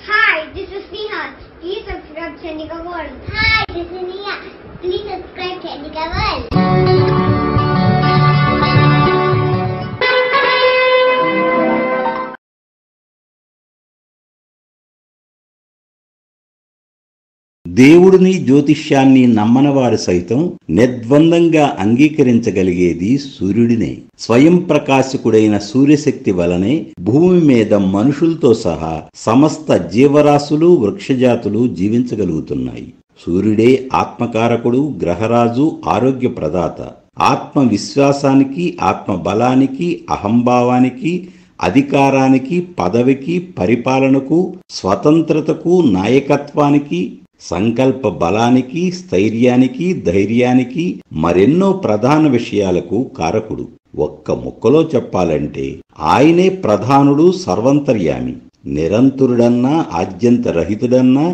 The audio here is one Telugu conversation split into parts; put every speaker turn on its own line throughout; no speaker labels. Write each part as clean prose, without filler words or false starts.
Hi, this is Neha. Please subscribe Chandika World.
Hi, this is Neha. Please subscribe Chandika World.
దేవుడిని జ్యోతిష్యాన్ని నమ్మనవారు సైతం నిర్ద్వందంగా అంగీకరించగలిగేది సూర్యుడినే. స్వయం ప్రకాశకుడైన సూర్యశక్తి వలనే భూమి మీద మనుషులతో సహా సమస్త జీవరాశులు వృక్షజాతులు జీవించగలుగుతున్నాయి. సూర్యుడే ఆత్మకారకుడు, గ్రహరాజు, ఆరోగ్య ప్రదాత. ఆత్మవిశ్వాసానికి, ఆత్మబలానికి, అహంభావానికి, అధికారానికి, పదవికి, పరిపాలనకు, స్వతంత్రతకు, నాయకత్వానికి, సంకల్ప బలానికి, స్థైర్యానికి, ధైర్యానికి, మరెన్నో ప్రధాన విషయాలకు కారకుడు. ఒక్క ముక్కలో చెప్పాలంటే ఆయనే ప్రధానుడు, సర్వంతర్యామి. నిరంతరుడన్నా, ఆద్యంతరహితుడన్నా,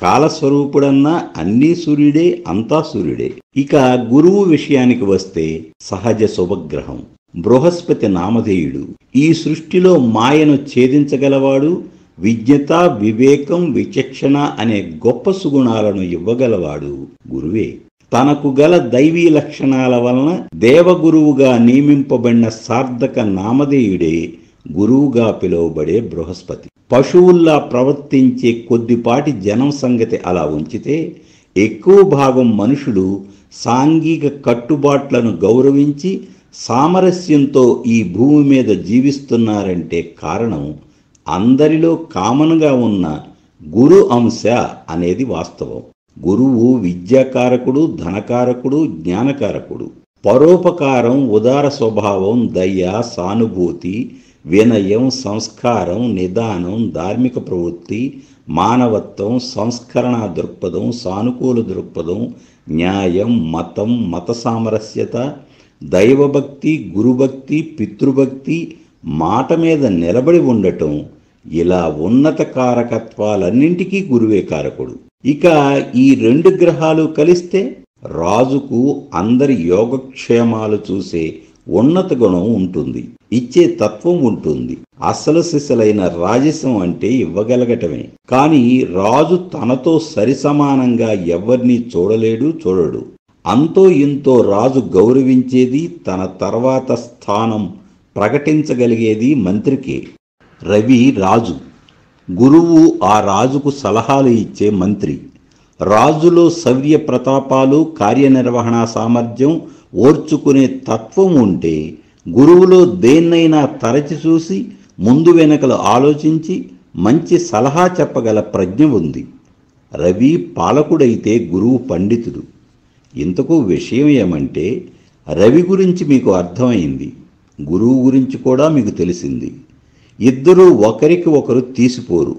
కాలస్వరూపుడన్నా అన్నీ సూర్యుడే, అంతా సూర్యుడే. ఇక గురువు విషయానికి వస్తే సహజ శుభగ్రహం, బృహస్పతి నామధేయుడు. ఈ సృష్టిలో మాయను ఛేదించగలవాడు. విజ్ఞత, వివేకం, విచక్షణ అనే గొప్ప సుగుణాలను ఇవ్వగలవాడు గురువే. తనకు గల దైవీ లక్షణాల వలన దేవగురువుగా నియమింపబడిన సార్థక నామధేయుడే గురువుగా పిలువబడే బృహస్పతి. పశువుల్లా ప్రవర్తించే కొద్దిపాటి జనం సంగతి అలా ఉంచితే, ఎక్కువ భాగం మనుషులు సాంఘిక కట్టుబాట్లను గౌరవించి సామరస్యంతో ఈ భూమి మీద జీవిస్తున్నారంటే కారణం అందరిలో కామన్గా ఉన్న గురు అంశ అనేది వాస్తవం. గురువు విద్యాకారకుడు, ధనకారకుడు, జ్ఞానకారకుడు. పరోపకారం, ఉదార స్వభావం, దయ, సానుభూతి, వినయం, సంస్కారం, నిదానం, ధార్మిక ప్రవృత్తి, మానవత్వం, సంస్కరణ దృక్పథం, సానుకూల దృక్పథం, న్యాయం, మతం, మత సామరస్యత, దైవభక్తి, గురుభక్తి, పితృభక్తి, మాట మీద నిలబడి ఉండటం, ఇలా ఉన్నత కారకత్వాలన్నింటికీ గురువే కారకుడు. ఇక ఈ రెండు గ్రహాలు కలిస్తే రాజుకు అందరి యోగక్షేమాలు చూసే ఉన్నత గుణం ఉంటుంది, ఇచ్చే తత్వం ఉంటుంది. అసలు సిసలైన రాజసం అంటే ఇవ్వగలగటమే. కానీ రాజు తనతో సరిసమానంగా ఎవరిని చూడడు. అంతో ఇంతో రాజు గౌరవించేది, తన తర్వాత స్థానం ప్రకటించగలిగేది మంత్రికే. రవి రాజు, గురువు ఆ రాజుకు సలహాలు ఇచ్చే మంత్రి. రాజులో శౌర్య ప్రతాపాలు, కార్యనిర్వహణ సామర్థ్యం, ఓర్చుకునే తత్వం ఉంటే గురువులో దేన్నైనా తరచి చూసి ముందు వెనకలు ఆలోచించి మంచి సలహా చెప్పగల ప్రజ్ఞ ఉంది. రవి పాలకుడైతే గురువు పండితుడు. ఇంతకు విషయం ఏమంటే, రవి గురించి మీకు అర్థమైంది, గురువు గురించి కూడా మీకు తెలిసింది. ఇద్దరూ ఒకరికి ఒకరు తీసిపోరు,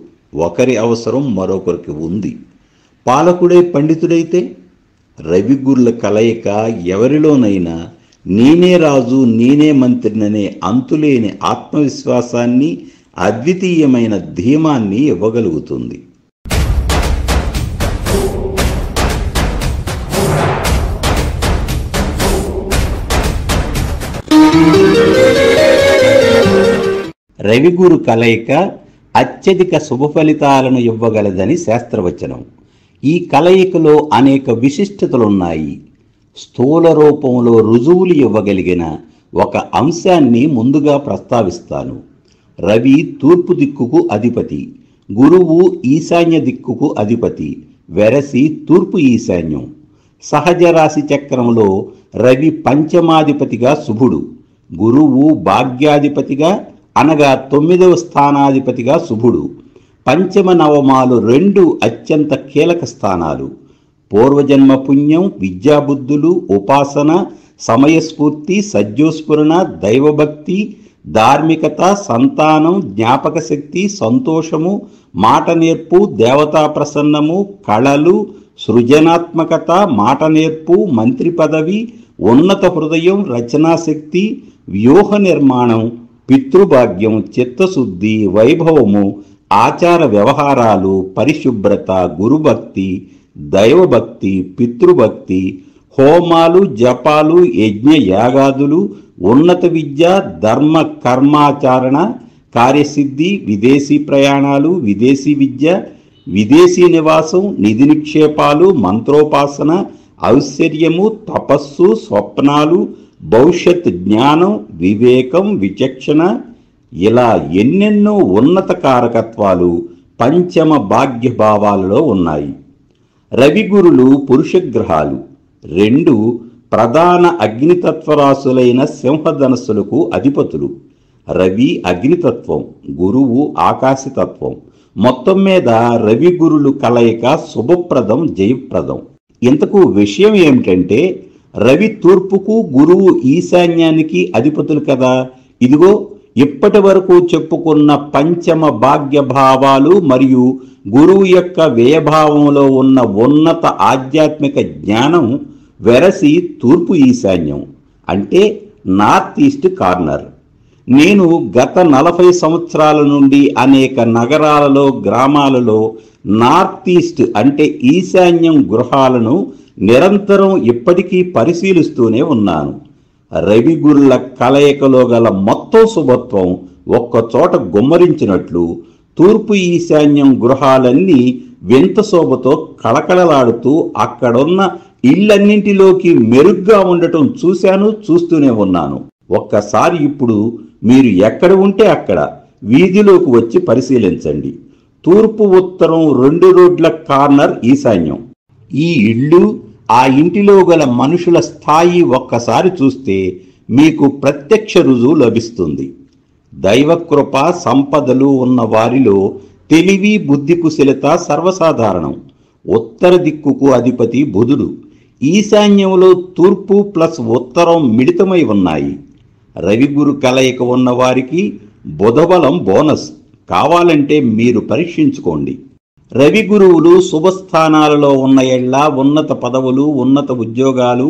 ఒకరి అవసరం మరొకరికి ఉంది. పాలకుడే పండితుడైతే రవి గురుల కలయిక ఎవరిలోనైనా నేనే రాజు, నేనే మంత్రిననే అంతులేని ఆత్మవిశ్వాసాన్ని, అద్వితీయమైన ధీమాన్ని ఇవ్వగలుగుతుంది. రవిగురు కలయిక అత్యధిక శుభ ఫలితాలను ఇవ్వగలదని శాస్త్రవచనం. ఈ కలయికలో అనేక విశిష్టతలున్నాయి. స్థూల రూపంలో రుజువులు ఇవ్వగలిగిన ఒక అంశాన్ని ముందుగా ప్రస్తావిస్తాను. రవి తూర్పు దిక్కుకు అధిపతి, గురువు ఈశాన్య దిక్కుకు అధిపతి, వెరసి తూర్పు ఈశాన్యం. సహజ రాశి చక్రంలో రవి పంచమాధిపతిగా శుభుడు, గురువు భాగ్యాధిపతిగా అనగా 9వ స్థానాధిపతిగా శుభుడు. పంచమ నవమాలు రెండు అత్యంత కీలక స్థానాలు. పూర్వజన్మ పుణ్యం, విద్యాబుద్ధులు, ఉపాసన, సమయస్ఫూర్తి, సజ్జోస్ఫురణ, దైవభక్తి, ధార్మికత, సంతానం, జ్ఞాపక శక్తి, సంతోషము, మాట నేర్పు, దేవతా ప్రసన్నము, కళలు, సృజనాత్మకత, మాట నేర్పు, మంత్రి పదవి, ఉన్నత హృదయం, రచనాశక్తి, వ్యూహ నిర్మాణం, పితృభాగ్యం, చిత్తశుద్ధి, వైభవము, ఆచార వ్యవహారాలు, పరిశుభ్రత, గురుభక్తి, దైవభక్తి, పితృభక్తి, హోమాలు, జపాలు, యజ్ఞ యాగాదులు, ఉన్నత విద్య, ధర్మ కర్మాచరణ, కార్యసిద్ధి, విదేశీ ప్రయాణాలు, విదేశీ విద్య, విదేశీ నివాసం, నిధి నిక్షేపాలు, మంత్రోపాసన, ఔశ్వర్యము, తపస్సు, స్వప్నాలు, భవిష్యత్ జ్ఞానం, వివేకం, విచక్షణ, ఇలా ఎన్నెన్నో ఉన్నత కారకత్వాలు పంచమ భాగ్య భావాలలో ఉన్నాయి. రవిగురులు పురుషగ్రహాలు. 2 ప్రధాన అగ్నితత్వరాశులైన సింహధనస్సులకు అధిపతులు. రవి అగ్నితత్వం, గురువు ఆకాశతత్వం. మొత్తం మీద రవి గురులు కలయిక శుభప్రదం, జయప్రదం. ఇంతకు విషయం ఏమిటంటే, రవి తూర్పుకు, గురువు ఈశాన్యానికి అధిపతులు కదా. ఇదిగో ఇప్పటి వరకు చెప్పుకున్న పంచమ భాగ్య భావాలు మరియు గురువు యొక్క వ్యయభావంలో ఉన్న ఉన్నత ఆధ్యాత్మిక జ్ఞానం వెరసి తూర్పు ఈశాన్యం, అంటే నార్త్ ఈస్ట్ కార్నర్. నేను గత 40 సంవత్సరాల నుండి అనేక నగరాలలో, గ్రామాలలో నార్త్ ఈస్ట్ అంటే ఈశాన్యం గృహాలను నిరంతరం ఇప్పటికీ పరిశీలిస్తూనే ఉన్నాను. రవి గురుల కలయికలో గల మొత్తం శుభత్వం ఒక్కచోట గుమ్మరించినట్లు తూర్పు ఈశాన్యం గృహాలన్నీ వింత శోభతో కళకళలాడుతూ అక్కడున్న ఇళ్లన్నింటిలోకి మెరుగ్గా ఉండటం చూశాను, చూస్తూనే ఉన్నాను. ఒక్కసారి ఇప్పుడు మీరు ఎక్కడ ఉంటే అక్కడ వీధిలోకి వచ్చి పరిశీలించండి. తూర్పు ఉత్తరం 2 రోడ్ల కార్నర్ ఈశాన్యం. ఈ ఇళ్ళు, ఆ ఇంటిలో గల మనుషుల స్థాయి ఒక్కసారి చూస్తే మీకు ప్రత్యక్ష రుజువు లభిస్తుంది. దైవకృప, సంపదలు ఉన్న వారిలో తెలివి, బుద్ధి కుశలత సర్వసాధారణం. ఉత్తర దిక్కుకు అధిపతి బుధుడు. ఈశాన్యంలో తూర్పు ప్లస్ ఉత్తరం మిళితమై ఉన్నాయి. రవిగురు కలయిక ఉన్నవారికి బుధబలం బోనస్. కావాలంటే మీరు పరీక్షించుకోండి. రవి గురువులు శుభస్థానాలలో ఉన్న ఎళ్ళ ఉన్నత పదవులు, ఉన్నత ఉద్యోగాలు,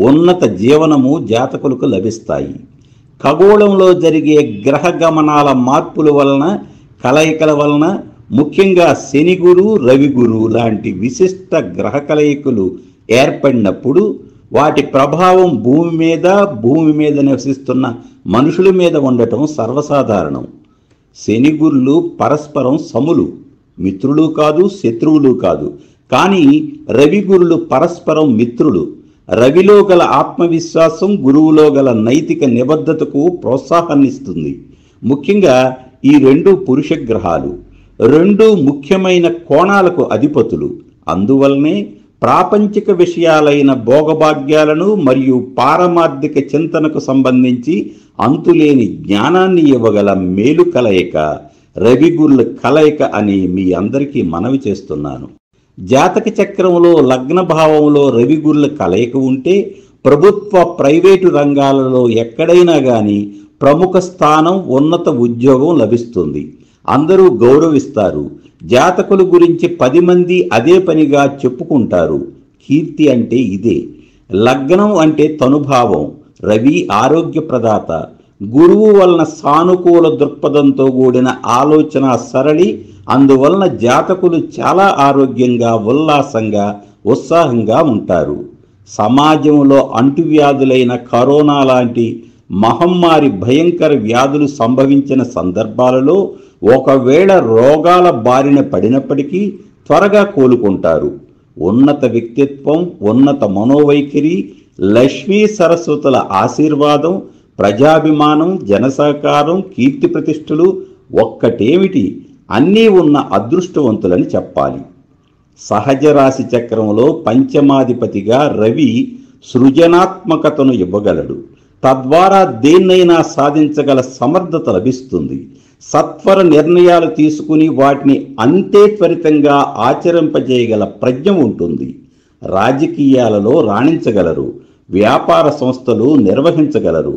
ఉన్నత జీవనము జాతకులకు లభిస్తాయి. ఖగోళంలో జరిగే గ్రహ గమనాల మార్పుల వలన, కలయికల వలన, ముఖ్యంగా శని గురు, రవి గురు లాంటి విశిష్ట గ్రహ కలయికలు ఏర్పడినప్పుడు వాటి ప్రభావం భూమి మీద నివసిస్తున్న మనుషుల మీద ఉండటం సర్వసాధారణం. శని గురులు పరస్పరం సములు, మిత్రులు కాదు, శత్రువులు కాదు. కానీ రవి గురులు పరస్పరం మిత్రులు. రవిలో గల ఆత్మవిశ్వాసం గురువులో గల నైతిక నిబద్ధతకు ప్రోత్సాహాన్నిస్తుంది. ముఖ్యంగా ఈ 2 పురుష గ్రహాలు 2 ముఖ్యమైన కోణాలకు అధిపతులు. అందువల్లనే ప్రాపంచిక విషయాలైన భోగభాగ్యాలను మరియు పారమార్థిక చింతనకు సంబంధించి అంతులేని జ్ఞానాన్ని ఇవ్వగల మేలు కలయిక రవిగురుల కలయిక అని మీ అందరికీ మనవి చేస్తున్నాను. జాతక చక్రంలో లగ్న భావంలో రవిగురుల కలయిక ఉంటే ప్రభుత్వ, ప్రైవేటు రంగాలలో ఎక్కడైనా కానీ ప్రముఖ స్థానం, ఉన్నత ఉద్యోగం లభిస్తుంది. అందరూ గౌరవిస్తారు. జాతకుల గురించి 10 మంది అదే పనిగా చెప్పుకుంటారు. కీర్తి అంటే ఇదే. లగ్నం అంటే తనుభావం. రవి ఆరోగ్య ప్రదాత. గురువు వలన సానుకూల దృక్పథంతో కూడిన ఆలోచన సరళి. అందువలన జాతకులు చాలా ఆరోగ్యంగా, ఉల్లాసంగా, ఉత్సాహంగా ఉంటారు. సమాజంలో అంటువ్యాధులైన కరోనా లాంటి మహమ్మారి భయంకర వ్యాధులు సంభవించిన సందర్భాలలో ఒకవేళ రోగాల బారిన పడినప్పటికీ త్వరగా కోలుకుంటారు. ఉన్నత వ్యక్తిత్వం, ఉన్నత మనోవైఖరి, లక్ష్మీ సరస్వతుల ఆశీర్వాదం, ప్రజాభిమానం, జనసహకారం, కీర్తి ప్రతిష్టలు ఒక్కటేమిటి అన్నీ ఉన్న అదృష్టవంతులని చెప్పాలి. సహజ రాశి చక్రంలో పంచమాధిపతిగా రవి సృజనాత్మకతను ఇవ్వగలడు. తద్వారా దేన్నైనా సాధించగల సమర్థత లభిస్తుంది. సత్వర నిర్ణయాలు తీసుకుని వాటిని అంతే త్వరితంగా ఆచరింపజేయగల ప్రజ్ఞ ఉంటుంది. రాజకీయాలలో రాణించగలరు. వ్యాపార సంస్థలు నిర్వహించగలరు.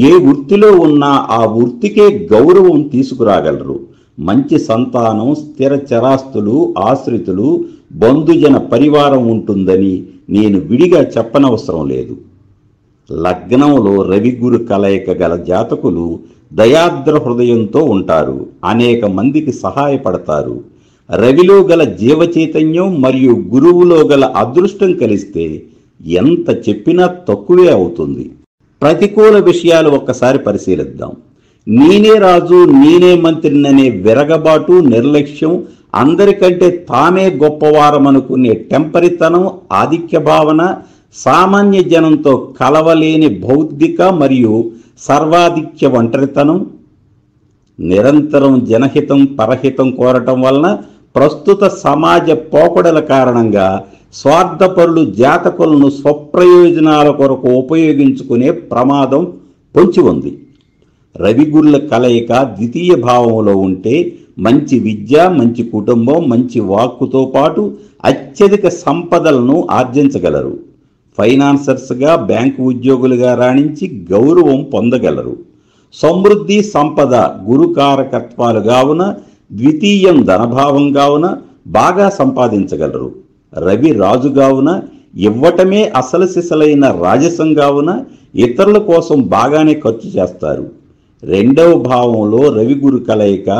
ఏ వృత్తిలో ఉన్నా ఆ వృత్తికే గౌరవం తీసుకురాగలరు. మంచి సంతానం, స్థిర చరాస్తులు, ఆశ్రితులు, బంధుజన పరివారం ఉంటుందని నేను విడిగా చెప్పనవసరం లేదు. లగ్నంలో రవిగురు కలయిక గల జాతకులు దయాద్ర హృదయంతో ఉంటారు. అనేక మందికి సహాయపడతారు. రవిలో గల జీవచైతన్యం మరియు గురువులో గల అదృష్టం కలిస్తే ఎంత చెప్పినా తక్కువే అవుతుంది. ప్రతికూల విషయాలు ఒక్కసారి పరిశీలిద్దాం. నేనే రాజు నేనే మంత్రిననే విరగబాటు, నిర్లక్ష్యం, అందరికంటే తామే గొప్పవారమనుకునే టెంపరితనం, ఆధిక్య భావన, సామాన్య జనంతో కలవలేని బౌద్ధిక మరియు సర్వాధిక్య ఒంటరితనం, నిరంతరం జనహితం పరహితం కోరటం వలన ప్రస్తుత సమాజ పోకడల కారణంగా స్వార్థపరులు జాతకులను స్వప్రయోజనాల కొరకు ఉపయోగించుకునే ప్రమాదం పొంచి ఉంది. రవిగురుల కలయిక ద్వితీయ భావంలో ఉంటే మంచి విద్య, మంచి కుటుంబం, మంచి వాక్కుతో పాటు అత్యధిక సంపదలను ఆర్జించగలరు. ఫైనాన్సర్స్గా, బ్యాంకు ఉద్యోగులుగా రాణించి గౌరవం పొందగలరు. సమృద్ధి, సంపద గురుకారకత్వాలు కావున ద్వితీయం ధనభావం కావున బాగా సంపాదించగలరు. రవి రాజు కావున ఇవ్వటమే అసలు సిసలైన రాజసం కావున ఇతరుల కోసం బాగానే ఖర్చు చేస్తారు. రెండవ భావంలో రవి గురు కలయిక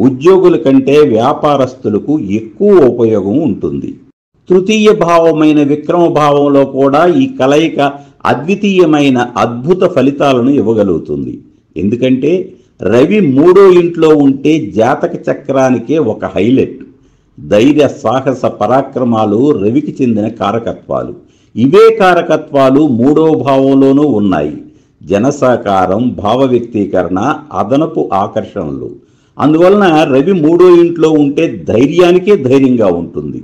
ఉద్యోగుల కంటే వ్యాపారస్తులకు ఎక్కువ ఉపయోగం ఉంటుంది. తృతీయ భావమైన విక్రమ భావంలో కూడా ఈ కలయిక అద్వితీయమైన అద్భుత ఫలితాలను ఇవ్వగలుగుతుంది. ఎందుకంటే రవి మూడో ఇంట్లో ఉంటే జాతక చక్రానికే ఒక హైలైట్. ధైర్య, సాహస, పరాక్రమాలు రవికి చెందిన కారకత్వాలు. ఇవే కారకత్వాలు మూడవ భావంలోనూ ఉన్నాయి. జనసాకారం, భావ వ్యక్తీకరణ, అదనపు ఆకర్షణలు. అందువలన రవి మూడో ఇంట్లో ఉంటే ధైర్యానికే ధైర్యంగా ఉంటుంది.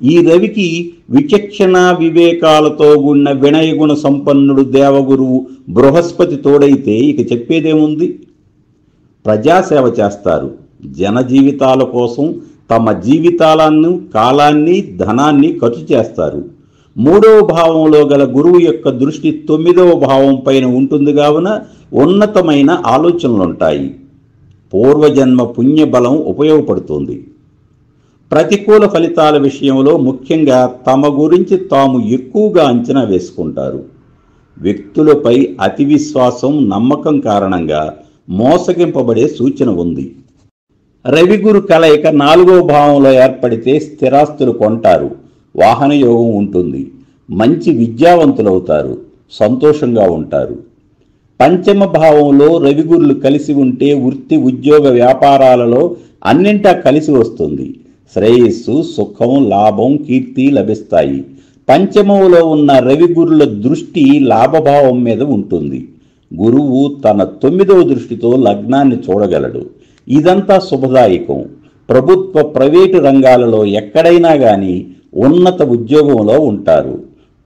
ఈ రవికి విచక్షణ వివేకాలతో ఉన్న వినయగుణ సంపన్నుడు దేవగురువు బృహస్పతి తోడైతే ఇక చెప్పేదేముంది? ప్రజాసేవ చేస్తారు. జన జీవితాల కోసం తమ జీవితాలను, కాలాన్ని, ధనాన్ని ఖర్చు చేస్తారు. మూడవ భావంలో గల గురువు యొక్క దృష్టి 9వ భావం పైన ఉంటుంది కావున ఉన్నతమైన ఆలోచనలుంటాయి. పూర్వజన్మ పుణ్యబలం ఉపయోగపడుతుంది. ప్రతికూల ఫలితాల విషయంలో ముఖ్యంగా తమ గురించి తాము ఎక్కువగా అంచనా వేసుకుంటారు. వ్యక్తులపై అతి విశ్వాసం, నమ్మకం కారణంగా మోసగింపబడే సూచన ఉంది. రవిగురు కలయిక 4వ భావంలో ఏర్పడితే స్థిరాస్తులు కొంటారు. వాహన యోగం ఉంటుంది. మంచి విద్యావంతులవుతారు. సంతోషంగా ఉంటారు. పంచమ భావంలో రవిగురులు కలిసి ఉంటే వృత్తి, ఉద్యోగ, వ్యాపారాలలో అన్నింటా కలిసి వస్తుంది. శ్రేయస్సు, సుఖం, లాభం, కీర్తి లభిస్తాయి. పంచమంలో ఉన్న రవిగురుల దృష్టి లాభభావం మీద ఉంటుంది. గురువు తన 9వ దృష్టితో లగ్నాన్ని చూడగలడు. ఇదంతా శుభదాయకం. ప్రభుత్వ, ప్రైవేటు రంగాలలో ఎక్కడైనా కానీ ఉన్నత ఉద్యోగంలో ఉంటారు.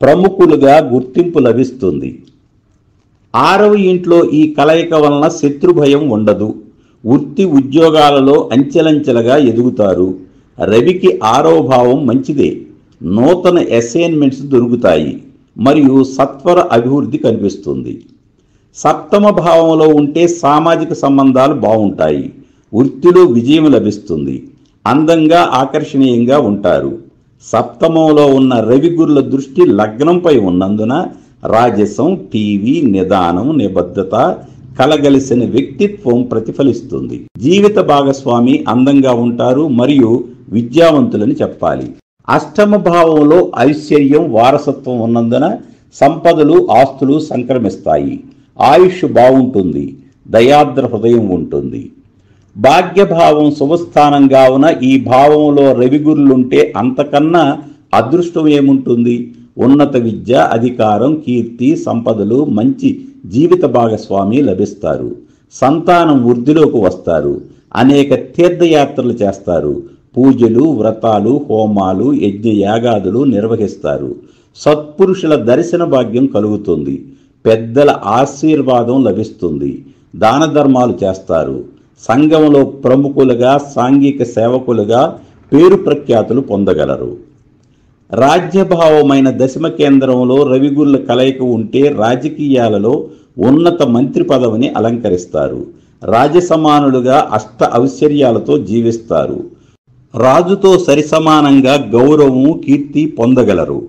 ప్రముఖులుగా గుర్తింపు లభిస్తుంది. 6వ ఇంట్లో ఈ కలయిక వలన శత్రుభయం ఉండదు. వృత్తి, ఉద్యోగాలలో అంచెలంచెలుగా ఎదుగుతారు. రవికి 6వ భావం మంచిదే. నూతన అసైన్మెంట్స్ దొరుకుతాయి మరియు సత్వర అభివృద్ధి కనిపిస్తుంది. 7వ భావంలో ఉంటే సామాజిక సంబంధాలు బాగుంటాయి. వృత్తిలో విజయం లభిస్తుంది. అందంగా, ఆకర్షణీయంగా ఉంటారు. 7మంలో ఉన్న రవిగురుల దృష్టి లగ్నంపై ఉన్నందున రాజసం, టీవీ, నిదానం, నిబద్ధత కలగలిసిన వ్యక్తిత్వం ప్రతిఫలిస్తుంది. జీవిత భాగస్వామి అందంగా ఉంటారు మరియు విద్యావంతులని చెప్పాలి. 8వ భావంలో ఐశ్వర్యం, వారసత్వం ఉన్నందున సంపదలు, ఆస్తులు సంక్రమిస్తాయి. ఆయుష్ బాగుంటుంది. దయాద్ర హృదయం ఉంటుంది. భాగ్యభావం శుభస్థానం కావున ఈ భావంలో రవిగురులుంటే అంతకన్నా అదృష్టం ఏముంటుంది? ఉన్నత విద్య, అధికారం, కీర్తి, సంపదలు, మంచి జీవిత భాగస్వామి లభిస్తారు. సంతానం వృద్ధిలోకి వస్తారు. అనేక తీర్థయాత్రలు చేస్తారు. పూజలు, వ్రతాలు, హోమాలు, యజ్ఞయాగాదులు నిర్వహిస్తారు. సత్పురుషుల దర్శన భాగ్యం కలుగుతుంది. పెద్దల ఆశీర్వాదం లభిస్తుంది. దాన ధర్మాలు చేస్తారు. సంఘంలో ప్రముఖులుగా, సాంఘిక సేవకులుగా పేరు ప్రఖ్యాతులు పొందగలరు. రాజ్యభావమైన దశమ కేంద్రంలో రవిగురుల కలయిక ఉంటే రాజకీయాలలో ఉన్నత మంత్రి పదవిని అలంకరిస్తారు. రాజసమానులుగా అష్ట ఐశ్వర్యాలతో జీవిస్తారు. రాజుతో సరిసమానంగా గౌరవం, కీర్తి పొందగలరు.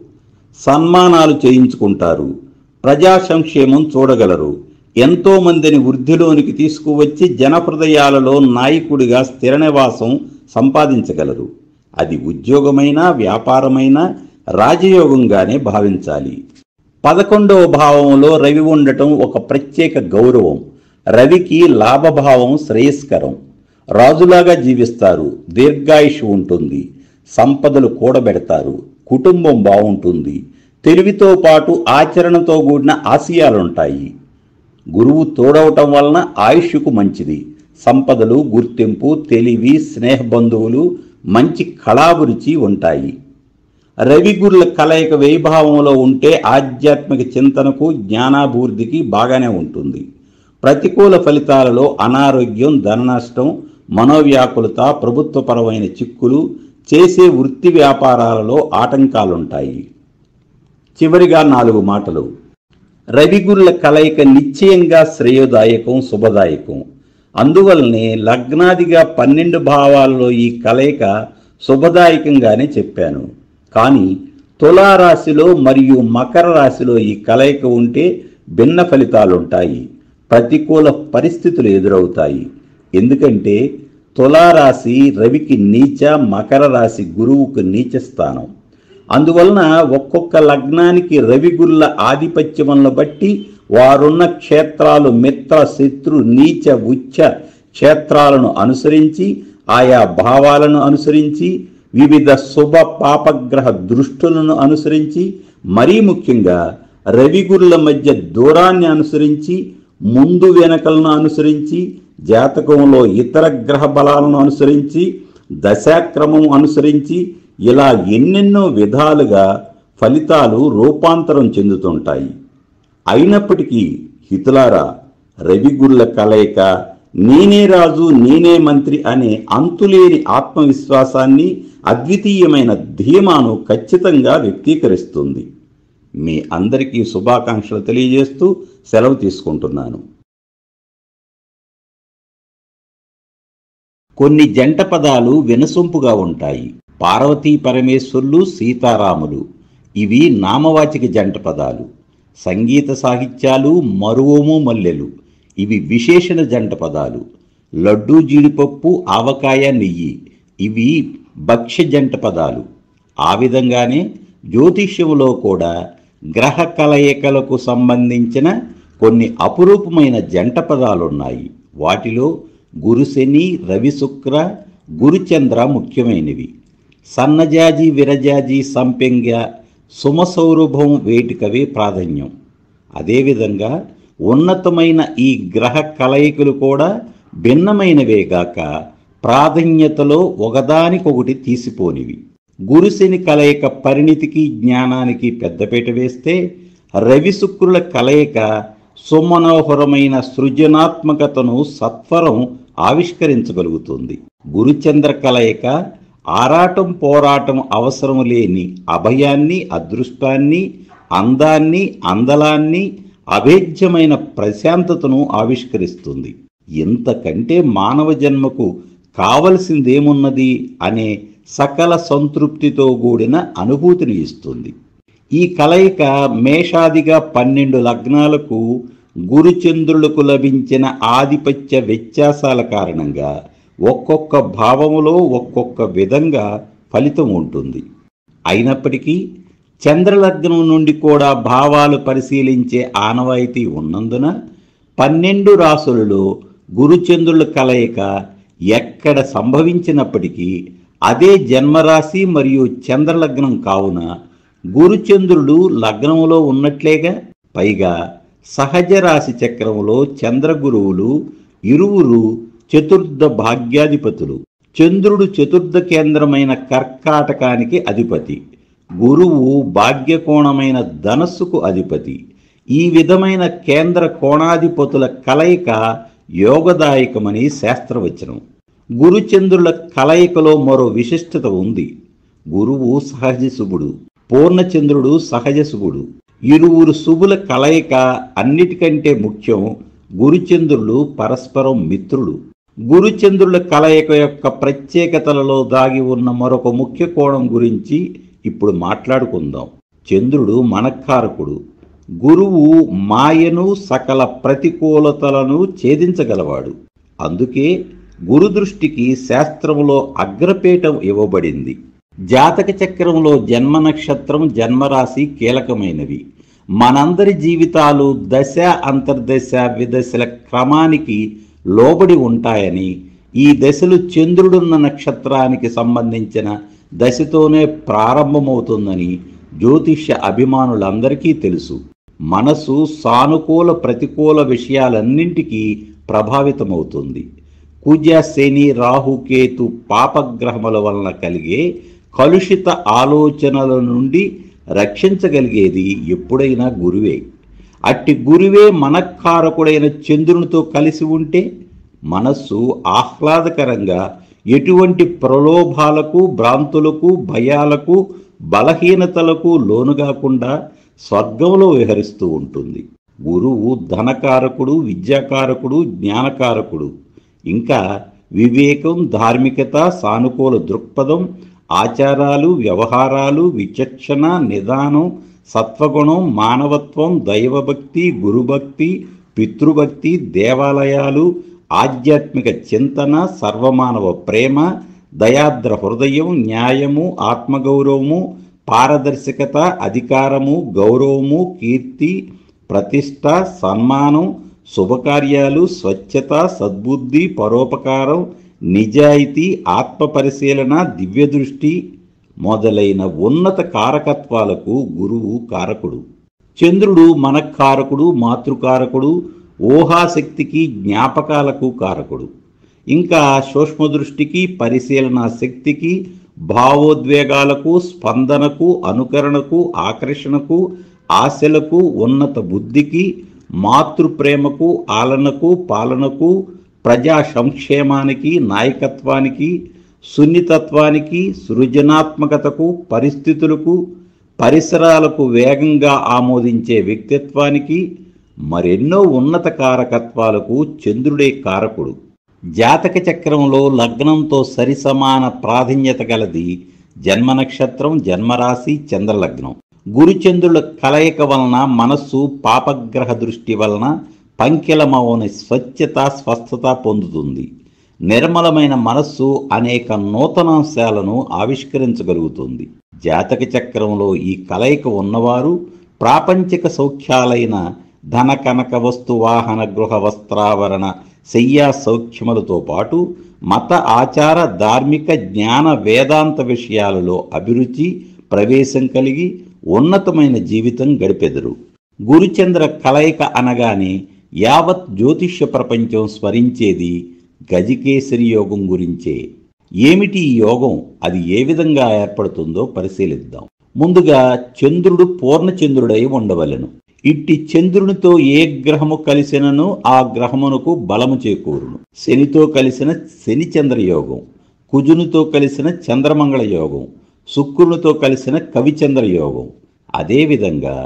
సన్మానాలు చేయించుకుంటారు. ప్రజా సంక్షేమం చూడగలరు. ఎంతో మందిని వృద్ధిలోనికి తీసుకువచ్చి జనహృదయాలలో నాయకుడిగా స్థిర నివాసం సంపాదించగలరు. అది ఉద్యోగమైనా, వ్యాపారమైనా రాజయోగంగానే భావించాలి. 11వ భావంలో రవి ఉండటం ఒక ప్రత్యేక గౌరవం. రవికి లాభభావం శ్రేయస్కరం. రాజులాగా జీవిస్తారు, దీర్ఘాయుష్ ఉంటుంది, సంపదలు కూడబెడతారు, కుటుంబం బాగుంటుంది, తెలివితో పాటు ఆచరణతో కూడిన ఆశయాలుంటాయి. గురువు తోడవటం వలన ఆయుష్కు మంచిది. సంపదలు, గుర్తింపు, తెలివి, స్నేహబంధువులు, మంచి కళాభిరుచి ఉంటాయి. రవిగురుల కలయిక వైభావంలో ఉంటే ఆధ్యాత్మిక చింతనకు, జ్ఞానాభివృద్ధికి బాగానే ఉంటుంది. ప్రతికూల ఫలితాలలో అనారోగ్యం, ధననష్టం, మనోవ్యాకులత, ప్రభుత్వపరమైన చిక్కులు, చేసే వృత్తి వ్యాపారాలలో ఆటంకాలుంటాయి. చివరిగా 4 మాటలు. రవిగురుల కలయిక నిశ్చయంగా శ్రేయోదాయకం, శుభదాయకం. అందువల్లనే లగ్నాదిగా 12 భావాల్లో ఈ కలయిక శుభదాయకంగానే చెప్పాను. కానీ తులారాశిలో మరియు మకర రాశిలో ఈ కలయిక ఉంటే భిన్న ఫలితాలుంటాయి, ప్రతికూల పరిస్థితులు ఎదురవుతాయి. ఎందుకంటే తులారాశి రవికి నీచ, మకర రాశి గురువుకు నీచ స్థానం. అందువలన ఒక్కొక్క లగ్నానికి రవిగురుల ఆధిపత్యములను బట్టి వారున్న క్షేత్రాలు మిత్ర, శత్రు, నీచ, ఉచ్చ క్షేత్రాలను అనుసరించి, ఆయా భావాలను అనుసరించి, వివిధ శుభ పాపగ్రహ దృష్టులను అనుసరించి, మరీ ముఖ్యంగా రవిగురుల మధ్య దూరాన్ని అనుసరించి, ముందు వెనకలను అనుసరించి, జాతకంలో ఇతర గ్రహ బలాలను అనుసరించి, దశాక్రమం అనుసరించి, ఇలా ఎన్నెన్నో విధాలుగా ఫలితాలు రూపాంతరం చెందుతుంటాయి. అయినప్పటికీ హితులారా, రవిగురుల కలయిక నేనే రాజు నేనే మంత్రి అనే అంతులేని ఆత్మవిశ్వాసాన్ని, అద్వితీయమైన ధీమాను ఖచ్చితంగా వ్యక్తీకరిస్తుంది. మీ అందరికీ శుభాకాంక్షలు తెలియజేస్తూ సెలవు తీసుకుంటున్నాను. కొన్ని జంట పదాలు వినసొంపుగా ఉంటాయి. పార్వతీ పరమేశ్వరులు, సీతారాములు ఇవి నామవాచక జంట పదాలు. సంగీత సాహిత్యాలు, మరువము, మల్లెలు ఇవి విశేషణ జంట పదాలు. లడ్డూ, జీడిపప్పు, ఆవకాయ, నెయ్యి ఇవి భక్ష్య జంట పదాలు. ఆ విధంగానే జ్యోతిష్యములో కూడా గ్రహ కలయికలకు సంబంధించిన కొన్ని అపురూపమైన జంట పదాలున్నాయి. వాటిలో గురుశని, రవి, శుక్ర, గురుచంద్ర ముఖ్యమైనవి. సన్నజాజి, విరజాజి, సంపెంగ, సుమసౌరభం వేటికవే ప్రాధాన్యం. అదేవిధంగా ఉన్నతమైన ఈ గ్రహ కలయికలు కూడా భిన్నమైనవేగాక ప్రాధాన్యతలో ఒకదానికొకటి తీసిపోనివి. గురుశని కలయిక పరిణితికి, జ్ఞానానికి పెద్దపీట వేస్తే, రవి శుక్రుల కలయిక సుమనోహరమైన సృజనాత్మకతను సత్వరం ఆవిష్కరించగలుగుతుంది. గురుచంద్ర కలయిక ఆరాటం, పోరాటం అవసరం లేని అభయాన్ని, అదృష్టాన్ని, అందాన్ని, అందలాన్ని, అభేద్యమైన ప్రశాంతతను ఆవిష్కరిస్తుంది. ఇంతకంటే మానవ జన్మకు కావలసిందేమున్నది అనే సకల సంతృప్తితో కూడిన అనుభూతిని ఇస్తుంది. ఈ కలయిక మేషాదిగా 12 లగ్నాలకు గురుచంద్రులకు లభించిన ఆధిపత్య వ్యత్యాసాల కారణంగా ఒక్కొక్క భావములో ఒక్కొక్క విధంగా ఫలితం ఉంటుంది. అయినప్పటికీ చంద్రలగ్నం నుండి కూడా భావాలు పరిశీలించే ఆనవాయితీ ఉన్నందున 12 రాసులలో గురుచంద్రుల కలయిక ఎక్కడ సంభవించినప్పటికీ అదే జన్మరాశి మరియు చంద్రలగ్నం కావున గురుచంద్రుడు లగ్నములో ఉన్నట్లేగా. పైగా సహజ రాశి చక్రములో చంద్రగురువులు ఇరువురు చతుర్థ భాగ్యాధిపతులు. చంద్రుడు చతుర్థ కేంద్రమైన కర్కాటకానికి అధిపతి, గురువు భాగ్యకోణమైన ధనస్సుకు అధిపతి. ఈ విధమైన కేంద్ర కోణాధిపతుల కలయిక యోగదాయకమని శాస్త్రవచనం. గురుచంద్రుల కలయికలో మరో విశిష్టత ఉంది. గురువు సహజ శుభుడు, పూర్ణచంద్రుడు సహజ శుభుడు. ఇరువురు శుభుల కలయిక అన్నిటికంటే ముఖ్యం. గురుచంద్రులు పరస్పరం మిత్రులు. గురుచంద్రుల కలయిక యొక్క ప్రత్యేకతలలో దాగి ఉన్న మరొక ముఖ్య కోణం గురించి ఇప్పుడు మాట్లాడుకుందాం. చంద్రుడు మనఃకారకుడు. గురువు మాయను, సకల ప్రతికూలతలను ఛేదించగలవాడు. అందుకే గురుదృష్టికి శాస్త్రములో అగ్రపీఠం ఇవ్వబడింది. జాతక చక్రంలో జన్మ నక్షత్రం, జన్మరాశి కీలకమైనవి. మనందరి జీవితాలు దశ అంతర్దశ విదశల క్రమానికి లోబడి ఉంటాయని, ఈ దశలు చంద్రుడున్న నక్షత్రానికి సంబంధించిన దశతోనే ప్రారంభమవుతుందని జ్యోతిష్య అభిమానులందరికీ తెలుసు. మనసు సానుకూల ప్రతికూల విషయాలన్నింటికీ ప్రభావితమవుతుంది. కుజ శని రాహుకేతు పాపగ్రహముల వలన కలిగే కలుషిత ఆలోచనల నుండి రక్షించగలిగేది ఎప్పుడైనా గురువే. అట్టి గురువే మనఃకారకుడైన చంద్రునితో కలిసి ఉంటే మనస్సు ఆహ్లాదకరంగా ఎటువంటి ప్రలోభాలకు, భ్రాంతులకు, భయాలకు, బలహీనతలకు లోనుగాకుండా స్వర్గంలో విహరిస్తూ ఉంటుంది. గురువు ధనకారకుడు, విద్యాకారకుడు, జ్ఞానకారకుడు. ఇంకా వివేకం, ధార్మికత, సానుకూల దృక్పథం, ఆచారాలు, వ్యవహారాలు, విచక్షణ, నిదానం, సత్వగుణం, మానవత్వం, దైవభక్తి, గురుభక్తి, పితృభక్తి, దేవాలయాలు, ఆధ్యాత్మిక చింతన, సర్వమానవ ప్రేమ, దయాద్ర హృదయం, న్యాయము, ఆత్మగౌరవము, పారదర్శకత, అధికారము, గౌరవము, కీర్తి, ప్రతిష్ట, సన్మానం, శుభకార్యాలు, స్వచ్ఛత, సద్బుద్ధి, పరోపకారం, నిజాయితీ, ఆత్మపరిశీలన, దివ్యదృష్టి మొదలైన ఉన్నత కారకత్వాలకు గురువు కారకుడు. చంద్రుడు మనఃకారకుడు, మాతృకారకుడు, ఊహాశక్తికి, జ్ఞాపకాలకు కారకుడు. ఇంకా సూక్ష్మదృష్టికి, పరిశీలనా శక్తికి, భావోద్వేగాలకు, స్పందనకు, అనుకరణకు, ఆకర్షణకు, ఆశలకు, ఉన్నత బుద్ధికి, మాతృప్రేమకు, ఆలనకు, పాలనకు, ప్రజా సంక్షేమానికి, నాయకత్వానికి, సున్నితత్వానికి, సృజనాత్మకతకు, పరిస్థితులకు, పరిసరాలకు వేగంగా ఆమోదించే వ్యక్తిత్వానికి, మరెన్నో ఉన్నత కారకత్వాలకు చంద్రుడే కారకుడు. జాతక చక్రంలో లగ్నంతో సరిసమాన ప్రాధాన్యత గలది జన్మ నక్షత్రం, జన్మరాశి, చంద్రలగ్నం. గురుచంద్రుల కలయిక వలన మనస్సు పాపగ్రహ దృష్టి వలన పంకిలమవని స్వచ్ఛత, స్వస్థత పొందుతుంది. నిర్మలమైన మనస్సు అనేక నూతనాంశాలను ఆవిష్కరించగలుగుతుంది. జాతక చక్రంలో ఈ కలయిక ఉన్నవారు ప్రాపంచిక సౌఖ్యాలైన ధన, కనక, వస్తు, వాహన, గృహ, వస్త్రావరణ, శయ్యా సౌఖ్యములతో పాటు మత, ఆచార, ధార్మిక, జ్ఞాన, వేదాంత విషయాలలో అభిరుచి, ప్రవేశం కలిగి ఉన్నతమైన జీవితం గడిపెదరు. గురుచంద్ర కలయిక అనగానే యావత్ జ్యోతిష్య ప్రపంచం స్మరించేది గజకేసరి యోగం గురించే. ఏమిటి ఈ యోగం, అది ఏ విధంగా ఏర్పడుతుందో పరిశీలిద్దాం. ముందుగా చంద్రుడు పూర్ణచంద్రుడై ఉండవలెను. ఇట్టి చంద్రునితో ఏ గ్రహము కలిసినను ఆ గ్రహమునకు బలము చేకూరును. శనితో కలిసిన శని చంద్ర యోగం, కుజునితో కలిసిన చంద్రమంగళ యోగం, శుక్రునితో కలిసిన కవిచంద్ర యోగం, అదేవిధంగా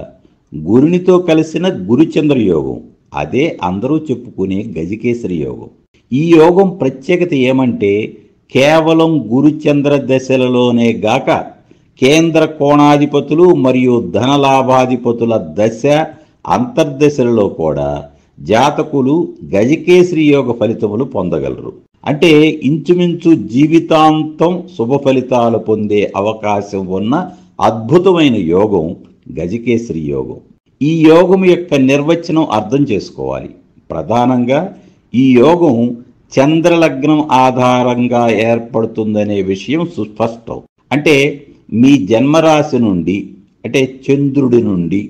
గురునితో కలిసిన గురుచంద్ర యోగం, అదే అందరూ చెప్పుకునే గజకేసరి యోగం. ఈ యోగం ప్రత్యేకత ఏమంటే కేవలం గురుచంద్ర దశలలోనే గాక కేంద్ర కోణాధిపతులు మరియు ధనలాభాధిపతుల దశ అంతర్దశలలో కూడా జాతకులు గజకేసరి యోగ ఫలితములు పొందగలరు. అంటే ఇంచుమించు జీవితాంతం శుభ ఫలితాలు పొందే అవకాశం ఉన్న అద్భుతమైన యోగం గజకేసరి యోగం. ఈ యోగం యొక్క నిర్వచనం అర్థం చేసుకోవాలి. ప్రధానంగా ఈ యోగం చంద్రలగ్నం ఆధారంగా ఏర్పడుతుందనే విషయం సుస్పష్టం. అంటే మీ జన్మరాశి నుండి, అంటే చంద్రుడి నుండి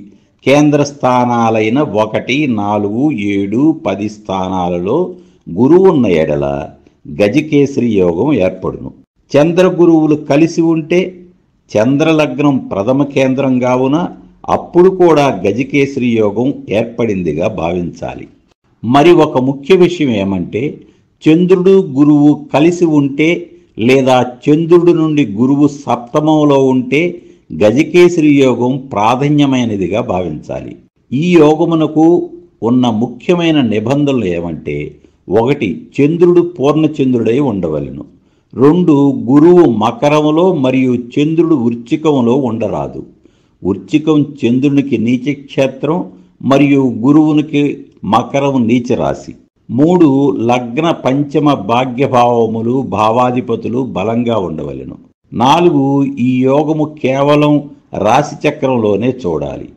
కేంద్ర స్థానాలైన 1, 4, 7, 10 స్థానాలలో గురువు ఉన్న ఎడల గజకేసరి యోగం ఏర్పడును. చంద్ర గురువులు కలిసి ఉంటే చంద్రలగ్నం ప్రథమ కేంద్రం కావున అప్పుడు కూడా గజకేసరి యోగం ఏర్పడిందిగా భావించాలి. మరి ఒక ముఖ్య విషయం ఏమంటే చంద్రుడు గురువు కలిసి ఉంటే లేదా చంద్రుడి నుండి గురువు సప్తమంలో ఉంటే గజకేసరి యోగం ప్రాధాన్యమైనదిగా భావించాలి. ఈ యోగమునకు ఉన్న ముఖ్యమైన నిబంధనలు ఏమంటే 1, చంద్రుడు పూర్ణచంద్రుడై ఉండవలెను. 2, గురువు మకరములో మరియు చంద్రుడు వృశ్చికములో ఉండరాదు. వృశ్చికం చంద్రునికి నీచక్షేత్రం మరియు గురువునికి మకరం నీచరాశి. 3, లగ్న పంచమ భాగ్యభావములు భావాధిపతులు బలంగా ఉండవలెను. 4, ఈ యోగము కేవలం రాశి చక్రంలోనే చూడాలి.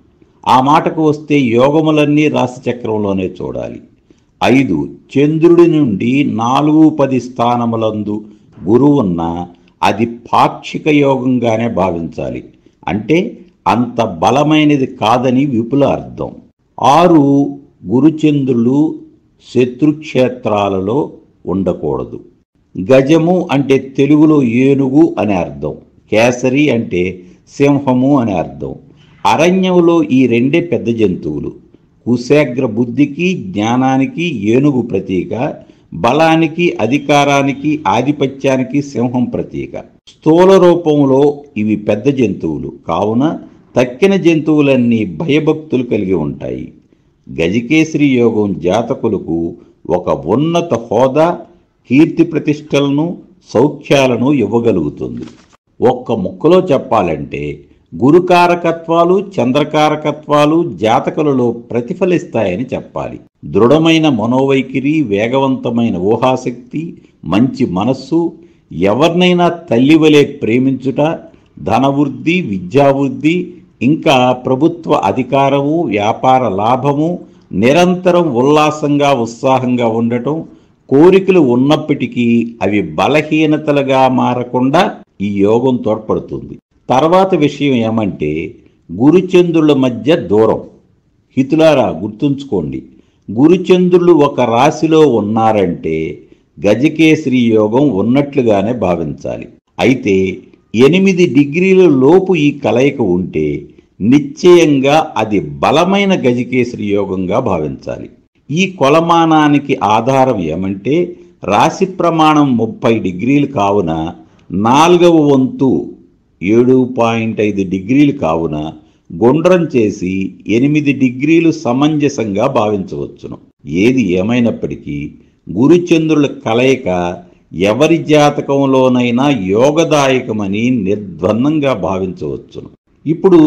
ఆ మాటకు వస్తే యోగములన్నీ రాశిచక్రంలోనే చూడాలి. 5 చంద్రుడి నుండి 4-10 స్థానములందు గురువున్న అది పాక్షిక యోగంగానే భావించాలి. అంటే అంత బలమైనది కాదని విపుల అర్థం. 6 గురుచంద్రులు శత్రుక్షేత్రాలలో ఉండకూడదు. గజము అంటే తెలుగులో ఏనుగు అనే అర్థం, కేసరి అంటే సింహము అనే అర్థం. అరణ్యంలో ఈ రెండే పెద్ద జంతువులు. కుశాగ్ర బుద్ధికి జ్ఞానానికి ఏనుగు ప్రతీక, బలానికి అధికారానికి ఆధిపత్యానికి సింహం ప్రతీక. స్థూల రూపంలో ఇవి పెద్ద జంతువులు కావున తక్కిన జంతువులన్నీ భయభక్తులు కలిగి ఉంటాయి. గజకేసరి యోగం జాతకులకు ఒక ఉన్నత హోదా, కీర్తి ప్రతిష్టలను, సౌఖ్యాలను ఇవ్వగలుగుతుంది. ఒక్క ముక్కలో చెప్పాలంటే గురుకారకత్వాలు చంద్రకారకత్వాలు జాతకులలో ప్రతిఫలిస్తాయని చెప్పాలి. దృఢమైన మనోవైఖరి, వేగవంతమైన ఊహాశక్తి, మంచి మనస్సు, ఎవరినైనా తల్లివలే ప్రేమించుట, ధనవృద్ధి, విద్యావృద్ధి, ఇంకా ప్రభుత్వ అధికారము, వ్యాపార లాభము, నిరంతరం ఉల్లాసంగా ఉత్సాహంగా ఉండటం, కోరికలు ఉన్నప్పటికీ అవి బలహీనతలుగా మారకుండా ఈ యోగం తోడ్పడుతుంది. తర్వాత విషయం ఏమంటే గురుచంద్రుల మధ్య దూరం. హితులారా గుర్తుంచుకోండి, గురుచంద్రులు ఒక రాశిలో ఉన్నారంటే గజకేసరి యోగం ఉన్నట్లుగానే భావించాలి. అయితే 8 డిగ్రీల లోపు ఈ కలయిక ఉంటే నిశ్చయంగా అది బలమైన గజకేసరి యోగంగా భావించాలి. ఈ కొలమానానికి ఆధారం ఏమంటే రాశి ప్రమాణం 30 డిగ్రీలు కావున 4వ వంతు 7.5 డిగ్రీలు కావున గుండ్రం చేసి 8 డిగ్రీలు సమంజసంగా భావించవచ్చును. ఏది ఏమైనప్పటికీ గురుచంద్రుల కలయిక ఎవరి జాతకంలోనైనా యోగదాయకమని నిర్ద్వందంగా భావించవచ్చును. ఇప్పుడు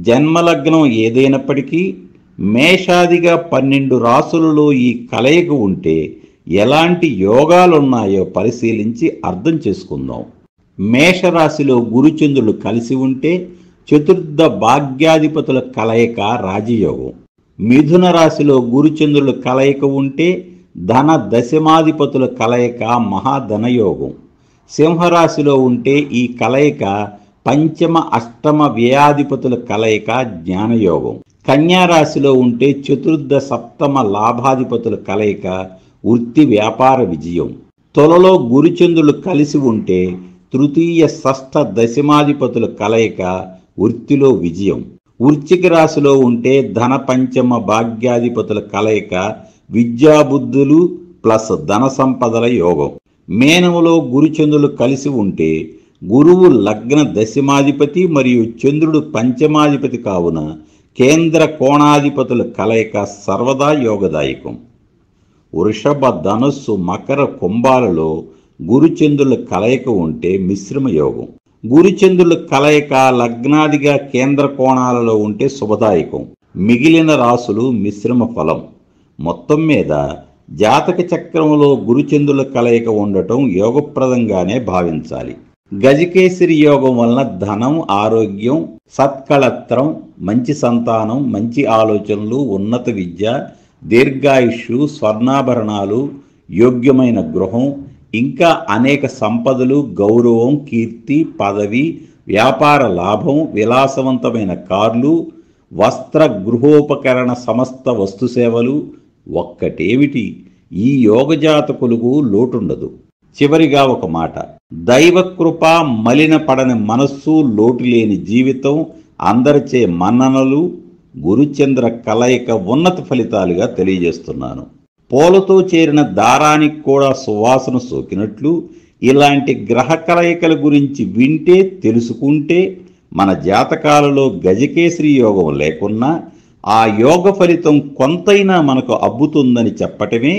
జన్మలగ్నం ఏదైనప్పటికీ మేషాదిగా 12 రాసులలో ఈ కలయిక ఉంటే ఎలాంటి యోగాలున్నాయో పరిశీలించి అర్థం చేసుకుందాం. మేషరాశిలో గురుచంద్రులు కలిసి ఉంటే చతుర్థ భాగ్యాధిపతుల కలయిక రాజయోగం. మిథున రాశిలో గురుచంద్రుల కలయిక ఉంటే ధన దశమాధిపతుల కలయిక మహాధనయోగం. సింహరాశిలో ఉంటే ఈ కలయిక పంచమ అష్టమ వ్యయాధిపతుల కలయిక జ్ఞానయోగం. కన్యారాశిలో ఉంటే చతుర్థ సప్తమ లాభాధిపతుల కలయిక వృత్తి వ్యాపార విజయం. తులలో గురుచంద్రులు కలిసి ఉంటే తృతీయ షష్ఠ దశమాధిపతుల కలయిక వృత్తిలో విజయం. వృశ్చిక రాశిలో ఉంటే ధన పంచమ భాగ్యాధిపతుల కలయిక విద్యాబుద్ధులు ప్లస్ ధన సంపదల యోగం. మేనములో గురుచంద్రులు కలిసి ఉంటే గురువు లగ్న దశమాధిపతి మరియు చంద్రుడు పంచమాధిపతి కావున కేంద్ర కోణాధిపతుల కలయిక సర్వదా యోగదాయకం. వృషభ, ధనుస్సు, మకర, కుంభాలలో గురుచంద్రుల కలయిక ఉంటే మిశ్రమ యోగం. గురుచంద్రుల కలయిక లగ్నాదిగా కేంద్ర కోణాలలో ఉంటే శుభదాయకం. మిగిలిన రాసులు మిశ్రమ ఫలం. మొత్తం మీద జాతక చక్రంలో గురుచంద్రుల కలయిక ఉండటం యోగప్రదంగానే భావించాలి. గజకేసరి యోగం వలన ధనం, ఆరోగ్యం, సత్కళత్రం, మంచి సంతానం, మంచి ఆలోచనలు, ఉన్నత విద్య, దీర్ఘాయుష్యు, స్వర్ణాభరణాలు, యోగ్యమైన గృహం, ఇంకా అనేక సంపదలు, గౌరవం, కీర్తి, పదవి, వ్యాపార లాభం, విలాసవంతమైన కార్లు, వస్త్ర గృహోపకరణ సమస్త వస్తు సేవలు. ఒక్కటేమిటి, ఈ యోగజాతకులకు లోటుండదు. చివరిగా ఒక మాట, దైవకృప, మలిన పడని మనస్సు, లోటు లేని జీవితం, అందరిచే మన్ననలు, గురుచంద్ర కలయిక ఉన్నత ఫలితాలుగా తెలియజేస్తున్నాను. పూలతో చేరిన దారానికి కూడా సువాసన సోకినట్లు ఇలాంటి గ్రహ కలయికల గురించి వింటే, తెలుసుకుంటే మన జాతకాలలో గజకేసరి యోగం లేకున్నా ఆ యోగ ఫలితం కొంతైనా మనకు అబ్బుతుందని చెప్పటమే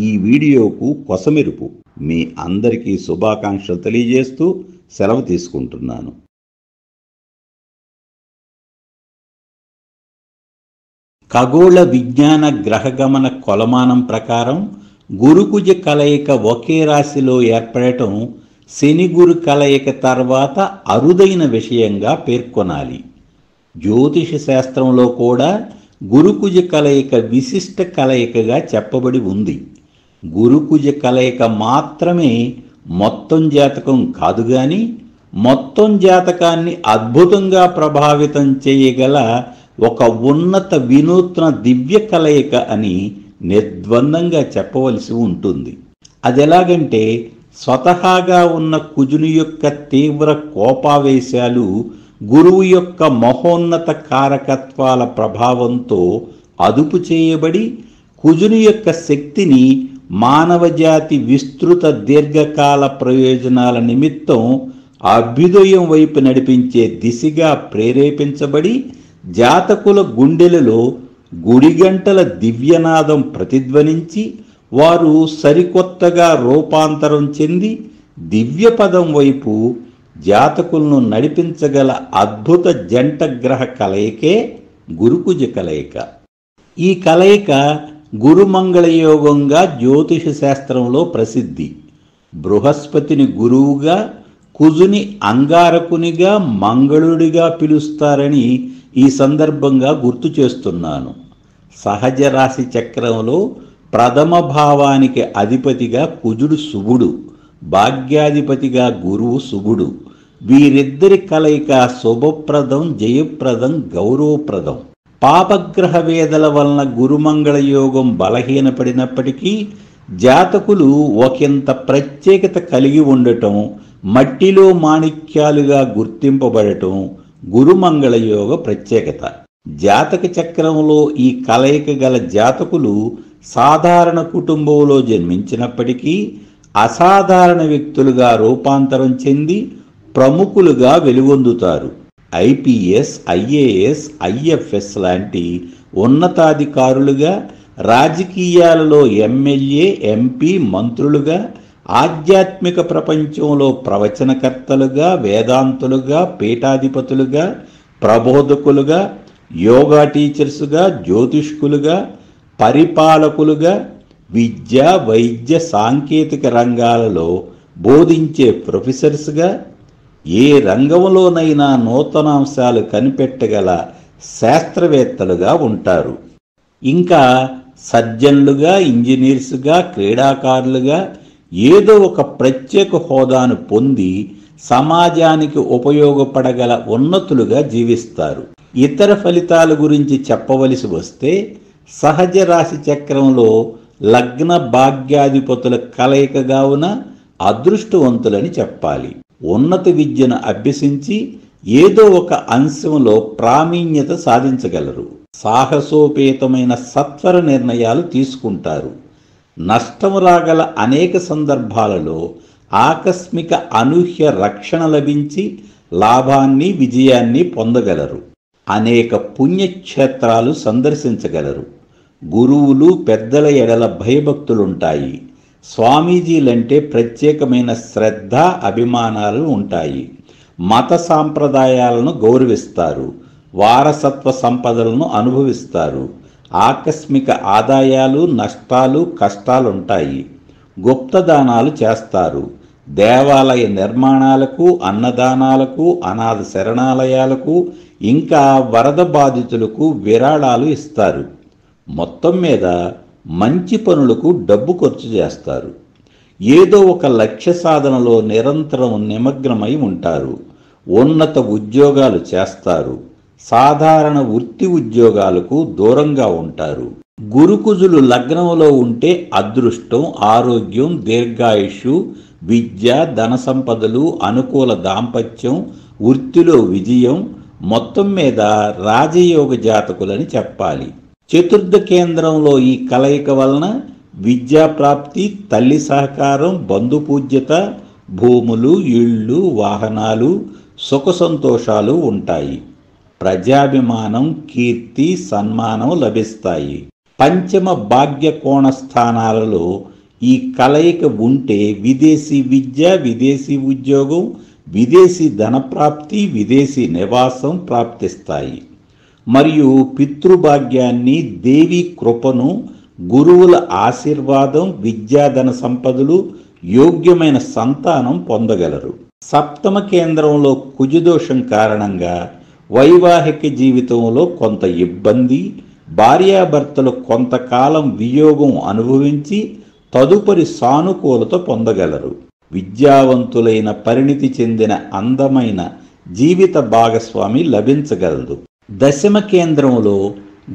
ఈ వీడియోకు కొసమెరుపు. మీ అందరికీ శుభాకాంక్షలు తెలియజేస్తూ సెలవు తీసుకుంటున్నాను. ఖగోళ విజ్ఞాన గ్రహగమన కొలమానం ప్రకారం గురుకుజ కలయిక ఒకే రాశిలో ఏర్పడటం శని గురు కలయిక తర్వాత అరుదైన విషయంగా పేర్కొనాలి. జ్యోతిష శాస్త్రంలో కూడా గురుకుజ కలయిక విశిష్ట కలయికగా చెప్పబడి ఉంది. గురుకుజ కలయిక మాత్రమే మొత్తం జాతకం కాదు గాని మొత్తం జాతకాన్ని అద్భుతంగా ప్రభావితం చేయగల ఒక ఉన్నత వినూత్న దివ్య కలయిక అని నిర్ద్వందంగా చెప్పవలసి ఉంటుంది. అదెలాగంటే స్వతహాగా ఉన్న కుజుని యొక్క తీవ్ర కోపావేశాలు గురువు యొక్క మహోన్నత కారకత్వాల ప్రభావంతో అదుపు చేయబడి కుజుని యొక్క శక్తిని మానవజాతి విస్తృత దీర్ఘకాల ప్రయోజనాల నిమిత్తం అభ్యుదయం వైపు నడిపించే దిశగా ప్రేరేపించబడి జాతకుల గుండెలలో గుడిగంటల దివ్యనాదం ప్రతిధ్వనించి వారు సరికొత్తగా రూపాంతరం చెంది దివ్యపదం వైపు జాతకులను నడిపించగల అద్భుత జంట గ్రహ కలయికే గురుకుజ కలయిక. ఈ కలయిక గురుమంగళయోగంగా జ్యోతిష శాస్త్రంలో ప్రసిద్ధి. బృహస్పతిని గురువుగా, కుజుని అంగారకునిగా, మంగళుడిగా పిలుస్తారని ఈ సందర్భంగా గుర్తు చేస్తున్నాను. సహజ రాశి చక్రంలో ప్రథమ భావానికి అధిపతిగా కుజుడు శుభుడు, భాగ్యాధిపతిగా గురువు శుభుడు. వీరిద్దరి కలయిక శుభప్రదం, జయప్రదం, గౌరవప్రదం. పాపగ్రహ వేదల వలన గురుమంగళ యోగం బలహీనపడినప్పటికీ జాతకులు ఒకంత ప్రత్యేకత కలిగి ఉండటం, మట్టిలో మాణిక్యాలుగా గుర్తింపబడటం గురుమంగళ యోగ ప్రత్యేకత. జాతక చక్రంలో ఈ కలయిక గల జాతకులు సాధారణ కుటుంబంలో జన్మించినప్పటికీ అసాధారణ వ్యక్తులుగా రూపాంతరం చెంది ప్రముఖులుగా వెలుగొందుతారు. ఐపీఎస్, ఐఏఎస్, ఐఎఫ్ఎస్ లాంటి ఉన్నతాధికారులుగా, రాజకీయాలలో ఎమ్మెల్యే, ఎంపీ, మంత్రులుగా, ఆధ్యాత్మిక ప్రపంచంలో ప్రవచనకర్తలుగా, వేదాంతులుగా, పీఠాధిపతులుగా, ప్రబోధకులుగా, యోగా టీచర్సుగా, జ్యోతిష్కులుగా, పరిపాలకులుగా, విద్య, వైద్య, సాంకేతిక రంగాలలో బోధించే ప్రొఫెసర్స్గా, ఏ రంగంలోనైనా నూతనాంశాలు కనిపెట్టగల శాస్త్రవేత్తలుగా ఉంటారు. ఇంకా సర్జన్లుగా, ఇంజనీర్స్గా, క్రీడాకారులుగా ఏదో ఒక ప్రత్యేక హోదాను పొంది సమాజానికి ఉపయోగపడగల ఉన్నతులుగా జీవిస్తారు. ఇతర ఫలితాల గురించి చెప్పవలసి వస్తే సహజ రాశి చక్రంలో లగ్న భాగ్యాధిపతుల కలయికగా ఉన్న అదృష్టవంతులని చెప్పాలి. ఉన్నత విద్యను అభ్యసించి ఏదో ఒక అంశంలో ప్రావీణ్యత సాధించగలరు. సాహసోపేతమైన సత్వర నిర్ణయాలు తీసుకుంటారు. నష్టం రాగల అనేక సందర్భాలలో ఆకస్మిక అనూహ్య రక్షణ లభించి లాభాన్ని, విజయాన్ని పొందగలరు. అనేక పుణ్యక్షేత్రాలు సందర్శించగలరు. గురువులు, పెద్దల ఎడల భయభక్తులుంటాయి. స్వామీజీలంటే ప్రత్యేకమైన శ్రద్ధ, అభిమానాలు ఉంటాయి. మత సాంప్రదాయాలను గౌరవిస్తారు. వారసత్వ సంపదలను అనుభవిస్తారు. ఆకస్మిక ఆదాయాలు, నష్టాలు, కష్టాలుంటాయి. గుప్తదానాలు చేస్తారు. దేవాలయ నిర్మాణాలకు, అన్నదానాలకు, అనాథ శరణాలయాలకు, ఇంకా వరద బాధితులకు విరాళాలు ఇస్తారు. మొత్తం మీద మంచి పనులకు డబ్బు ఖర్చు చేస్తారు. ఏదో ఒక లక్ష్య సాధనలో నిరంతరం నిమగ్నమై ఉంటారు. ఉన్నత ఉద్యోగాలు చేస్తారు. సాధారణ వృత్తి ఉద్యోగాలకు దూరంగా ఉంటారు. గురుకుజులు లగ్నంలో ఉంటే అదృష్టం, ఆరోగ్యం, దీర్ఘాయుషు, విద్య, ధన సంపదలు, అనుకూల దాంపత్యం, వృత్తిలో విజయం, మొత్తం మీద రాజయోగ జాతకులని చెప్పాలి. చతుర్థ కేంద్రంలో ఈ కలయిక వలన విద్యాప్రాప్తి, తల్లి సహకారం, బంధుపూజ్యత, భూములు, ఇళ్ళు, వాహనాలు, సుఖ సంతోషాలు ఉంటాయి. ప్రజాభిమానం, కీర్తి, సన్మానం లభిస్తాయి. పంచమ భాగ్య కోణ స్థానాలలో ఈ కలయిక ఉంటే విదేశీ విద్య, విదేశీ ఉద్యోగం, విదేశీ ధనప్రాప్తి, విదేశీ నివాసం ప్రాప్తిస్తాయి. మరియు పితృభాగ్యాన్ని, దేవి కృపను, గురువుల ఆశీర్వాదం, విద్యాధన సంపదలు, యోగ్యమైన సంతానం పొందగలరు. సప్తమ కేంద్రంలో కుజదోషం కారణంగా వైవాహిక జీవితంలో కొంత ఇబ్బంది, భార్యాభర్తలు కొంతకాలం వియోగం అనుభవించి తదుపరి సానుకూలత పొందగలరు. విద్యావంతులైన పరిణితి చెందిన అందమైన జీవిత భాగస్వామి లభించగలదు. దశమ కేంద్రంలో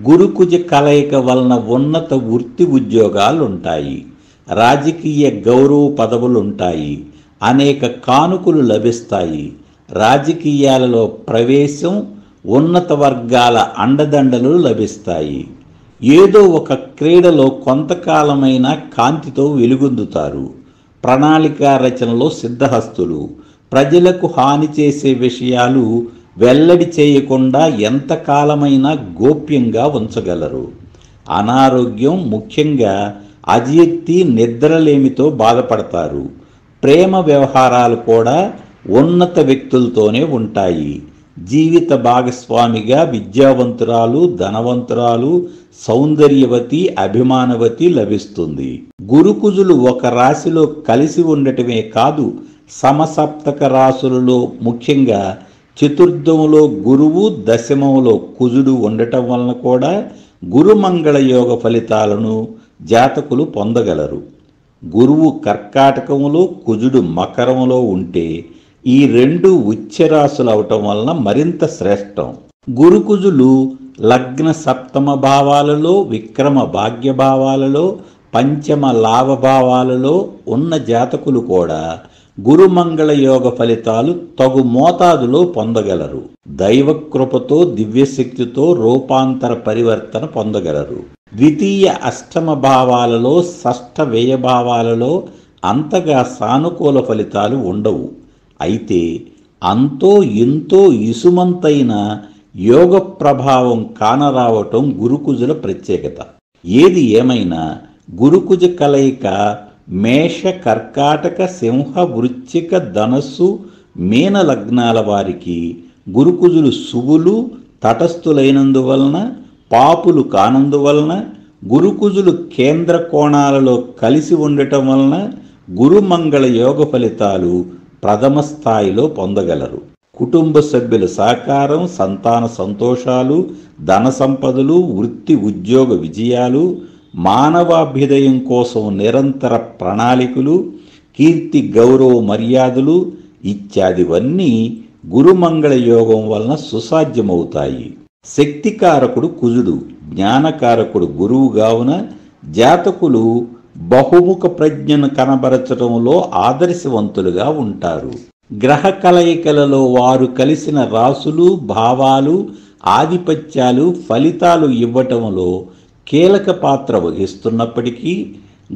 గురుకుజ కలయిక వలన ఉన్నత వృత్తి ఉద్యోగాలుంటాయి, రాజకీయ గౌరవ పదవులుంటాయి, అనేక కానుకలు లభిస్తాయి, రాజకీయాలలో ప్రవేశం, ఉన్నత వర్గాల అండదండలు లభిస్తాయి. ఏదో ఒక క్రీడలో కొంతకాలమైన కాంతితో వెలుగొందుతారు. ప్రణాళికా రచనలో సిద్ధహస్తులు. ప్రజలకు హాని చేసే విషయాలు వెల్లడి చేయకుండా ఎంతకాలమైనా గోప్యంగా ఉంచగలరు. అనారోగ్యం, ముఖ్యంగా అజీర్తి, నిద్రలేమితో బాధపడతారు. ప్రేమ వ్యవహారాలు కూడా ఉన్నత వ్యక్తులతోనే ఉంటాయి. జీవిత భాగస్వామిగా విద్యావంతురాలు, ధనవంతురాలు, సౌందర్యవతి, అభిమానవతి లభిస్తుంది. గురుకుజులు ఒక రాశిలో కలిసి ఉండటమే కాదు, సమసప్తక రాశులలో ముఖ్యంగా చతుర్థంలో గురువు, దశమంలో కుజుడు ఉండటం వలన కూడా గురుమంగళ యోగ ఫలితాలను జాతకులు పొందగలరు. గురువు కర్కాటకములో, కుజుడు మకరములో ఉంటే ఈ రెండు ఉచ్చరాశులు అవటం వలన మరింత శ్రేష్టం. గురుకుజులు లగ్న సప్తమ భావాలలో, విక్రమ భాగ్య భావాలలో, పంచమ లాభ భావాలలో ఉన్న జాతకులు కూడా గురుమంగళ యోగ ఫలితాలు తగు మోతాదులో పొందగలరు. దైవకృపతో, దివ్యశక్తితో రూపాంతర పరివర్తన పొందగలరు. ద్వితీయ అష్టమ భావాలలో, షష్ఠ వ్యయ భావాలలో అంతగా సానుకూల ఫలితాలు ఉండవు. అయితే అంతో ఇంతో ఇసుమంతైన యోగ ప్రభావం కానరావటం గురుకుజుల ప్రత్యేకత. ఏది ఏమైనా గురుకుజ కలయిక మేష, కర్కాటక, సింహ, వృశ్చిక, ధనస్సు, మీన లగ్నాల వారికి గురుకుజులు శుభులు, తటస్థులైనందువలన, పాపులు కానందువలన, గురుకుజులు కేంద్ర కోణాలలో కలిసి ఉండటం వలన గురుమంగళ యోగ ఫలితాలు ప్రథమ స్థాయిలో పొందగలరు. కుటుంబ సభ్యుల సహకారం, సంతాన సంతోషాలు, ధన సంపదలు, వృత్తి ఉద్యోగ విజయాలు, మానవాభ్యుదయం కోసం నిరంతర ప్రణాళికలు, కీర్తి గౌరవ మర్యాదలు ఇత్యాదివన్నీ గురుమంగళ యోగం వలన సుసాధ్యమవుతాయి. శక్తికారకుడు కుజుడు, జ్ఞానకారకుడు గురువు కావున జాతకులు బహుముఖ ప్రజ్ఞను కనబరచడంలో ఆదర్శవంతులుగా ఉంటారు. గ్రహ కలయికలలో వారు కలిసిన రాసులు, భావాలు, ఆధిపత్యాలు ఫలితాలు ఇవ్వటంలో కీలక పాత్ర వహిస్తున్నప్పటికీ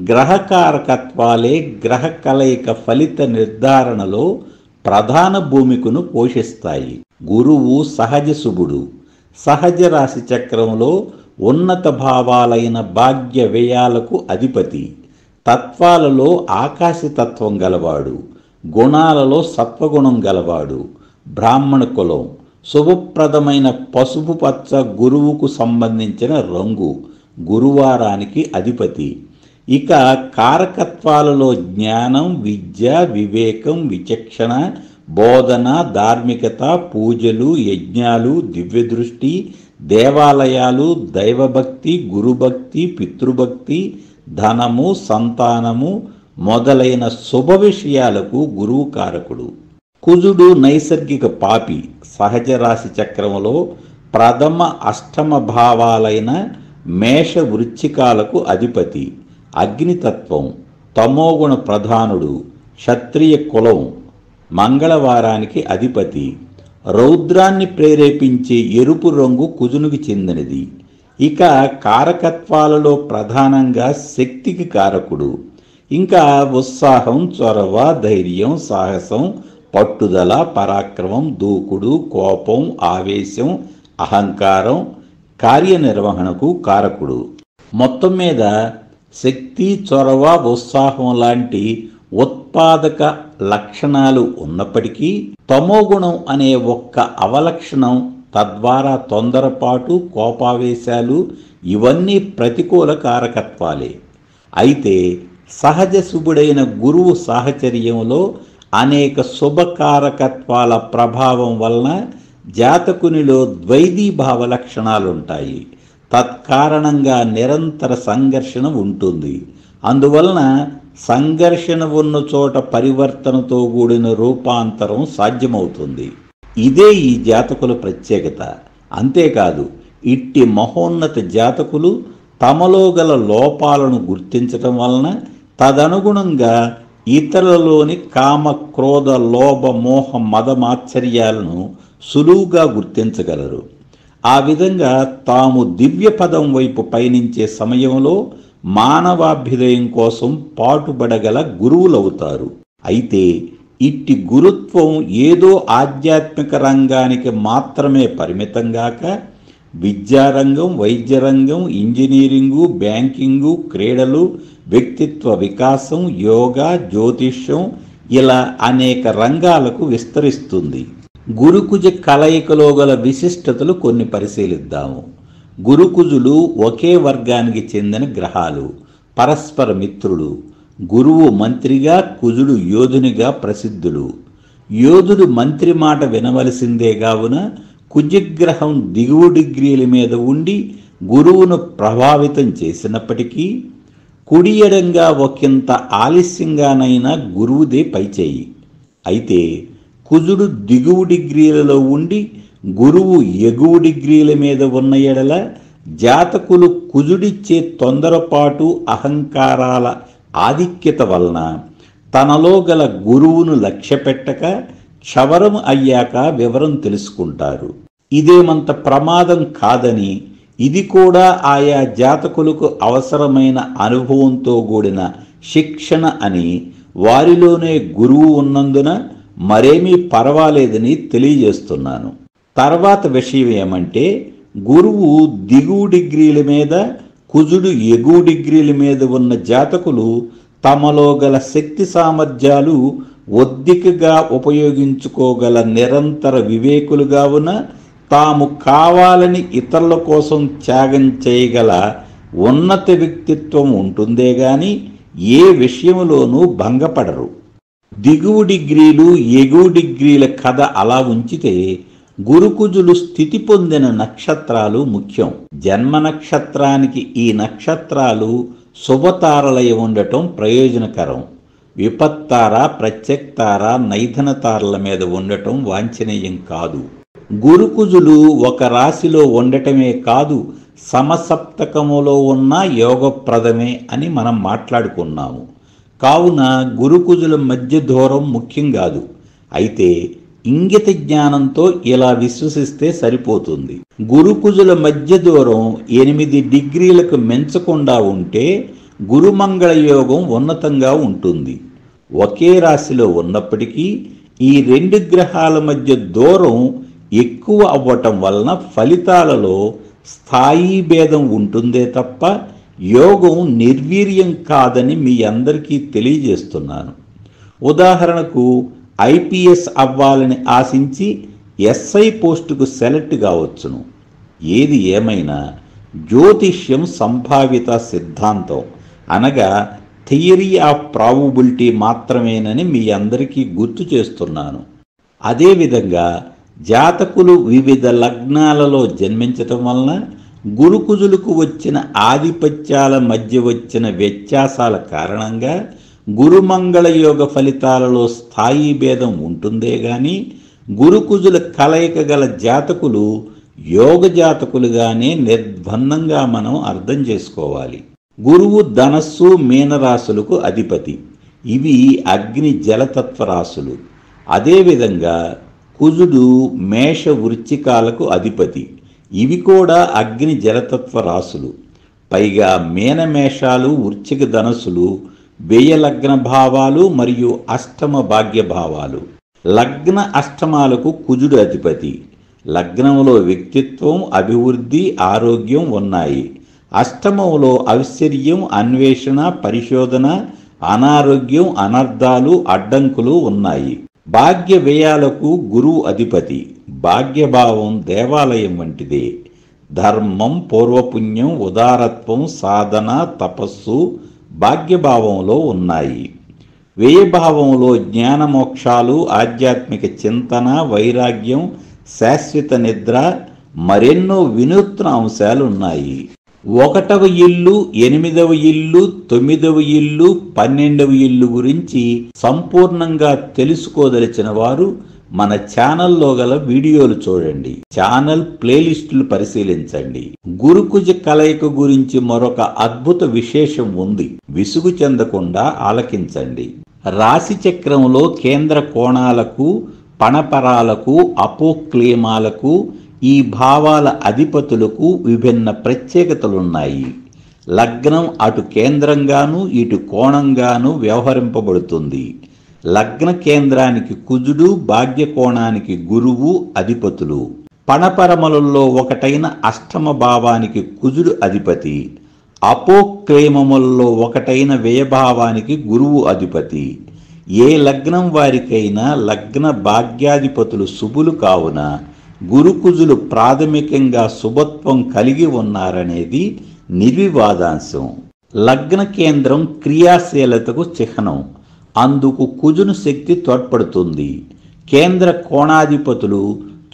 గ్రహకారకత్వాలే గ్రహ కలయిక ఫలిత నిర్ధారణలో ప్రధాన భూమికను పోషిస్తాయి. గురువు సహజ శుభుడు. సహజ రాశి చక్రంలో ఉన్నత భావాలైన భాగ్య వ్యయాలకు అధిపతి. తత్వాలలో ఆకాశతత్వం గలవాడు. గుణాలలో సత్వగుణం గలవాడు. బ్రాహ్మణ కులం. శుభప్రదమైన పసుపు పచ్చ గురువుకు సంబంధించిన రంగు. గురువారానికి అధిపతి. ఇక కారకత్వాలలో జ్ఞానం, విద్య, వివేకం, విచక్షణ, బోధన, ధార్మికత, పూజలు, యజ్ఞాలు, దివ్యదృష్టి, దేవాలయాలు, దైవభక్తి, గురుభక్తి, పితృభక్తి, ధనము, సంతానము మొదలైన శుభ విషయాలకు గురువు కారకుడు. కుజుడు నైసర్గిక పాపి. సహజ రాశి చక్రములో ప్రథమ అష్టమ భావాలైన మేష, వృశ్చికాలకు అధిపతి. అగ్నితత్వం. తమోగుణ ప్రధానుడు. క్షత్రియ కులం. మంగళవారానికి అధిపతి. రౌద్రాన్ని ప్రేరేపించే ఎరుపు రంగు కుజునికి చెందినది. ఇక కారకత్వాలలో ప్రధానంగా శక్తికి కారకుడు. ఇంకా ఉత్సాహం, చొరవ, ధైర్యం, సాహసం, పట్టుదల, పరాక్రమం, దూకుడు, కోపం, ఆవేశం, అహంకారం, కార్యనిర్వహణకు కారకుడు. మొత్తం మీద శక్తి, చొరవ, ఉత్సాహం లాంటి ఉత్పాదక లక్షణాలు ఉన్నప్పటికీ తమోగుణం అనే ఒక్క అవలక్షణం, తద్వారా తొందరపాటు, కోపావేశాలు ఇవన్నీ ప్రతికూల కారకత్వాలే. అయితే సహజ శుభుడైన గురువు సాహచర్యంలో అనేక శుభకారకత్వాల ప్రభావం వలన జాతకునిలో ద్వైధీభావ లక్షణాలుంటాయి. తత్కారణంగా నిరంతర సంఘర్షణ ఉంటుంది. అందువలన సంఘర్షణ ఉన్న చోట పరివర్తనతో కూడిన రూపాంతరం సాధ్యమవుతుంది. ఇదే ఈ జాతకుల ప్రత్యేకత. అంతేకాదు, ఇట్టి మహోన్నత జాతకులు తమలో గల లోపాలను గుర్తించటం వలన తదనుగుణంగా ఇతరులలోని కామ, క్రోధ, లోభ, మోహ, మదమాత్సర్యాలను సులువుగా గుర్తించగలరు. ఆ విధంగా తాము దివ్య పదం వైపు పయనించే సమయంలో మానవాభ్యుదయం కోసం పాటుపడగల గురువులవుతారు. అయితే ఇట్టి గురుత్వం ఏదో ఆధ్యాత్మిక రంగానికి మాత్రమే పరిమితంగాక విద్యారంగం, వైద్యరంగం, ఇంజనీరింగు, బ్యాంకింగు, క్రీడలు, వ్యక్తిత్వ వికాసం, యోగా, జ్యోతిష్యం ఇలా అనేక రంగాలకు విస్తరిస్తుంది. గురుకుజ కలయికలో గల విశిష్టతలు కొన్ని పరిశీలిద్దాము. గురుకుజులు ఒకే వర్గానికి చెందిన గ్రహాలు, పరస్పర మిత్రులు. గురువు మంత్రిగా, కుజుడు యోధునిగా ప్రసిద్ధులు. యోధుడు మంత్రి మాట వినవలసిందే కావున కుజగ్రహం దిగువ డిగ్రీల మీద ఉండి గురువును ప్రభావితం చేసినప్పటికీ కుడి ఎడంగా ఒకంత ఆలస్యంగానైనా గురువుదే పైచేయి. అయితే కుజుడు దిగువ డిగ్రీలలో ఉండి గురువు ఎగువ డిగ్రీల మీద ఉన్న ఎడల జాతకులు కుజుడిచ్చే తొందరపాటు, అహంకారాల ఆధిక్యత వలన తనలో గల గురువును లక్ష్యపెట్టక క్షవరం అయ్యాక వివరం తెలుసుకుంటారు. ఇదేమంత ప్రమాదం కాదని, ఇది కూడా ఆయా జాతకులకు అవసరమైన అనుభవంతో కూడిన శిక్షణ అని, వారిలోనే గురువు ఉన్నందున మరేమీ పర్వాలేదని తెలియజేస్తున్నాను. తర్వాత విషయం ఏమంటే, గురువు దిగువ డిగ్రీల మీద, కుజుడు ఎగువ డిగ్రీల మీద ఉన్న జాతకులు తమలో గల శక్తి సామర్థ్యాలు ఒద్దికగా ఉపయోగించుకోగల నిరంతర వివేకులుగా ఉన్న, తాము కావాలని ఇతరుల కోసం త్యాగం చేయగల ఉన్నత వ్యక్తిత్వం ఉంటుందే గాని ఏ విషయంలోనూ భంగపడరు. దిగువ డిగ్రీలు, ఎగువ డిగ్రీల కథ అలా ఉంచితే గురుకుజులు స్థితి పొందిన నక్షత్రాలు ముఖ్యం. జన్మ నక్షత్రానికి ఈ నక్షత్రాలు శుభతారలై ఉండటం ప్రయోజనకరం. విపత్తార, ప్రత్యక్తార, నైధన తారల మీద ఉండటం వాంఛనీయం కాదు. గురుకుజులు ఒక రాశిలో ఉండటమే కాదు, సమసప్తకములో ఉన్న యోగప్రదమే అని మనం మాట్లాడుకున్నాము. కావున గురుకుజుల మధ్య దూరం ముఖ్యం కాదు. అయితే ఇంగిత జ్ఞానంతో ఇలా విశ్వసిస్తే సరిపోతుంది. గురుకుజుల మధ్య దూరం 8 డిగ్రీలకు మించకుండా ఉంటే గురుమంగళ యోగం ఉన్నతంగా ఉంటుంది. ఒకే రాశిలో ఉన్నప్పటికీ ఈ 2 గ్రహాల మధ్య దూరం ఎక్కువ అవ్వటం వలన ఫలితాలలో స్థాయి భేదం ఉంటుందే తప్ప యోగం నిర్వీర్యం కాదని మీ అందరికీ తెలియజేస్తున్నాను. ఉదాహరణకు ఐపీఎస్ అవ్వాలని ఆశించి ఎస్ఐ పోస్టుకు సెలెక్ట్ కావచ్చును. ఏది ఏమైనా జ్యోతిష్యం సంభావిత సిద్ధాంతం, అనగా థియరీ ఆఫ్ ప్రాబబిలిటీ మాత్రమేనని మీ అందరికీ గుర్తు చేస్తున్నాను. అదేవిధంగా జాతకులు వివిధ లగ్నాలలో జన్మించటం వలన గురుకుజులకు వచ్చిన ఆధిపత్యాల మధ్య వచ్చిన వ్యత్యాసాల కారణంగా గురుమంగళ యోగ ఫలితాలలో స్థాయి భేదం ఉంటుందే గాని గురుకుజుల కలయిక గల జాతకులు యోగ జాతకులుగానే నిర్బంధంగా మనం అర్థం చేసుకోవాలి. గురువు ధనస్సు, మీనరాశులకు అధిపతి. ఇవి అగ్ని జలతత్వ రాశులు. అదేవిధంగా కుజుడు మేష వృశ్చికాలకు అధిపతి. ఇవి కూడా అగ్ని జలతత్వ రాశులు. పైగా మీనమేషాలు, వృశ్చిక ధనస్సులు వ్యయలగ్న భావాలు మరియు అష్టమ భాగ్య భావాలు. లగ్న అష్టమాలకు కుజుడు అధిపతి. లగ్నంలో వ్యక్తిత్వం, అభివృద్ధి, ఆరోగ్యం ఉన్నాయి. అష్టమంలో ఐశ్వర్యం, అన్వేషణ, పరిశోధన, అనారోగ్యం, అనర్థాలు, అడ్డంకులు ఉన్నాయి. భాగ్య వ్యయాలకు గురువు అధిపతి. భాగ్యభావం దేవాలయం వంటిదే. ధర్మం, పూర్వపుణ్యం, ఉదారత్వం, సాధన, తపస్సు భాగ్యభావంలో ఉన్నాయి. వ్యయభావంలో జ్ఞానమోక్షాలు, ఆధ్యాత్మిక చింతన, వైరాగ్యం, శాశ్వత నిద్ర, మరెన్నో వినూత్న అంశాలు ఉన్నాయి. 1వ ఇల్లు, 8వ ఇల్లు, 9వ ఇల్లు, 12వ ఇల్లు గురించి సంపూర్ణంగా తెలుసుకోదలిచిన వారు మన ఛానల్లో గల వీడియోలు చూడండి. ఛానల్ ప్లేలిస్టులు పరిశీలించండి. గురుకుజ కలయిక గురించి మరొక అద్భుత విశేషం ఉంది. విసుగు చెందకుండా ఆలకించండి. రాశి చక్రంలో కేంద్ర కోణాలకు, పణపరాలకు, అపోక్లేమాలకు, ఈ భావాల అధిపతులకు విభిన్న ప్రత్యేకతలున్నాయి. లగ్నం అటు కేంద్రంగాను ఇటు కోణంగాను వ్యవహరింపబడుతుంది. లగ్న కేంద్రానికి కుజుడు, భాగ్య కోణానికి గురువు అధిపతులు. పణపరమలలో ఒకటైన అష్టమ భావానికి కుజుడు అధిపతి. అపోక్లేమములలో ఒకటైన వ్యయభావానికి గురువు అధిపతి. ఏ లగ్నం వారికైనా లగ్న భాగ్యాధిపతులు శుభులు కావున గురుకుజులు ప్రాథమికంగా శుభత్వం కలిగి ఉన్నారనేది నిర్వివాదాంశం. లగ్న కేంద్రం క్రియాశీలతకు చిహ్నం. అందుకు కుజుని శక్తి తోడ్పడుతుంది. కేంద్ర కోణాధిపతులు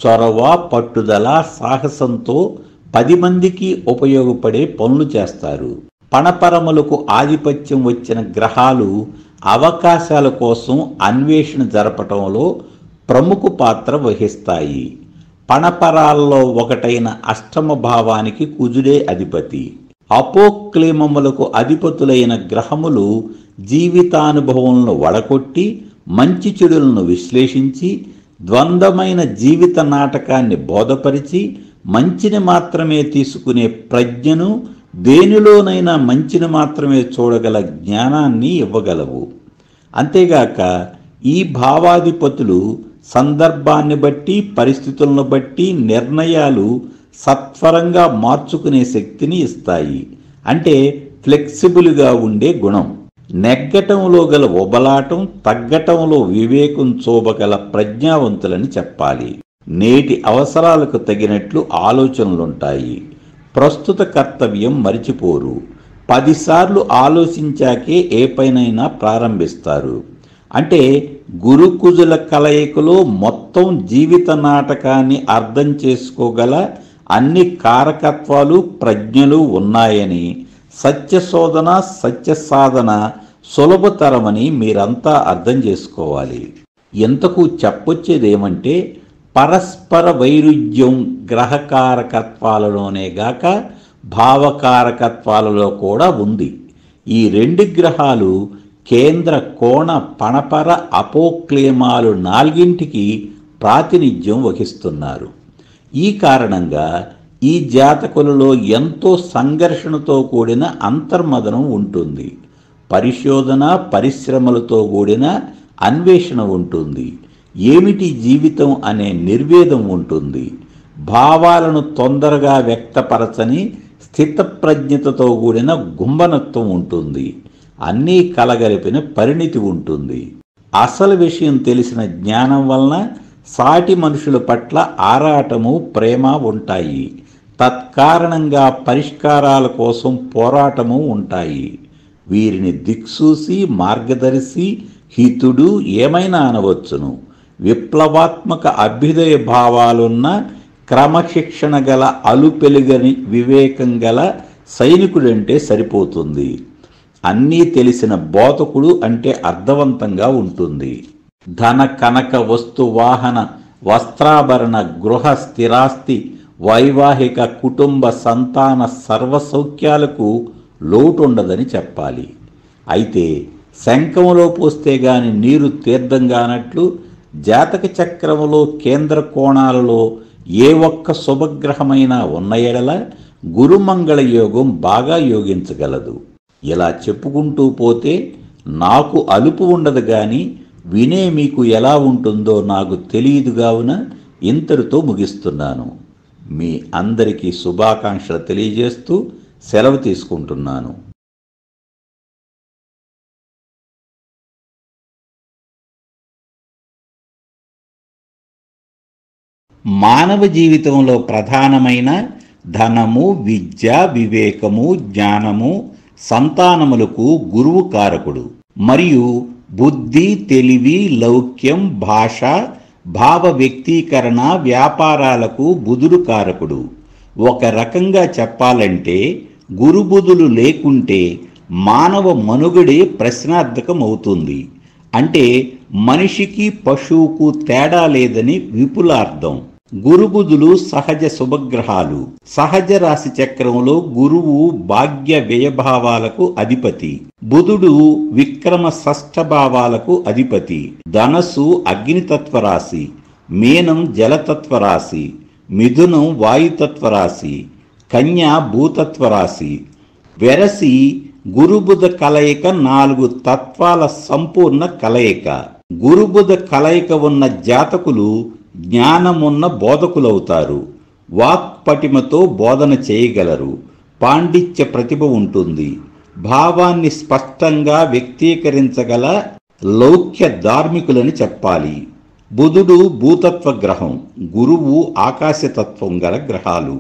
చొరవ, పట్టుదల, సాహసంతో 10 మందికి ఉపయోగపడే పనులు చేస్తారు. పణపరములకు ఆధిపత్యం వచ్చిన గ్రహాలు అవకాశాల కోసం అన్వేషణ జరపటంలో ప్రముఖ పాత్ర వహిస్తాయి. పణపరాల్లో ఒకటైన అష్టమ భావానికి కుజుడే అధిపతి. అపోక్లేమములకు అధిపతులైన గ్రహములు జీవితానుభవములను వడకొట్టి మంచి చెడులను విశ్లేషించి ద్వంద్వమైన జీవిత నాటకాన్ని బోధపరిచి మంచిని మాత్రమే తీసుకునే ప్రజ్ఞను, దేనిలోనైనా మంచిని మాత్రమే చూడగల జ్ఞానాన్ని ఇవ్వగలవు. అంతేగాక ఈ భావాధిపతులు సందర్భాన్ని బట్టి, పరిస్థితులను బట్టి నిర్ణయాలు సత్వరంగా మార్చుకునే శక్తిని ఇస్తాయి. అంటే ఫ్లెక్సిబుల్గా ఉండే గుణం. నెగ్గటంలో గల ఉబలాటం, తగ్గటంలో వివేకం చూపగల ప్రజ్ఞావంతులని చెప్పాలి. నేటి అవసరాలకు తగినట్లు ఆలోచనలుంటాయి. ప్రస్తుత కర్తవ్యం మరిచిపోరు. 10 సార్లు ఆలోచించాకే ఏ పైనైనా ప్రారంభిస్తారు. అంటే గురుకుజుల కలయికలో మొత్తం జీవిత నాటకాన్ని అర్థం చేసుకోగల అన్ని కారకత్వాలు, ప్రజ్ఞలు ఉన్నాయని, సత్యశోధన, సత్య సాధన సులభతరమని మీరంతా అర్థం చేసుకోవాలి. ఎంతకు చెప్పొచ్చేదేమంటే పరస్పర వైరుధ్యం గ్రహకారకత్వాలలోనే గాక భావకారకత్వాలలో కూడా ఉంది. ఈ 2 గ్రహాలు కేంద్ర, కోణ, పణపర, అపోక్లేమాలు 4ంటికి ప్రాతినిధ్యం వహిస్తున్నారు. ఈ కారణంగా ఈ జాతకులలో ఎంతో సంఘర్షణతో కూడిన అంతర్మదనం ఉంటుంది. పరిశోధన, పరిశ్రమలతో కూడిన అన్వేషణ ఉంటుంది. ఏమిటి జీవితం అనే నిర్వేదం ఉంటుంది. భావాలను తొందరగా వ్యక్తపరచని స్థితప్రజ్ఞతతో కూడిన గుంబనత్వం ఉంటుంది. అన్నీ కలగలిపిన పరిణితి ఉంటుంది. అసలు విషయం తెలిసిన జ్ఞానం వలన సాటి మనుషుల పట్ల ఆరాటము, ప్రేమ ఉంటాయి. తత్కారణంగా పరిష్కారాల కోసం పోరాటము ఉంటాయి. వీరిని దిక్సూసి, మార్గదర్శి, హితుడు ఏమైనా అనవచ్చును. విప్లవాత్మక అభ్యుదయ భావాలున్న, క్రమశిక్షణ గల, అలుపెలుగని వివేకం గల సైనికుడంటే సరిపోతుంది. అన్నీ తెలిసిన బోధకుడు అంటే అర్థవంతంగా ఉంటుంది. ధన, కనక, వస్తు, వాహన, వస్త్రాభరణ, గృహ, స్థిరాస్తి, వైవాహిక, కుటుంబ, సంతాన సర్వసౌఖ్యాలకు లోటుండదని చెప్పాలి. అయితే శంఖంలో పోస్తే గాని నీరు తీర్థంగానట్లు జాతక చక్రములో కేంద్ర కోణాలలో ఏ ఒక్క శుభగ్రహమైనా ఉన్న ఎడల గురుమంగళ యోగం బాగా యోగించగలదు. ఇలా చెప్పుకుంటూ పోతే నాకు అలుపు ఉండదు గాని వినే మీకు ఎలా ఉంటుందో నాకు తెలియదు కావున ఇంతటితో ముగిస్తున్నాను. మీ అందరికీ శుభాకాంక్షలు తెలియజేస్తూ సెలవు తీసుకుంటున్నాను. మానవ జీవితంలో ప్రధానమైన ధనము, విద్య, వివేకము, జ్ఞానము, సంతానములకు గురువు కారకుడు. మరియు బుద్ధి, తెలివి, లౌక్యం, భాష, భావ వ్యక్తీకరణ, వ్యాపారాలకు బుధుడు కారకుడు. ఒక రకంగా చెప్పాలంటే గురుబుధులు లేకుంటే మానవ మనుగడే ప్రశ్నార్థకమవుతుంది. అంటే మనిషికి పశువుకు తేడా లేదని విపులార్థం. గురుబుధులు సహజ శుభగ్రహాలు. సహజ రాశి చక్రంలో గురువు భాగ్య వ్యయభావాలకు అధిపతి. బుధుడు విక్రమ షష్ఠభావాలకు అధిపతి. ధనస్సు అగ్నితత్వ రాశి, మీనం జలతత్వ రాశి, మిథునం వాయుతత్వ రాశి, కన్య భూతత్వ రాశి. వెరసి గురుబుధ కలయిక 4 తత్వాల సంపూర్ణ కలయిక. గురుబుధ కలయిక ఉన్న జాతకులు జ్ఞానమున్న బోధకులవుతారు. వాక్పటిమతో బోధన చేయగలరు. పాండిత్య ప్రతిభ ఉంటుంది. భావాన్ని స్పష్టంగా వ్యక్తీకరించగల లౌక్య ధార్మికులని చెప్పాలి. బుధుడు భూతత్వ గ్రహం, గురువు ఆకాశతత్వం గల గ్రహాలు.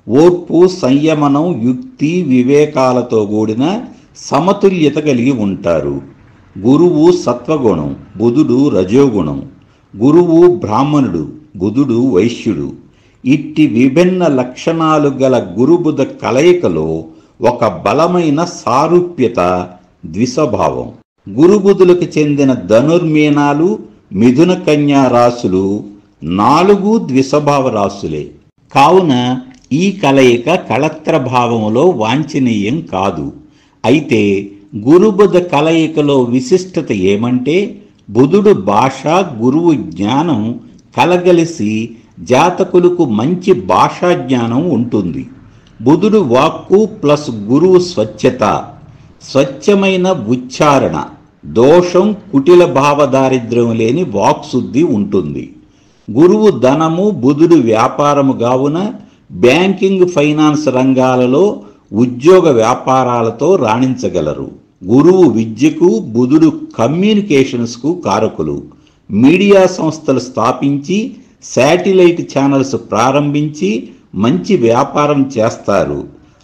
ఓర్పు, సంయమనం, యుక్తి, వివేకాలతో కూడిన సమతుల్యత కలిగి ఉంటారు. గురువు సత్వగుణం, బుధుడు రజోగుణం. గురువు బ్రాహ్మణుడు, బుధుడు వైశ్యుడు. ఇట్టి విభిన్న లక్షణాలు గల గురుబుధ కలయికలో ఒక బలమైన సారూప్యత ద్విస్వభావం. గురుబుధులకు చెందిన ధనుర్మీనాలు, మిథున కన్యా రాశులు 4 ద్విస్వభావ రాశులే. కావున ఈ కలయిక కళత్ర భావములో వాంఛనీయం కాదు. అయితే గురుబుధ కలయికలో విశిష్టత ఏమంటే బుధుడు భాష, గురువు జ్ఞానం కలగలిసి జాతకులకు మంచి భాషా జ్ఞానం ఉంటుంది. బుధుడు వాక్కు ప్లస్ గురువు స్వచ్ఛత, స్వచ్ఛమైన ఉచ్చారణ, దోషం, కుటిల భావదారిద్ర్యం లేని వాక్శుద్ధి ఉంటుంది. గురువు ధనము, బుధుడు వ్యాపారము కావున బ్యాంకింగ్, ఫైనాన్స్ రంగాలలో ఉద్యోగ వ్యాపారాలతో రాణించగలరు. గురువు విద్యకు, బుధుడు కమ్యూనికేషన్స్కు కారకులు. మీడియా సంస్థలు స్థాపించి శాటిలైట్ ఛానల్స్ ప్రారంభించి మంచి వ్యాపారం చేస్తారు.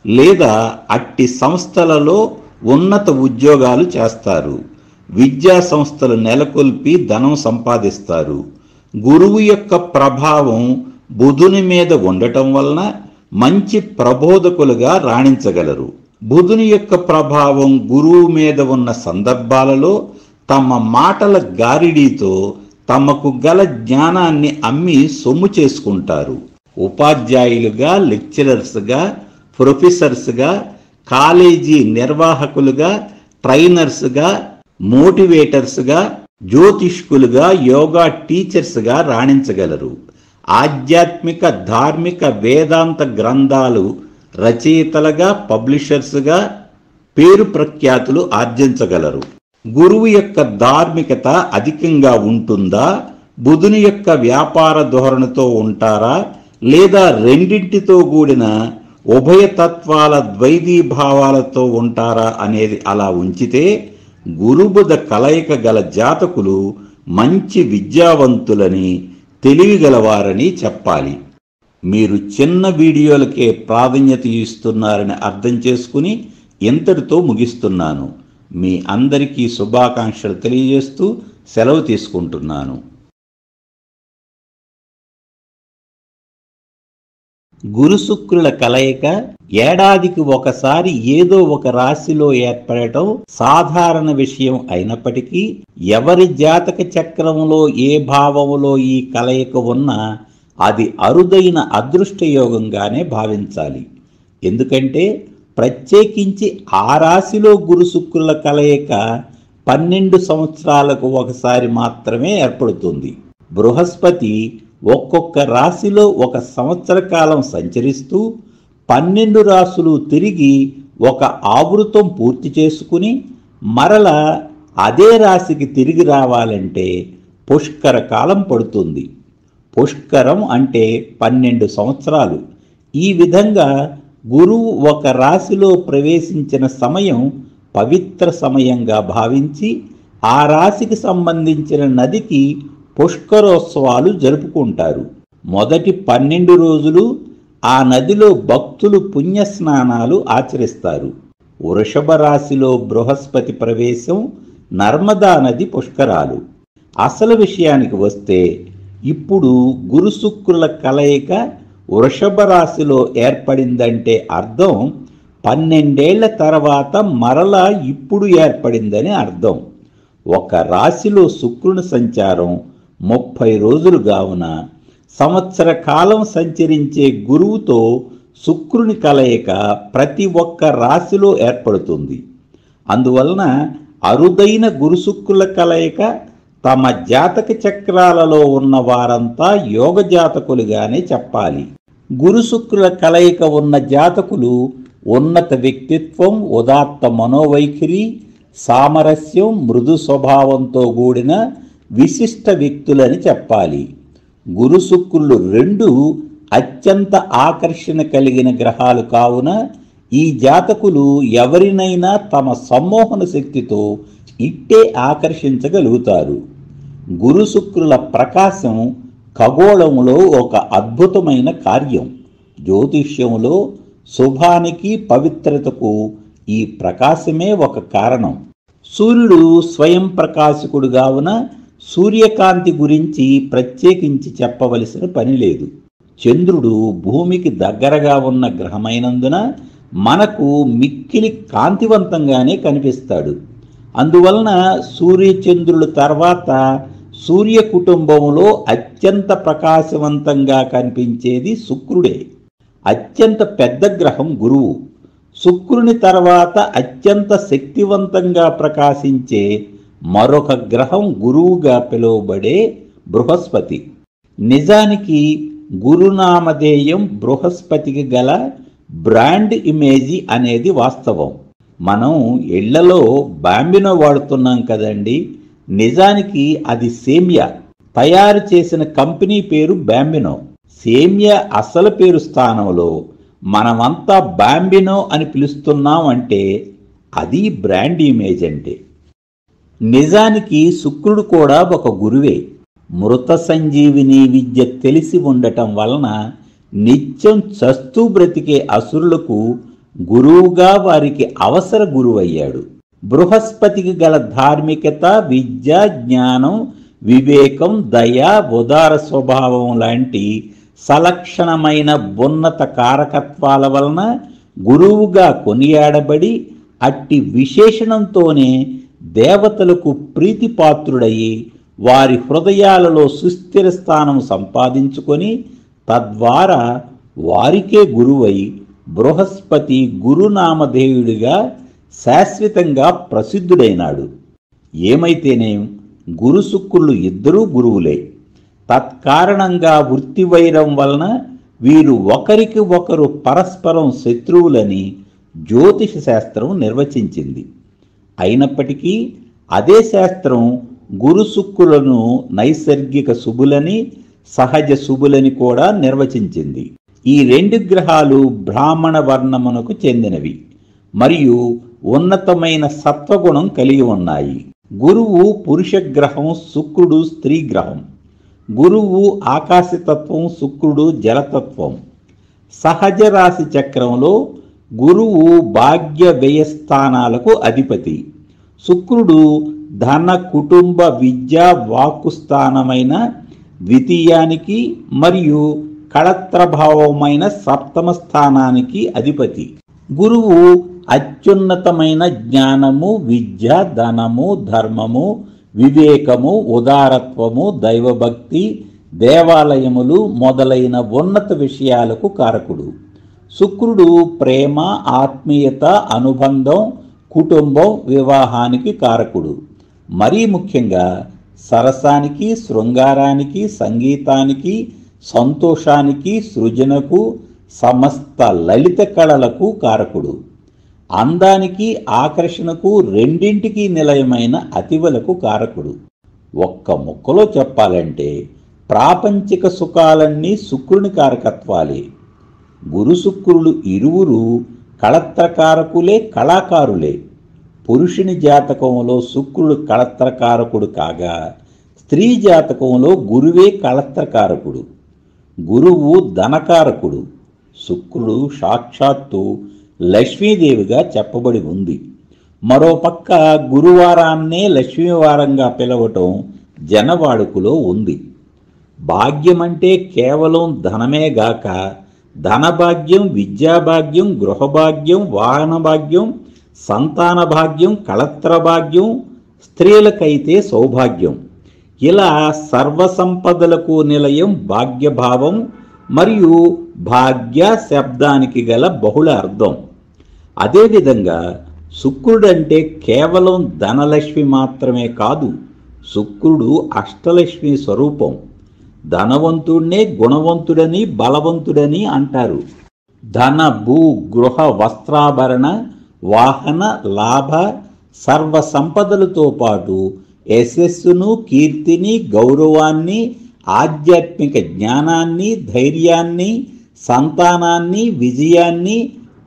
లేదా అట్టి సంస్థలలో ఉన్నత ఉద్యోగాలు చేస్తారు. విద్యా సంస్థలు నెలకొల్పి ధనం సంపాదిస్తారు. గురువు యొక్క ప్రభావం బుధుని మీద ఉండటం వలన మంచి ప్రబోధకులుగా రాణించగలరు. బుధుని యొక్క ప్రభావం గురువు మీద ఉన్న సందర్భాలలో తమ మాటల గారిడీతో తమకు గల జ్ఞానాన్ని అమ్మి సొమ్ము చేసుకుంటారు. ఉపాధ్యాయులుగా, లెక్చరర్స్గా, ప్రొఫెసర్స్గా, కాలేజీ నిర్వాహకులుగా, ట్రైనర్స్గా, మోటివేటర్స్గా, జ్యోతిష్కులుగా, యోగా టీచర్స్గా రాణించగలరు. ఆధ్యాత్మిక, ధార్మిక, వేదాంత గ్రంథాలు రచయితలుగా, పబ్లిషర్స్గా పేరు ప్రఖ్యాతులు ఆర్జించగలరు. గురువు యొక్క ధార్మికత అధికంగా ఉంటుందా, బుధుని యొక్క వ్యాపార ధోరణితో ఉంటారా, లేదా రెండింటితో కూడిన ఉభయతత్వాల ద్వైతీభావాలతో ఉంటారా అనేది అలా ఉంచితే గురుబుధ కలయిక గల జాతకులు మంచి విద్యావంతులని, తెలివిగలవారని చెప్పాలి. మీరు చిన్న వీడియోలకే ప్రాధాన్యత ఇస్తున్నారని అర్థం చేసుకుని ఇంతటితో ముగిస్తున్నాను. మీ అందరికీ శుభాకాంక్షలు తెలియజేస్తూ సెలవు తీసుకుంటున్నాను. గురు శుక్రుల కలయిక ఏడాదికి ఒకసారి ఏదో ఒక రాశిలో ఏర్పడటం సాధారణ విషయం అయినప్పటికీ ఎవరి జాతక చక్రంలో ఏ భావంలో ఈ కలయిక ఉన్నా అది అరుదైన అదృష్టయోగంగానే భావించాలి. ఎందుకంటే ప్రత్యేకించి ఆ రాశిలో గురు శుక్రుల కలయిక 12 సంవత్సరాలకు ఒకసారి మాత్రమే ఏర్పడుతుంది. బృహస్పతి ఒక్కొక్క రాశిలో 1 సంవత్సర కాలం సంచరిస్తూ 12 రాశులు తిరిగి ఒక ఆవృతం పూర్తి చేసుకుని మరల అదే రాశికి తిరిగి రావాలంటే పుష్కర కాలం పడుతుంది. పుష్కరం అంటే 12 సంవత్సరాలు. ఈ విధంగా గురువు ఒక రాశిలో ప్రవేశించిన సమయం పవిత్ర సమయంగా భావించి ఆ రాశికి సంబంధించిన నదికి పుష్కరోత్సవాలు జరుపుకుంటారు. మొదటి 12 రోజులు ఆ నదిలో భక్తులు పుణ్యస్నానాలు ఆచరిస్తారు. వృషభ రాశిలో బృహస్పతి ప్రవేశం, నర్మదా నది పుష్కరాలు. అసలు విషయానికి వస్తే ఇప్పుడు గురు శుక్రుల కలయిక వృషభ రాశిలో ఏర్పడిందంటే అర్థం 12 తర్వాత మరలా ఇప్పుడు ఏర్పడిందని అర్థం. ఒక రాశిలో శుక్రుని సంచారం 30 రోజులు కావున సంవత్సర కాలం సంచరించే గురువుతో శుక్రుని కలయిక ప్రతి ఒక్క రాశిలో ఏర్పడుతుంది. అందువలన అరుదైన గురు శుక్రుల కలయిక తమ జాతక చక్రాలలో ఉన్న వారంతా యోగ జాతకులుగానే చెప్పాలి. గురు శుక్రుల కలయిక ఉన్న జాతకులు ఉన్నత వ్యక్తిత్వం, ఉదాత్త మనోవైఖరి, సామరస్యం, మృదు స్వభావంతో కూడిన విశిష్ట వ్యక్తులని చెప్పాలి. గురు శుక్రులు రెండు అత్యంత ఆకర్షణ కలిగిన గ్రహాలు కావున ఈ జాతకులు ఎవరినైనా తమ సమ్మోహన శక్తితో ఇట్టే ఆకర్షించగలుగుతారు. గురు శుక్రుల ప్రకాశం ఖగోళంలో ఒక అద్భుతమైన కార్యం. జ్యోతిష్యంలో శుభానికి పవిత్రతకు ఈ ప్రకాశమే ఒక కారణం. సూర్యుడు స్వయం ప్రకాశకుడు కావున సూర్యకాంతి గురించి ప్రత్యేకించి చెప్పవలసిన పని లేదు. చంద్రుడు భూమికి దగ్గరగా ఉన్న గ్రహమైనందున మనకు మిక్కిలి కాంతివంతంగానే కనిపిస్తాడు. అందువలన సూర్యచంద్రుల తర్వాత సూర్య కుటుంబంలో అత్యంత ప్రకాశవంతంగా కనిపించేది శుక్రుడే. అత్యంత పెద్ద గ్రహం గురువు. శుక్రుని తర్వాత అత్యంత శక్తివంతంగా ప్రకాశించే మరొక గ్రహం గురువుగా పిలువబడే బృహస్పతి. నిజానికి గురునామధేయం బృహస్పతికి గల బ్రాండ్ ఇమేజీ అనేది వాస్తవం. మనం ఇళ్లలో బాంబినో వాడుతున్నాం కదండి, నిజానికి అది సేమియా. తయారు చేసిన కంపెనీ పేరు బాంబినో. సేమియా అసలు పేరు స్థానంలో మనమంతా బాంబినో అని పిలుస్తున్నాం అంటే అది బ్రాండ్ ఇమేజ్ అంటే. నిజానికి శుక్రుడు కూడా ఒక గురువే. మృత సంజీవిని విద్య తెలిసి ఉండటం వలన నిత్యం చస్తూ బ్రతికే అసురులకు గురువుగా వారికి అవసర గురువయ్యాడు. బృహస్పతికి గల ధార్మికత, విద్య, జ్ఞానం, వివేకం, దయ, ఉదార స్వభావం లాంటి సలక్షణమైన ఉన్నత కారకత్వాల వలన గురువుగా కొనియాడబడి అట్టి విశేషణంతోనే దేవతలకు ప్రీతిపాత్రుడయి వారి హృదయాలలో సుస్థిర స్థానం సంపాదించుకొని తద్వారా వారికే గురువై బృహస్పతి గురునామధేయుడిగా శాశ్వతంగా ప్రసిద్ధుడైనాడు. ఏమైతేనేం గురు శుక్రులు ఇద్దరూ గురువులే. తత్కారణంగా వృత్తివైరం వలన వీరు ఒకరికి ఒకరు పరస్పరం శత్రువులని జ్యోతిష శాస్త్రం నిర్వచించింది. అయినప్పటికీ అదే శాస్త్రం గురు శుక్రులను నైసర్గిక శుభులని, సహజ శుభులని కూడా నిర్వచించింది. ఈ రెండు గ్రహాలు బ్రాహ్మణ వర్ణమునకు చెందినవి మరియు ఉన్నతమైన సత్వగుణం కలిగి ఉన్నాయి. గురువు పురుష గ్రహం, శుక్రుడు స్త్రీ గ్రహం. గురువు ఆకాశతత్వం, శుక్రుడు జలతత్వం. సహజ రాశి చక్రంలో గురువు భాగ్య వ్యయస్థానాలకు అధిపతి. శుక్రుడు ధన, కుటుంబ, విద్య, వాక్కు స్థానమైన ద్వితీయానికి మరియు కళత్రభావమైన సప్తమ స్థానానికి అధిపతి. గురువు అత్యున్నతమైన జ్ఞానము, విద్య, ధనము, ధర్మము, వివేకము, ఉదారత్వము, దైవభక్తి, దేవాలయములు మొదలైన ఉన్నత విషయాలకు కారకుడు. శుక్రుడు ప్రేమ, ఆత్మీయత, అనుబంధం, కుటుంబం, వివాహానికి కారకుడు. మరీ ముఖ్యంగా సరసానికి, శృంగారానికి, సంగీతానికి, సంతోషానికి, సృజనకు, సమస్త లలిత కళలకు కారకుడు. అందానికి, ఆకర్షణకు రెండింటికి నిలయమైన అతివలకు కారకుడు. ఒక్క ముక్కలో చెప్పాలంటే ప్రాపంచిక సుఖాలన్నీ శుక్రుని కారకత్వాలే. గురు శుక్రులు ఇరువురు కళత్రకారకులే, కళాకారులే. పురుషుని జాతకంలో శుక్రుడు కళత్రకారకుడు కాగా స్త్రీ జాతకంలో గురువే కళత్రకారకుడు. గురువు ధనకారకుడు. శుక్రుడు సాక్షాత్తు లక్ష్మీదేవిగా చెప్పబడి ఉంది. మరోపక్క గురువారాన్నే లక్ష్మీవారంగా పిలవటం జనవాడుకలో ఉంది. భాగ్యమంటే కేవలం ధనమే గాక ధనభాగ్యం, విద్యాభాగ్యం, గృహభాగ్యం, వాహన భాగ్యం, సంతాన భాగ్యం, కళత్ర భాగ్యం, స్త్రీలకైతే సౌభాగ్యం. ఇలా సర్వసంపదలకు నిలయం భాగ్యభావం. మరియు భాగ్య శబ్దానికి గల బహుళ అర్థం. అదేవిధంగా శుక్రుడంటే కేవలం ధనలక్ష్మి మాత్రమే కాదు, శుక్రుడు అష్టలక్ష్మి స్వరూపం. ధనవంతుడినే గుణవంతుడని, బలవంతుడని అంటారు. ధన, భూ, గృహ, వస్త్రాభరణ, వాహన, లాభ, సర్వ సంపదలతో పాటు యశస్సును, కీర్తిని, గౌరవాన్ని, ఆధ్యాత్మిక జ్ఞానాన్ని, ధైర్యాన్ని, సంతానాన్ని, విజయాన్ని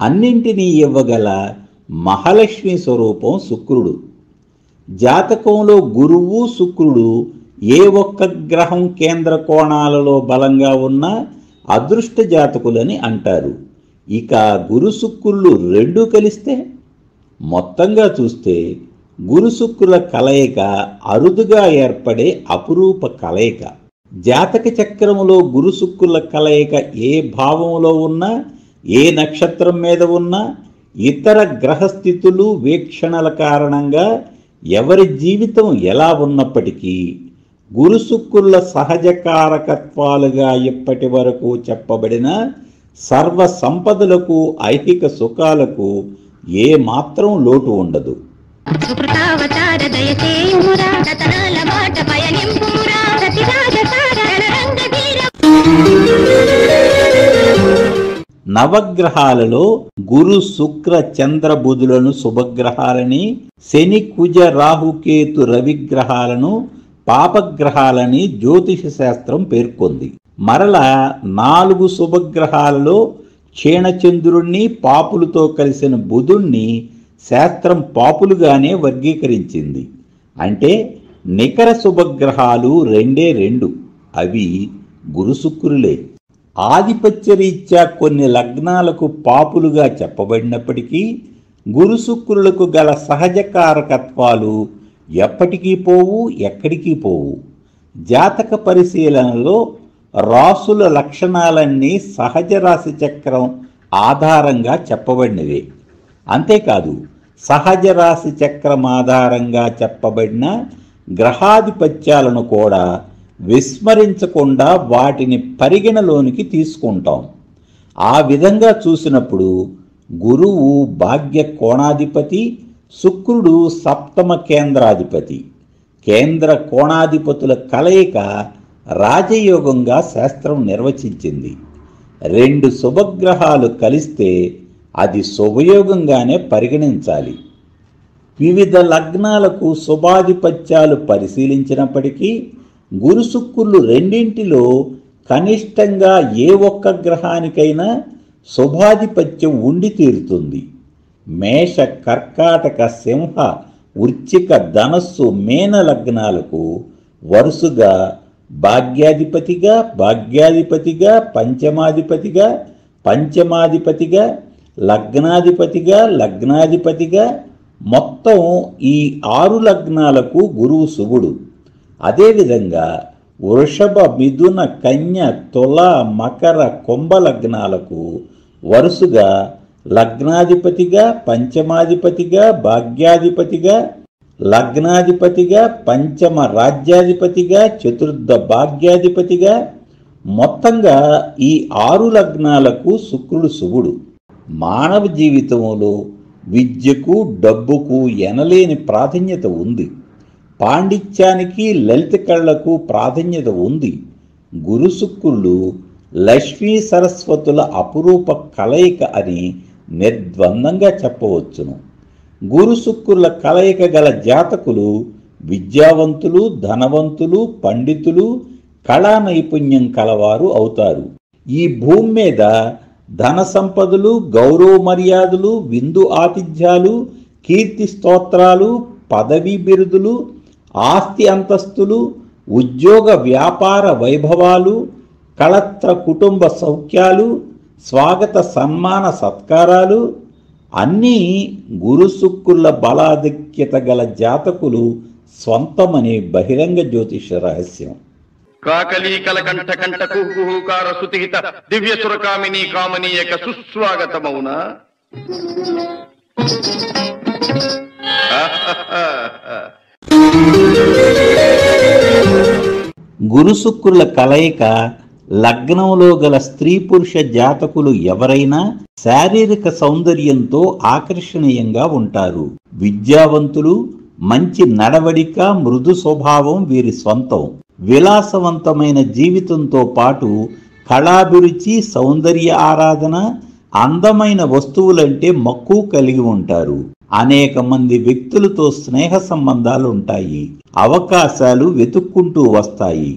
అన్నింటినీ ఇవ్వగల మహాలక్ష్మి స్వరూపం శుక్రుడు. జాతకంలో గురువు, శుక్రుడు ఏ ఒక్క గ్రహం కేంద్ర కోణాలలో బలంగా ఉన్నా అదృష్ట జాతకులని అంటారు. ఇక గురు శుక్రులు రెండూ కలిస్తే, మొత్తంగా చూస్తే గురు శుక్రుల కలయిక అరుదుగా ఏర్పడే అపురూప కలయిక. జాతక చక్రములో గురు శుక్రుల కలయిక ఏ భావంలో ఉన్నా, ఏ నక్షత్రం మీద ఉన్నా, ఇతర గ్రహస్థితులు, వీక్షణల కారణంగా ఎవరి జీవితం ఎలా ఉన్నప్పటికీ గురు శుక్రుల సహజ కారకత్వాలుగా ఇప్పటి వరకు చెప్పబడిన సర్వ సంపదలకు, ఐహిక సుఖాలకు ఏ మాత్రం లోటు ఉండదు. నవగ్రహాలలో గురు, శుక్ర, చంద్ర, బుధులను శుభగ్రహాలని, శని, కుజ, రాహుకేతు, రవిగ్రహాలను పాపగ్రహాలని జ్యోతిష శాస్త్రం పేర్కొంది. మరల 4 శుభగ్రహాలలో క్షీణచంద్రుణ్ణి, పాపులతో కలిసిన బుధుణ్ణి శాస్త్రం పాపులుగానే వర్గీకరించింది. అంటే నికర శుభగ్రహాలు 2 అవి గురు శుక్రులే. ఆధిపత్యరీత్యా కొన్ని లగ్నాలకు పాపులుగా చెప్పబడినప్పటికీ గురు శుక్రులకు గల సహజ కారకత్వాలు ఎప్పటికీ పోవు, ఎక్కడికి పోవు. జాతక పరిశీలనలో రాసుల లక్షణాలన్నీ సహజ రాశి చక్రం ఆధారంగా చెప్పబడినవే. అంతేకాదు, సహజ రాశి చక్రం ఆధారంగా చెప్పబడిన గ్రహాధిపత్యాలను కూడా విస్మరించకుండా వాటిని పరిగణలోనికి తీసుకుంటాం. ఆ విధంగా చూసినప్పుడు గురువు భాగ్య కోణాధిపతి, శుక్రుడు సప్తమ కేంద్రాధిపతి. కేంద్ర కోణాధిపతుల కలయిక రాజయోగంగా శాస్త్రం నిర్వచించింది. 2 శుభగ్రహాలు కలిస్తే అది శుభయోగంగానే పరిగణించాలి. వివిధ లగ్నాలకు శుభాధిపత్యాలు పరిశీలించినప్పటికీ గురు శుక్రులు రెండింటిలో కనిష్టంగా ఏ ఒక్క గ్రహానికైనా శుభాధిపత్యం ఉండి తీరుతుంది. మేష, కర్కాటక, సింహ, వృశ్చిక, ధనస్సు, మీన లగ్నాలకు వరుసగా భాగ్యాధిపతిగా, భాగ్యాధిపతిగా, పంచమాధిపతిగా, పంచమాధిపతిగా, లగ్నాధిపతిగా, లగ్నాధిపతిగా, మొత్తం ఈ 6 లగ్నాలకు గురువు శుభుడు. అదేవిధంగా వృషభ, మిథున, కన్య, తుల, మకర, కుంభ లగ్నాలకు వరుసగా లగ్నాధిపతిగా, పంచమాధిపతిగా, భాగ్యాధిపతిగా, లగ్నాధిపతిగా, పంచమ రాజ్యాధిపతిగా, చతుర్థ భాగ్యాధిపతిగా, మొత్తంగా ఈ 6 లగ్నాలకు శుక్రుడు శుభుడు. మానవ జీవితంలో విద్యకు, డబ్బుకు ఎనలేని ప్రాధాన్యత ఉంది. పాండిత్యానికి, లలిత కళలకు ప్రాధాన్యత ఉంది. గురు శుక్రులు లక్ష్మీ సరస్వతుల అపురూప కలయిక అని నిర్ద్వందంగా చెప్పవచ్చును. గురు శుక్రుల కలయిక గల జాతకులు విద్యావంతులు, ధనవంతులు, పండితులు, కళా నైపుణ్యం కలవారు అవుతారు. ఈ భూమి మీద ధన సంపదలు, గౌరవ మర్యాదలు, విందు ఆతిథ్యాలు, కీర్తి స్తోత్రాలు, పదవీ బిరుదులు, ఆస్తి అంతస్తులు, ఉద్యోగ వ్యాపార వైభవాలు, కళత్ర కుటుంబ సౌఖ్యాలు, స్వాగత సన్మాన సత్కారాలు అన్నీ గురు శుక్రుల బలాధిక్యత గల జాతకులు స్వంతమనే బహిరంగ జ్యోతిష రహస్యం.
కాకలీ కలకంఠ కంఠ కుహుకార సుతిహిత దివ్య సురకామిని కామనీయక సుస్వాగతమౌనా.
గురుశుక్రుల కలయిక లగ్నంలో గల స్త్రీ పురుష జాతకులు ఎవరైనా శారీరక సౌందర్యంతో ఆకర్షణీయంగా ఉంటారు. విద్యావంతులు, మంచి నడవడిక, మృదు స్వభావం వీరి సొంతం. విలాసవంతమైన జీవితంతో పాటు కళాభిరుచి, సౌందర్య ఆరాధన, అందమైన వస్తువులంటే మక్కువ కలిగి ఉంటారు. అనేక మంది వ్యక్తులతో స్నేహ సంబంధాలు ఉంటాయి. అవకాశాలు వెతుక్కుంటూ వస్తాయి.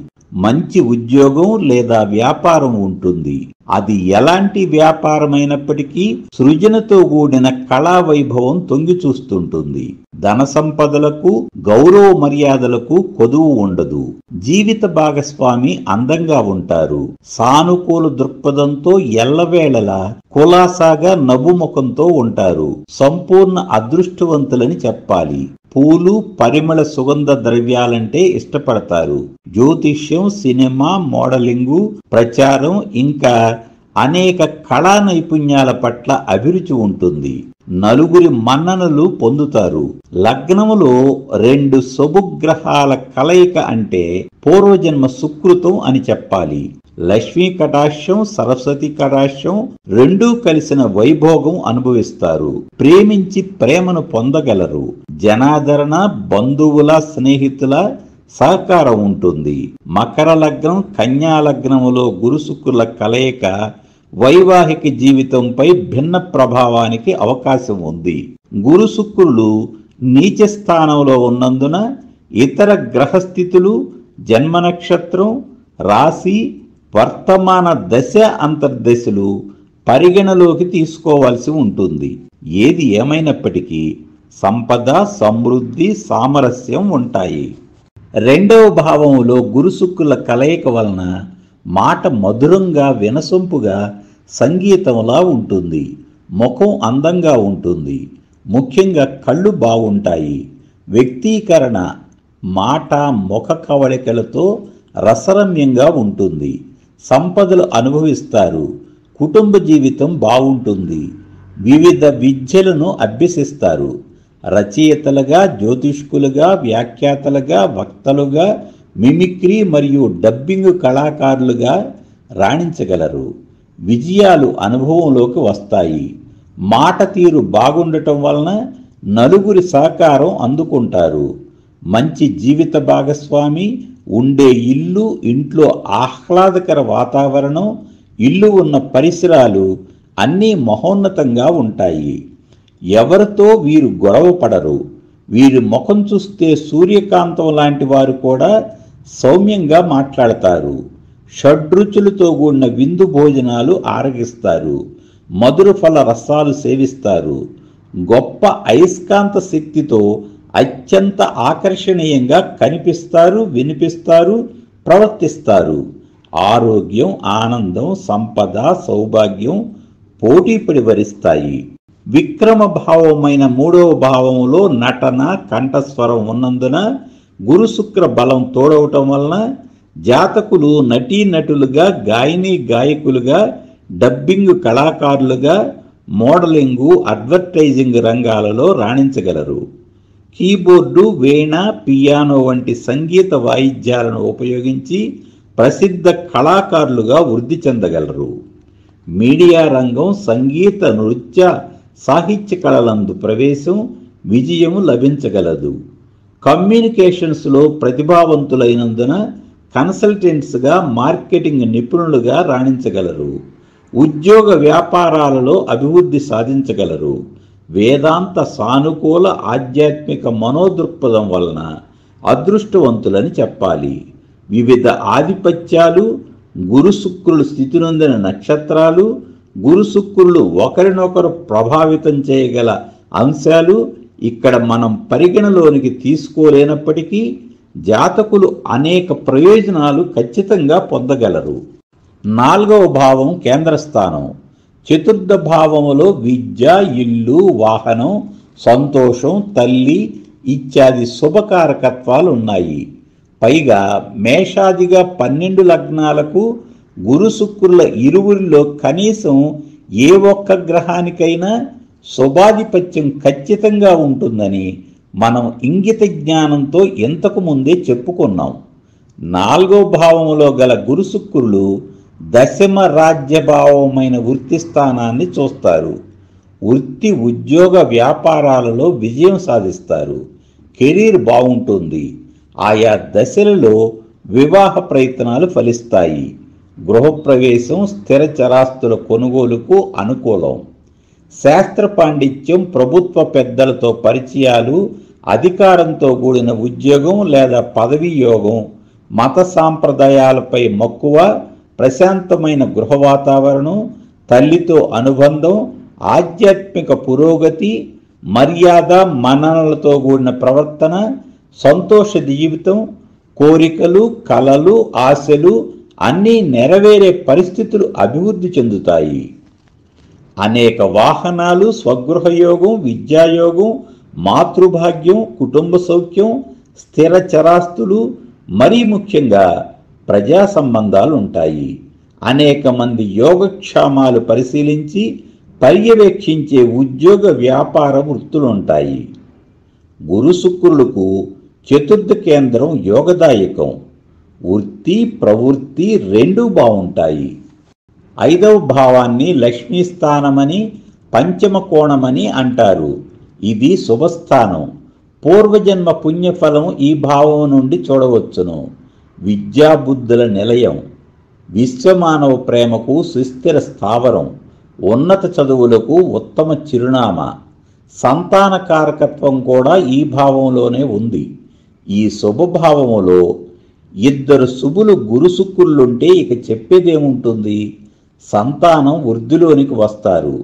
మంచి ఉద్యోగం లేదా వ్యాపారం ఉంటుంది. అది ఎలాంటి వ్యాపారమైనప్పటికీ సృజనతో కూడిన కళా వైభవం తొంగి చూస్తుంటుంది. ధన సంపదలకు, గౌరవ మర్యాదలకు కొదువు ఉండదు. జీవిత భాగస్వామి అందంగా ఉంటారు. సానుకూల దృక్పథంతో ఎల్లవేళలా కులాసాగా నవ్వుముఖంతో ఉంటారు. సంపూర్ణ అదృష్టవంతులని చెప్పాలి. పూలు, పరిమళ సుగంధ ద్రవ్యాలంటే ఇష్టపడతారు. జ్యోతిష్యం, సినిమా, మోడలింగు, ప్రచారం ఇంకా అనేక కళా నైపుణ్యాల పట్ల అభిరుచి ఉంటుంది. నలుగురి మన్ననలు పొందుతారు. లగ్నములో 2 శుభగ్రహాల కలయిక అంటే పూర్వజన్మ సుకృతం అని చెప్పాలి. లక్ష్మీ కటాక్షం, సరస్వతి కటాక్షం రెండూ కలిసిన వైభోగం అనుభవిస్తారు. ప్రేమించి ప్రేమను పొందగలరు. జనాదరణ, బంధువుల, స్నేహితుల సహకారం ఉంటుంది. మకర లగ్నం, కన్యా లగ్నములో గురుశుక్రుల కలయిక వైవాహిక జీవితంపై భిన్న ప్రభావానికి అవకాశం ఉంది. గురుశుక్రులు నీచ స్థానంలో ఉన్నందున ఇతర గ్రహస్థితులు, జన్మ నక్షత్రం, రాశి, వర్తమాన దశ, అంతర్దశలు పరిగణలోకి తీసుకోవాల్సి ఉంటుంది. ఏది ఏమైనప్పటికీ సంపద, సమృద్ధి, సామరస్యం ఉంటాయి. 2వ భావంలో గురుశుక్రుల కలయిక వలన మాట మధురంగా, వినసొంపుగా, సంగీతంలా ఉంటుంది. ముఖం అందంగా ఉంటుంది. ముఖ్యంగా కళ్ళు బాగుంటాయి. వ్యక్తీకరణ, మాట, ముఖ కవళికలతో రసరమ్యంగా ఉంటుంది. సంపదలు అనుభవిస్తారు. కుటుంబ జీవితం బాగుంటుంది. వివిధ విద్యలను అభ్యసిస్తారు. రచయితలుగా, జ్యోతిష్కులుగా, వ్యాఖ్యాతలుగా, వక్తలుగా, మిమిక్రీ మరియు డబ్బింగ్ కళాకారులుగా రాణించగలరు. విజయాలు అనుభవంలోకి వస్తాయి. మాట తీరు బాగుండటం వలన నలుగురి సహకారం అందుకుంటారు. మంచి జీవిత భాగస్వామి, ఉండే ఇల్లు, ఇంట్లో ఆహ్లాదకర వాతావరణం, ఇల్లు ఉన్న పరిసరాలు అన్నీ మహోన్నతంగా ఉంటాయి. ఎవరితో వీరు గొడవ పడరు. వీరి ముఖం చూస్తే సూర్యకాంతం లాంటి వారు కూడా సౌమ్యంగా మాట్లాడతారు. షడ్రుచులతో కూడిన విందు భోజనాలు ఆరగిస్తారు. మధుర ఫల రసాలు సేవిస్తారు. గొప్ప అయస్కాంత శక్తితో అత్యంత ఆకర్షణీయంగా కనిపిస్తారు, వినిపిస్తారు, ప్రవర్తిస్తారు. ఆరోగ్యం, ఆనందం, సంపద, సౌభాగ్యం పోటీపడి వరిస్తాయి. విక్రమ భావమైన 3వ భావంలో నటన, కంఠస్వరం ఉన్నందున గురుశుక్ర బలం తోడవటం వలన జాతకులు నటీనటులుగా, గాయని గాయకులుగా, డబ్బింగ్ కళాకారులుగా, మోడలింగు, అడ్వర్టైజింగ్ రంగాలలో రాణించగలరు. కీబోర్డు, వీణ, పియానో వంటి సంగీత వాయిద్యాలను ఉపయోగించి ప్రసిద్ధ కళాకారులుగా వృద్ధి చెందగలరు. మీడియా రంగం, సంగీత, నృత్య, సాహిత్య కళలందు ప్రవేశం, విజయం లభించగలదు. కమ్యూనికేషన్స్లో ప్రతిభావంతులైనందున కన్సల్టెంట్స్గా, మార్కెటింగ్ నిపుణులుగా రాణించగలరు. ఉద్యోగ వ్యాపారాలలో అభివృద్ధి సాధించగలరు. వేదాంత, సానుకూల, ఆధ్యాత్మిక మనోదృక్పథం వలన అదృష్టవంతులని చెప్పాలి. వివిధ ఆధిపత్యాలు, గురుశుక్రులు స్థితి నొందిన నక్షత్రాలు, గురుశుక్రులు ఒకరినొకరు ప్రభావితం చేయగల అంశాలు ఇక్కడ మనం పరిగణలోనికి తీసుకోలేనప్పటికీ జాతకులు అనేక ప్రయోజనాలు ఖచ్చితంగా పొందగలరు. 4వ భావం కేంద్రస్థానం. 4వ భావములో విద్య, ఇల్లు, వాహనం, సంతోషం, తల్లి ఇత్యాది శుభకారకత్వాలు ఉన్నాయి. పైగా మేషాదిగా 12 లగ్నాలకు గురు శుక్రుల ఇరువురిలో కనీసం ఏ ఒక్క గ్రహానికైనా శుభాధిపత్యం ఖచ్చితంగా ఉంటుందని మనం ఇంగిత జ్ఞానంతో ఇంతకు ముందే చెప్పుకున్నాం. 4వ భావంలో గల గురు శుక్రులు దశమ రాజ్యభావమైన వృత్తి స్థానాన్ని చూస్తారు. వృత్తి, ఉద్యోగ, వ్యాపారాలలో విజయం సాధిస్తారు. కెరీర్ బాగుంటుంది. ఆయా దశలలో వివాహ ప్రయత్నాలు ఫలిస్తాయి. గృహప్రవేశం, స్థిర చరాస్తుల కొనుగోలుకు అనుకూలం. శాస్త్ర పాండిత్యం, ప్రభుత్వ పెద్దలతో పరిచయాలు, అధికారంతో కూడిన ఉద్యోగం లేదా పదవీ యోగం, మత సాంప్రదాయాలపై మక్కువ, ప్రశాంతమైన గృహ వాతావరణం, తల్లితో అనుబంధం, ఆధ్యాత్మిక పురోగతి, మర్యాద, మన్ననలతో కూడిన ప్రవర్తన, సంతోష జీవితం, కోరికలు, కలలు, ఆశలు అన్నీ నెరవేరే పరిస్థితులు అభివృద్ధి చెందుతాయి. అనేక వాహనాలు, స్వగృహయోగం, విద్యాయోగం, మాతృభాగ్యం, కుటుంబ సౌఖ్యం, స్థిర చరాస్తులు, మరీ ముఖ్యంగా ప్రజా సంబంధాలు ఉంటాయి. అనేక మంది యోగక్షేమాలు పరిశీలించి పర్యవేక్షించే ఉద్యోగ, వ్యాపార వృత్తులుంటాయి. గురు శుక్రులకు చతుర్థ కేంద్రం యోగదాయకం. వృత్తి, ప్రవృత్తి రెండూ బాగుంటాయి. 5వ భావాన్ని లక్ష్మీ స్థానమని, పంచమ కోణమని అంటారు. ఇది శుభస్థానం. పూర్వజన్మ పుణ్యఫలం ఈ భావం నుండి చూడవచ్చును. విద్యాబుద్ధుల నిలయం, విశ్వమానవ ప్రేమకు సుస్థిర స్థావరం, ఉన్నత చదువులకు ఉత్తమ చిరునామా. సంతాన కారకత్వం కూడా ఈ భావంలోనే ఉంది. ఈ శుభభావములో 2 శుభులు గురు శుక్రులుంటే ఇక చెప్పేదేముంటుంది? సంతానం వృద్ధిలోనికి వస్తారు.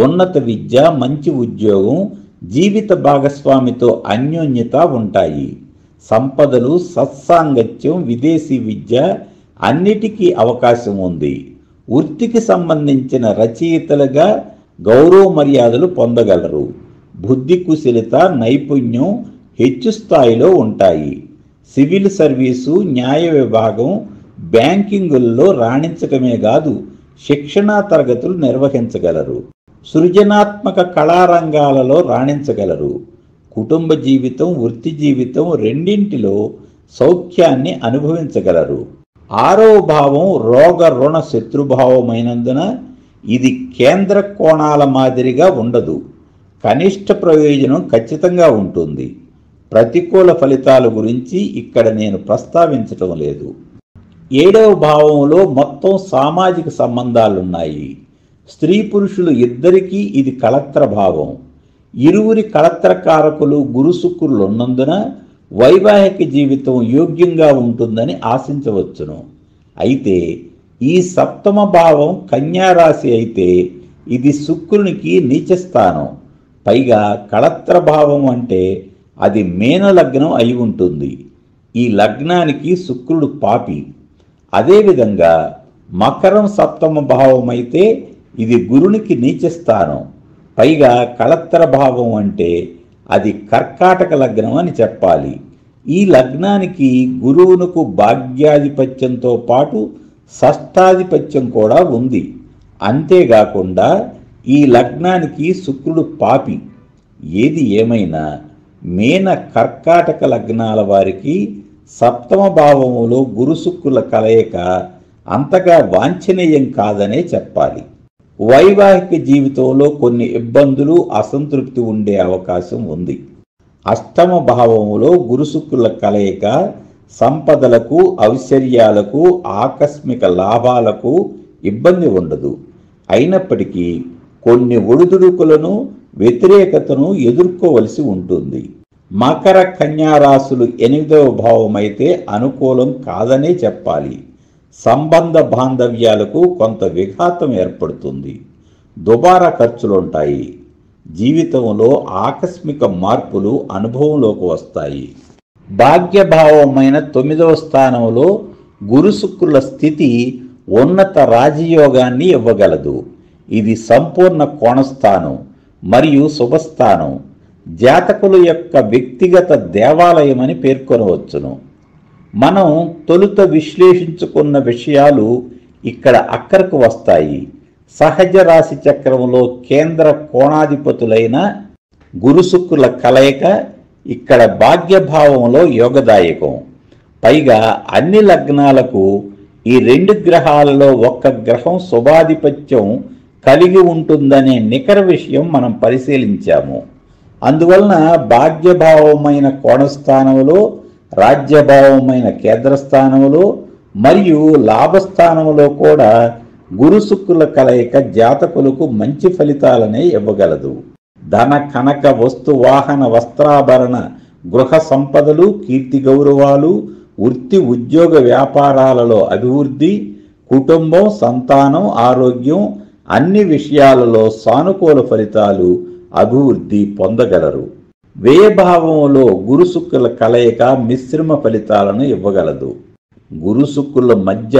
ఉన్నత విద్య, మంచి ఉద్యోగం, జీవిత భాగస్వామితో అన్యోన్యత ఉంటాయి. సంపదలు, సత్సాంగత్యం, విదేశీ విద్య అన్నిటికీ అవకాశం ఉంది. వృత్తికి సంబంధించిన రచయితలుగా గౌరవ మర్యాదలు పొందగలరు. బుద్ధి కుశలత, నైపుణ్యం హెచ్చు స్థాయిలో ఉంటాయి. సివిల్ సర్వీసు, న్యాయ విభాగం, బ్యాంకింగుల్లో రాణించటమే కాదు శిక్షణా తరగతులు నిర్వహించగలరు. సృజనాత్మక కళారంగాలలో రాణించగలరు. కుటుంబ జీవితం, వృత్తి జీవితం రెండింటిలో సౌఖ్యాన్ని అనుభవించగలరు. 6వ భావం రోగ, రుణ, శత్రుభావమైనందున ఇది కేంద్ర కోణాల మాదిరిగా ఉండదు. కనిష్ట ప్రయోజనం ఖచ్చితంగా ఉంటుంది. ప్రతికూల ఫలితాల గురించి ఇక్కడ నేను ప్రస్తావించటం లేదు. 7వ భావంలో మొత్తం సామాజిక సంబంధాలున్నాయి. స్త్రీ పురుషులు ఇద్దరికీ ఇది కళత్ర భావం. ఇరువురి కళత్రకారకులు గురు శుక్రులు ఉన్నందున వైవాహిక జీవితం యోగ్యంగా ఉంటుందని ఆశించవచ్చును. అయితే ఈ 7వ భావం కన్యారాశి అయితే ఇది శుక్రునికి నీచస్థానం. పైగా కళత్ర భావం అంటే అది మీన లగ్నం అయి ఉంటుంది. ఈ లగ్నానికి శుక్రుడు పాపి. అదేవిధంగా మకరం 7వ భావం అయితే ఇది గురునికి నీచస్థానం. పైగా కళత్ర భావం అంటే అది కర్కాటక లగ్నం అని చెప్పాలి. ఈ లగ్నానికి గురువునకు భాగ్యాధిపత్యంతో పాటు షష్ఠాధిపత్యం కూడా ఉంది. అంతేకాకుండా ఈ లగ్నానికి శుక్రుడు పాపి. ఏది ఏమైనా మీన, కర్కాటక లగ్నాల వారికి 7వ భావములో గురు శుక్రుల కలయిక అంతగా వాంఛనీయం కాదనే చెప్పాలి. వైవాహిక జీవితంలో కొన్ని ఇబ్బందులు, అసంతృప్తి ఉండే అవకాశం ఉంది. 8వ భావములో గురు శుక్రుల కలయిక సంపదలకు, ఐశ్వర్యాలకు, ఆకస్మిక లాభాలకు ఇబ్బంది ఉండదు. అయినప్పటికీ కొన్ని ఒడిదుడుకులను, వ్యతిరేకతను ఎదుర్కోవలసి ఉంటుంది. మకర, కన్యా రాశులు 8వ భావం అయితే అనుకూలం కాదనే చెప్పాలి. సంబంధ బాంధవ్యాలకు కొంత విఘాతం ఏర్పడుతుంది. దుబారా ఖర్చులుంటాయి. జీవితంలో ఆకస్మిక మార్పులు అనుభవంలోకి వస్తాయి. భాగ్యభావమైన 9వ స్థానంలో గురు శుక్రుల స్థితి ఉన్నత రాజయోగాన్ని ఇవ్వగలదు. ఇది సంపూర్ణ కోణస్థానం మరియు శుభస్థానం. జాతకుల యొక్క వ్యక్తిగత దేవాలయమని పేర్కొనవచ్చును. మనం తొలుత విశ్లేషించుకున్న విషయాలు ఇక్కడ అక్కరకు వస్తాయి. సహజ రాశి చక్రంలో కేంద్ర కోణాధిపతులైన గురు శుక్రుల కలయిక ఇక్కడ భాగ్యభావంలో యోగదాయకం. పైగా అన్ని లగ్నాలకు ఈ 2 గ్రహాలలో ఒక్క గ్రహం శుభాధిపత్యం కలిగి ఉంటుందనే నికర విషయం మనం పరిశీలించాము. అందువలన భాగ్యభావమైన కోణస్థానంలో, రాజ్యభావమైన కేంద్రస్థానంలో మరియు లాభస్థానంలో కూడా గురు శుక్రుల కలయిక జాతకులకు మంచి ఫలితాలనే ఇవ్వగలదు. ధన కనక వస్తు వాహన వస్త్రాభరణ గృహ సంపదలు, కీర్తి గౌరవాలు, వృత్తి ఉద్యోగ వ్యాపారాలలో అభివృద్ధి, కుటుంబం, సంతానం, ఆరోగ్యం అన్ని విషయాలలో సానుకూల ఫలితాలు, అభివృద్ధి పొందగలరు. వ్యయభావంలో గురు శుక్రుల కలయిక మిశ్రమ ఫలితాలను ఇవ్వగలదు. గురు శుక్రుల మధ్య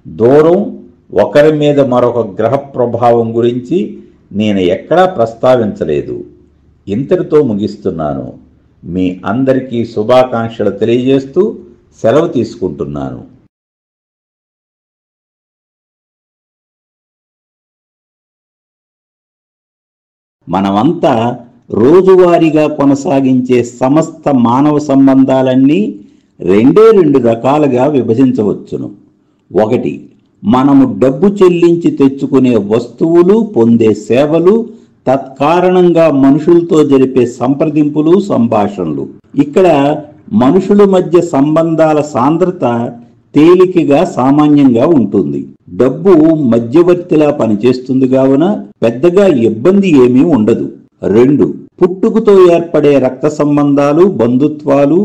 దూరం, ఒకరి మీద మరొక గ్రహ ప్రభావం గురించి నేను ఎక్కడా ప్రస్తావించలేదు. ఇంతటితో ముగిస్తున్నాను. మీ అందరికీ శుభాకాంక్షలు తెలియజేస్తూ సెలవు తీసుకుంటున్నాను. మనమంతా రోజువారీగా కొనసాగించే సమస్త మానవ సంబంధాలన్నీ 2 రకాలుగా విభజించవచ్చును. 1, మనము డబ్బు చెల్లించి తెచ్చుకునే వస్తువులు, పొందే సేవలు, తత్కారణంగా మనుషులతో జరిపే సంప్రదింపులు, సంభాషణలు. ఇక్కడ మనుషుల మధ్య సంబంధాల సాంద్రత తేలికగా సామాన్యంగా ఉంటుంది. డబ్బు మధ్యవర్తిలా పనిచేస్తుంది కావున పెద్దగా ఇబ్బంది ఏమీ ఉండదు. 2, పుట్టుకతో ఏర్పడే రక్త సంబంధాలు, బంధుత్వాలు,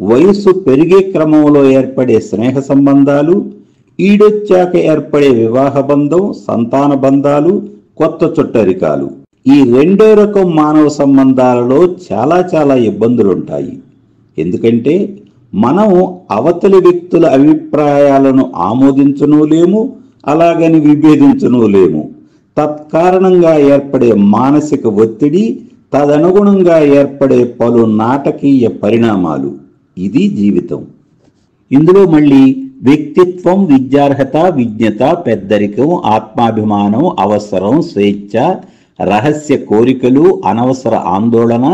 వయస్సు పెరిగే క్రమంలో ఏర్పడే స్నేహ సంబంధాలు, ఈడొచ్చాక ఏర్పడే వివాహ బంధం, సంతాన బంధాలు, కొత్త చుట్టరికాలు. ఈ 2వ రకం మానవ సంబంధాలలో చాలా ఇబ్బందులుంటాయి. ఎందుకంటే మనం అవతలి వ్యక్తుల అభిప్రాయాలను ఆమోదించనూ లేము, అలాగని విభేదించనూ లేము. తత్కారణంగా ఏర్పడే మానసిక ఒత్తిడి, తదనుగుణంగా ఏర్పడే పలు నాటకీయ పరిణామాలు. ఇది జీవితం. ఇందులో మళ్ళీ వ్యక్తిత్వం, విద్యార్హత, విజ్ఞత, పెద్దరికం, ఆత్మాభిమానం, అవసరం, స్వేచ్ఛ, రహస్య కోరికలు, అనవసర ఆందోళన,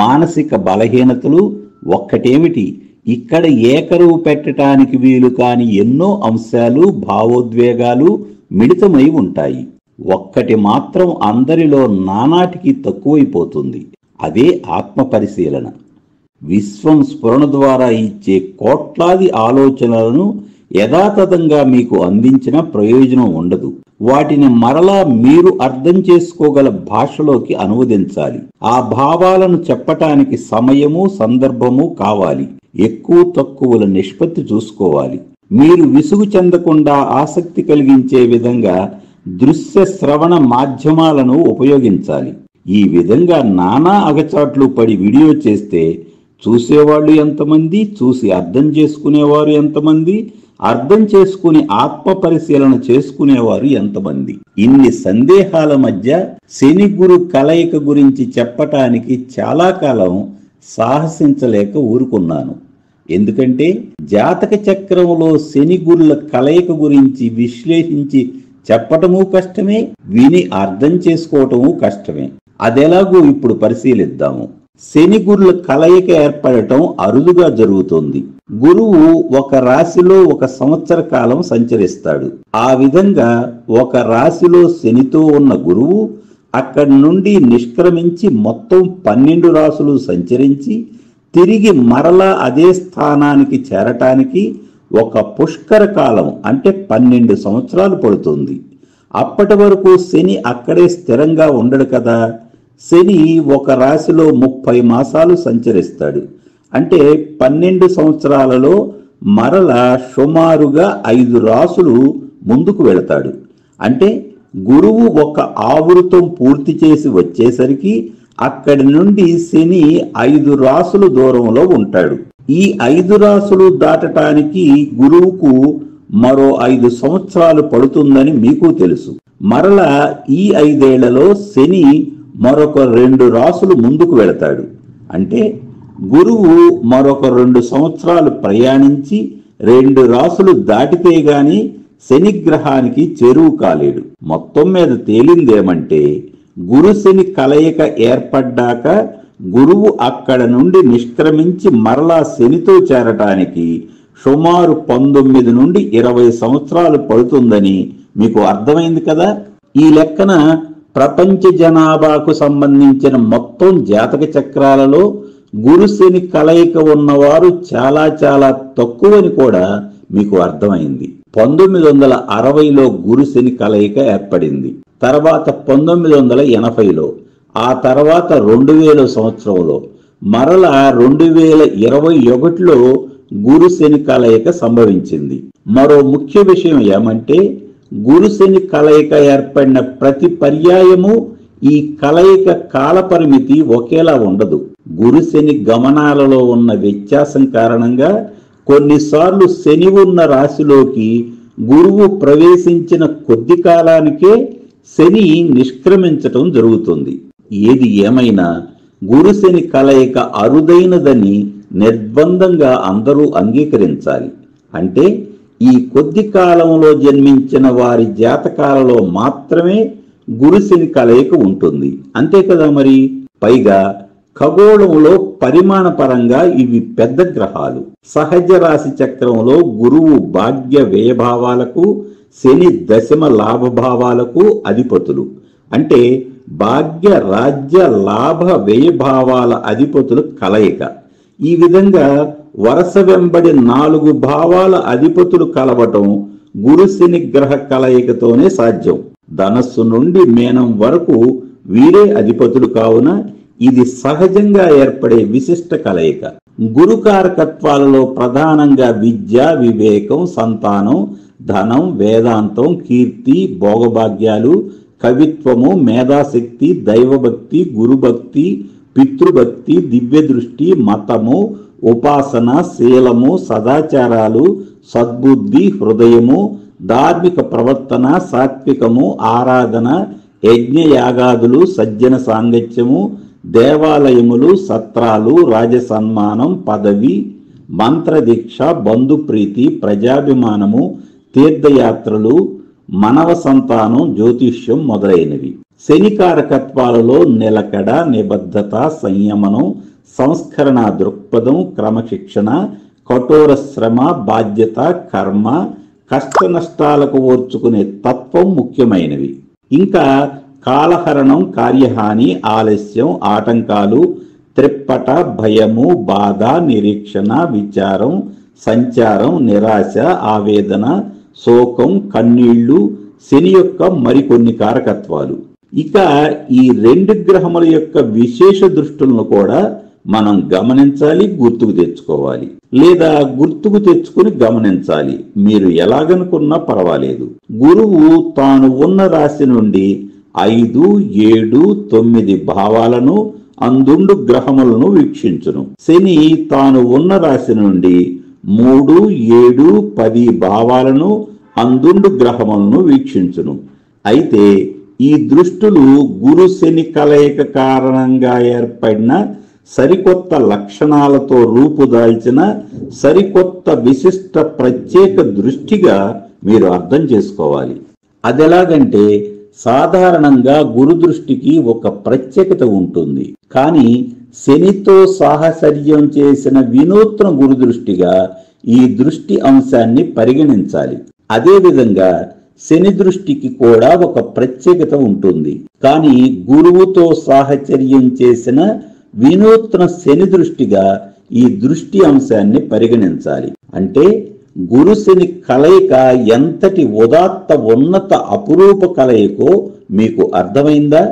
మానసిక బలహీనతలు ఒక్కటేమిటి, ఇక్కడ ఏకరువు పెట్టడానికి వీలు కాని ఎన్నో అంశాలు, భావోద్వేగాలు మిళితమై ఉంటాయి. ఒక్కటి మాత్రం అందరిలో నానాటికి తక్కువైపోతుంది. అదే ఆత్మ పరిశీలన. విశ్వం స్ఫురణ ద్వారా ఇచ్చే కోట్లాది ఆలోచనలను యథాతథంగా మీకు అందించిన ప్రయోజనం ఉండదు. వాటిని మరలా మీరు అర్థం చేసుకోగల భాషలోకి అనువదించాలి. ఆ భావాలను చెప్పటానికి సమయము, సందర్భము కావాలి. ఎక్కువ తక్కువల నిష్పత్తి చూసుకోవాలి. మీరు విసుగు చెందకుండా ఆసక్తి కలిగించే విధంగా దృశ్య శ్రవణ మాధ్యమాలను ఉపయోగించాలి. ఈ విధంగా నానా అగచాట్లు పడి వీడియో చేస్తే చూసేవాళ్ళు ఎంతమంది, చూసి అర్థం చేసుకునేవారు ఎంతమంది, అర్థం చేసుకుని ఆత్మ పరిశీలన చేసుకునేవారు ఎంతమంది? ఇన్ని సందేహాల మధ్య శని గురు కలయిక గురించి చెప్పటానికి చాలా కాలం సాహసించలేక ఊరుకున్నాను. ఎందుకంటే జాతక చక్రంలో శని గురుల కలయిక గురించి విశ్లేషించి చెప్పటము కష్టమే, విని అర్థం చేసుకోవటము కష్టమే. అదెలాగో ఇప్పుడు పరిశీలిద్దాము. శని గురుల కలయిక ఏర్పడటం అరుదుగా జరుగుతుంది. గురువు ఒక రాశిలో 1 సంవత్సర కాలం సంచరిస్తాడు. ఆ విధంగా ఒక రాశిలో శనితో ఉన్న గురువు అక్కడి నుండి నిష్క్రమించి మొత్తం 12 రాశులు సంచరించి తిరిగి మరలా అదే స్థానానికి చేరటానికి ఒక పుష్కర కాలం అంటే 12 సంవత్సరాలు పడుతుంది. అప్పటి వరకు శని అక్కడే స్థిరంగా ఉండడు కదా. శని ఒక రాశిలో 30 మాసాలు సంచరిస్తాడు. అంటే 12 సంవత్సరాలలో మరలా సుమారుగా 5 రాశులు ముందుకు వెళతాడు. అంటే గురువు ఒక ఆవృతం పూర్తి చేసి వచ్చేసరికి అక్కడి నుండి శని 5 రాశులు దూరంలో ఉంటాడు. ఈ 5 రాశులు దాటటానికి గురువుకు మరో 5 సంవత్సరాలు పడుతుందని మీకు తెలుసు. మరలా ఈ 5 ఏళ్లలో శని మరొక 2 రాశులు ముందుకు వెళతాడు. అంటే గురువు మరొక 2 సంవత్సరాలు ప్రయాణించి 2 రాసులు దాటితే గాని శనిగ్రహానికి చేరువు కాలేడు. మొత్తం మీద తేలిందేమంటే గురు శని కలయిక ఏర్పడ్డాక గురువు అక్కడ నుండి నిష్క్రమించి మరలా శనితో చేరటానికి సుమారు 19 నుండి 20 సంవత్సరాలు పడుతుందని మీకు అర్థమైంది కదా. ఈ లెక్కన ప్రపంచ జనాభాకు సంబంధించిన మొత్తం జాతక చక్రాలలో గురు శని కలయిక ఉన్నవారు చాలా చాలా తక్కువని కూడా మీకు అర్థమైంది. 1960లో గురు శని కలయిక ఏర్పడింది. తర్వాత 1980లో, ఆ తర్వాత 2000 సంవత్సరంలో, మరలా 2021లో గురు శని కలయిక సంభవించింది. మరో ముఖ్య విషయం ఏమంటే గురు శని కలయిక ఏర్పడిన ప్రతి పర్యాయము ఈ కలయిక కాల పరిమితి ఒకేలా ఉండదు. గురు శని గమనాలలో ఉన్న వ్యత్యాసం కారణంగా కొన్నిసార్లు శని ఉన్న రాశిలోకి గురువు ప్రవేశించిన కొద్ది కాలానికే శని నిష్క్రమించటం జరుగుతుంది. ఏది ఏమైనా గురు శని కలయిక అరుదైనదని నిర్బంధంగా అందరూ అంగీకరించాలి. అంటే ఈ కొద్ది కాలంలో జన్మించిన వారి జాతకాలలో మాత్రమే గురు శని కలయిక ఉంటుంది. అంతే కదా మరి. పైగా ఖగోళంలో పరిమాణపరంగా ఇవి పెద్ద గ్రహాలు. సహజ రాశి చక్రంలో గురువు భాగ్య వ్యయభావాలకు, శని దశమ లాభభావాలకు అధిపతులు. అంటే భాగ్య రాజ్య లాభ వ్యయభావాల అధిపతులు కలయిక. ఈ విధంగా వరుస వెంబడి 4 భావాల అధిపతులు కలవటం గురు శని గ్రహ కలయికతోనే సాధ్యం. ధనస్సు నుండి మీనం వరకు వీరే అధిపతులు కావున ఇది సహజంగా ఏర్పడే విశిష్ట కలయిక. గురుకారకత్వాలలో ప్రధానంగా విద్య, వివేకం, సంతానం, ధనం, వేదాంతం, కీర్తి, భోగభాగ్యాలు, కవిత్వము, మేధాశక్తి, దైవభక్తి, గురుభక్తి, పితృభక్తి, దివ్య దృష్టి, మతము, ఉపాసన, శీలము, సదాచారాలు, సద్బుద్ధి, హృదయము, ధార్మిక ప్రవర్తన, సాత్వికము, ఆరాధన, యజ్ఞయాగాదులు, సజ్జన సాంగత్యము, దేవాలయములు, సత్రాలు, రాజసన్మానం, పదవి, మంత్రదీక్ష, బంధుప్రీతి, ప్రజాభిమానము, తీర్థయాత్రలు, మనవ సంతానం, జ్యోతిష్యం మొదలైనవి. శనికారకత్వాలలో నిలకడ, నిబద్ధత, సంయమనం, సంస్కరణ దృక్పథం, క్రమశిక్షణ, కఠోర శ్రమ, బాధ్యత, కర్మ, కష్ట నష్టాలకు ఓర్చుకునే తత్వం ముఖ్యమైనవి. ఇంకా కాలహరణం, కార్యహాని, ఆలస్యం, ఆటంకాలు, త్రిప్పట, భయము, బాధ, నిరీక్షణ, విచారం, సంచారం, నిరాశ, ఆవేదన, శోకం, కన్నీళ్లు శని యొక్క మరికొన్ని కారకత్వాలు. ఇక ఈ 2 గ్రహముల యొక్క విశేష దృష్టులను కూడా మనం గమనించాలి, గుర్తుకు తెచ్చుకోవాలి. లేదా గుర్తుకు తెచ్చుకుని గమనించాలి. మీరు ఎలాగనుకున్నా పర్వాలేదు. గురువు తాను ఉన్న రాశి నుండి 5, 7, 9 భావాలను అందుండు గ్రహములను వీక్షించును. శని తాను ఉన్న రాశి నుండి 3, 7, 10 భావాలను అందుండు గ్రహములను వీక్షించును. అయితే ఈ దృష్టులు గురు శని కలయిక కారణంగా ఏర్పడిన సరికొత్త లక్షణాలతో రూపుదాల్చిన సరికొత్త విశిష్ట ప్రత్యేక దృష్టిగా మీరు అర్థం చేసుకోవాలి. అదెలాగంటే సాధారణంగా గురు దృష్టికి ఒక ప్రత్యేకత ఉంటుంది. కానీ శనితో సాహచర్యం చేసిన వినూత్న గురు దృష్టిగా ఈ దృష్టి అంశాన్ని పరిగణించాలి. అదేవిధంగా శని దృష్టికి కూడా ఒక ప్రత్యేకత ఉంటుంది. కానీ గురువుతో సాహచర్యం చేసిన వినూత్న శని దృష్టిగా ఈ దృష్టి అంశాన్ని పరిగణించాలి. అంటే గురు శని కలయిక ఎంతటి ఉదాత్త ఉన్నత అపురూప కలయికో మీకు అర్థమైందా?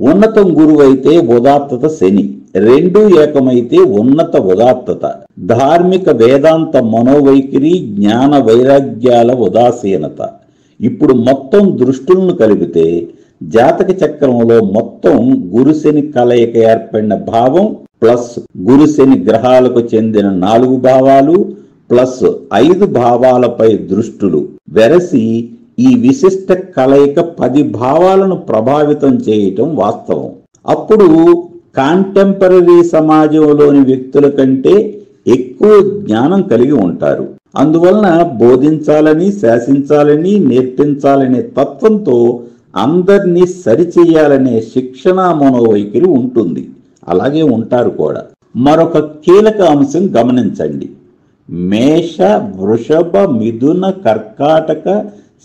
ఉన్నతం గురువైతే ఉదాత్తత శని, 2 ఏకమైతే ఉన్నత ఉదాత్తత. ధార్మిక వేదాంత మనోవైఖరి, జ్ఞాన వైరాగ్యాల ఉదాసీనత. ఇప్పుడు మొత్తం దృష్టులను కలిపితే జాతక చక్రంలో మొత్తం గురు శని కలయిక ఏర్పడిన భావం ప్లస్ గురు శని గ్రహాలకు చెందిన 4 భావాలు ప్లస్ 5 భావాలపై దృష్టులు వెరసి ఈ విశిష్ట కలయిక 10 భావాలను ప్రభావితం చేయటం వాస్తవం. అప్పుడు కాంటెంపరీ సమాజంలోని వ్యక్తుల కంటే ఎక్కువ జ్ఞానం కలిగి ఉంటారు. అందువలన బోధించాలని, శాసించాలని, నేర్పించాలనే తత్వంతో అందరినీ సరిచేయాలనే శిక్షణా మనోవైఖరి ఉంటుంది. అలాగే ఉంటారు కూడా. మరొక కీలక అంశం గమనించండి. మేష, వృషభ, మిథున, కర్కాటక,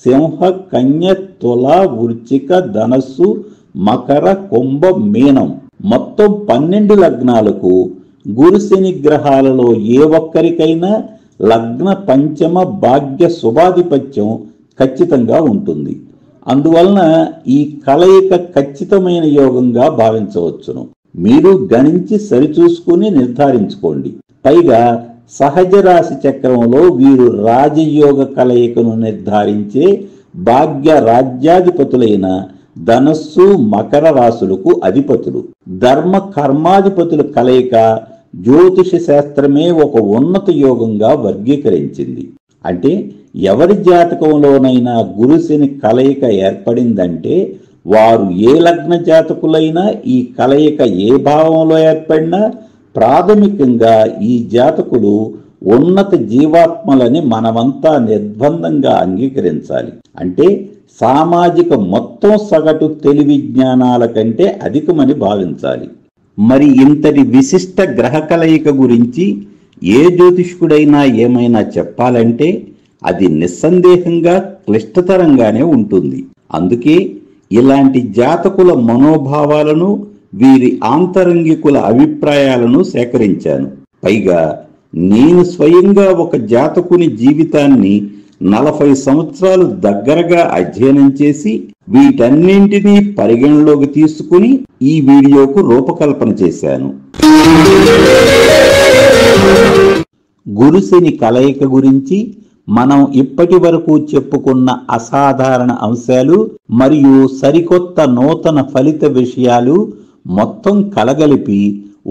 సింహ, కన్య, తుల, వృశ్చిక, ధనస్సు, మకర, కుంభ, మీనం మొత్తం 12 లగ్నాలకు గురు శని గ్రహాలలో ఏ ఒక్కరికైనా లగ్న పంచమ భాగ్య శుభాధిపత్యం ఖచ్చితంగా ఉంటుంది. అందువలన ఈ కలయిక ఖచ్చితమైన యోగంగా భావించవచ్చును. మీరు గణించి సరిచూసుకుని నిర్ధారించుకోండి. పైగా సహజ రాశి చక్రంలో వీరు రాజయోగ కలయికను నిర్ధారించే భాగ్య రాజ్యాధిపతులైన ధనస్సు, మకర రాశులకు అధిపతులు. ధర్మ కర్మాధిపతుల కలయిక జ్యోతిష శాస్త్రమే ఒక ఉన్నత యోగంగా వర్గీకరించింది. అంటే ఎవరి జాతకంలోనైనా గురుశని కలయిక ఏర్పడిందంటే వారు ఏ లగ్న జాతకులైనా ఈ కలయిక ఏ భావంలో ఏర్పడినా ప్రాథమికంగా ఈ జాతకులు ఉన్నత జీవాత్మలని మనమంతా నిర్బంధంగా అంగీకరించాలి. అంటే సామాజిక మొత్తం సగటు తెలివి జ్ఞానాల కంటే అధికమని భావించాలి. మరి ఇంతటి విశిష్ట గ్రహ కలయిక గురించి ఏ జ్యోతిష్కుడైనా ఏమైనా చెప్పాలంటే అది నిస్సందేహంగా క్లిష్టతరంగానే ఉంటుంది. అందుకే ఇలాంటి జాతకుల మనోభావాలను, వీరి ఆంతరంగికుల అభిప్రాయాలను సేకరించాను. పైగా నేను స్వయంగా ఒక జాతకుని జీవితాన్ని 40 సంవత్సరాలు దగ్గరగా అధ్యయనం చేసి వీటన్నింటినీ పరిగణలోకి తీసుకుని ఈ వీడియోకు రూపకల్పన చేశాను. గురుశని కలయిక గురించి మనం ఇప్పటి వరకు చెప్పుకున్న అసాధారణ అంశాలు మరియు సరికొత్త నూతన ఫలిత విషయాలు మొత్తం కలగలిపి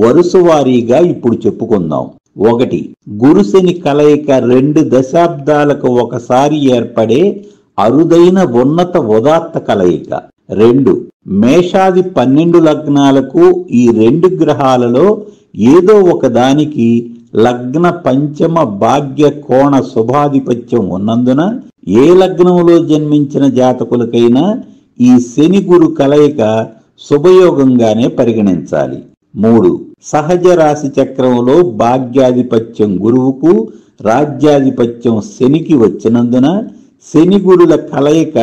వరుసవారీగా ఇప్పుడు చెప్పుకుందాం. 1. గురుశని కలయిక 2 దశాబ్దాలకు ఒకసారి ఏర్పడే అరుదైన ఉన్నత ఉదాత్త కలయిక. 2. మేషాది 12 లగ్నాలకు ఈ 2 గ్రహాలలో ఏదో ఒకదానికి లగ్న పంచమ భాగ్య కోణ శుభాధిపత్యం ఉన్నందున ఏ లగ్నంలో జన్మించిన జాతకులకైనా ఈ శని గురు కలయిక శుభయోగంగానే పరిగణించాలి. 3. సహజ రాశి చక్రంలో భాగ్యాధిపత్యం గురువుకు, రాజ్యాధిపత్యం శనికి వచ్చినందున శని గురుల కలయిక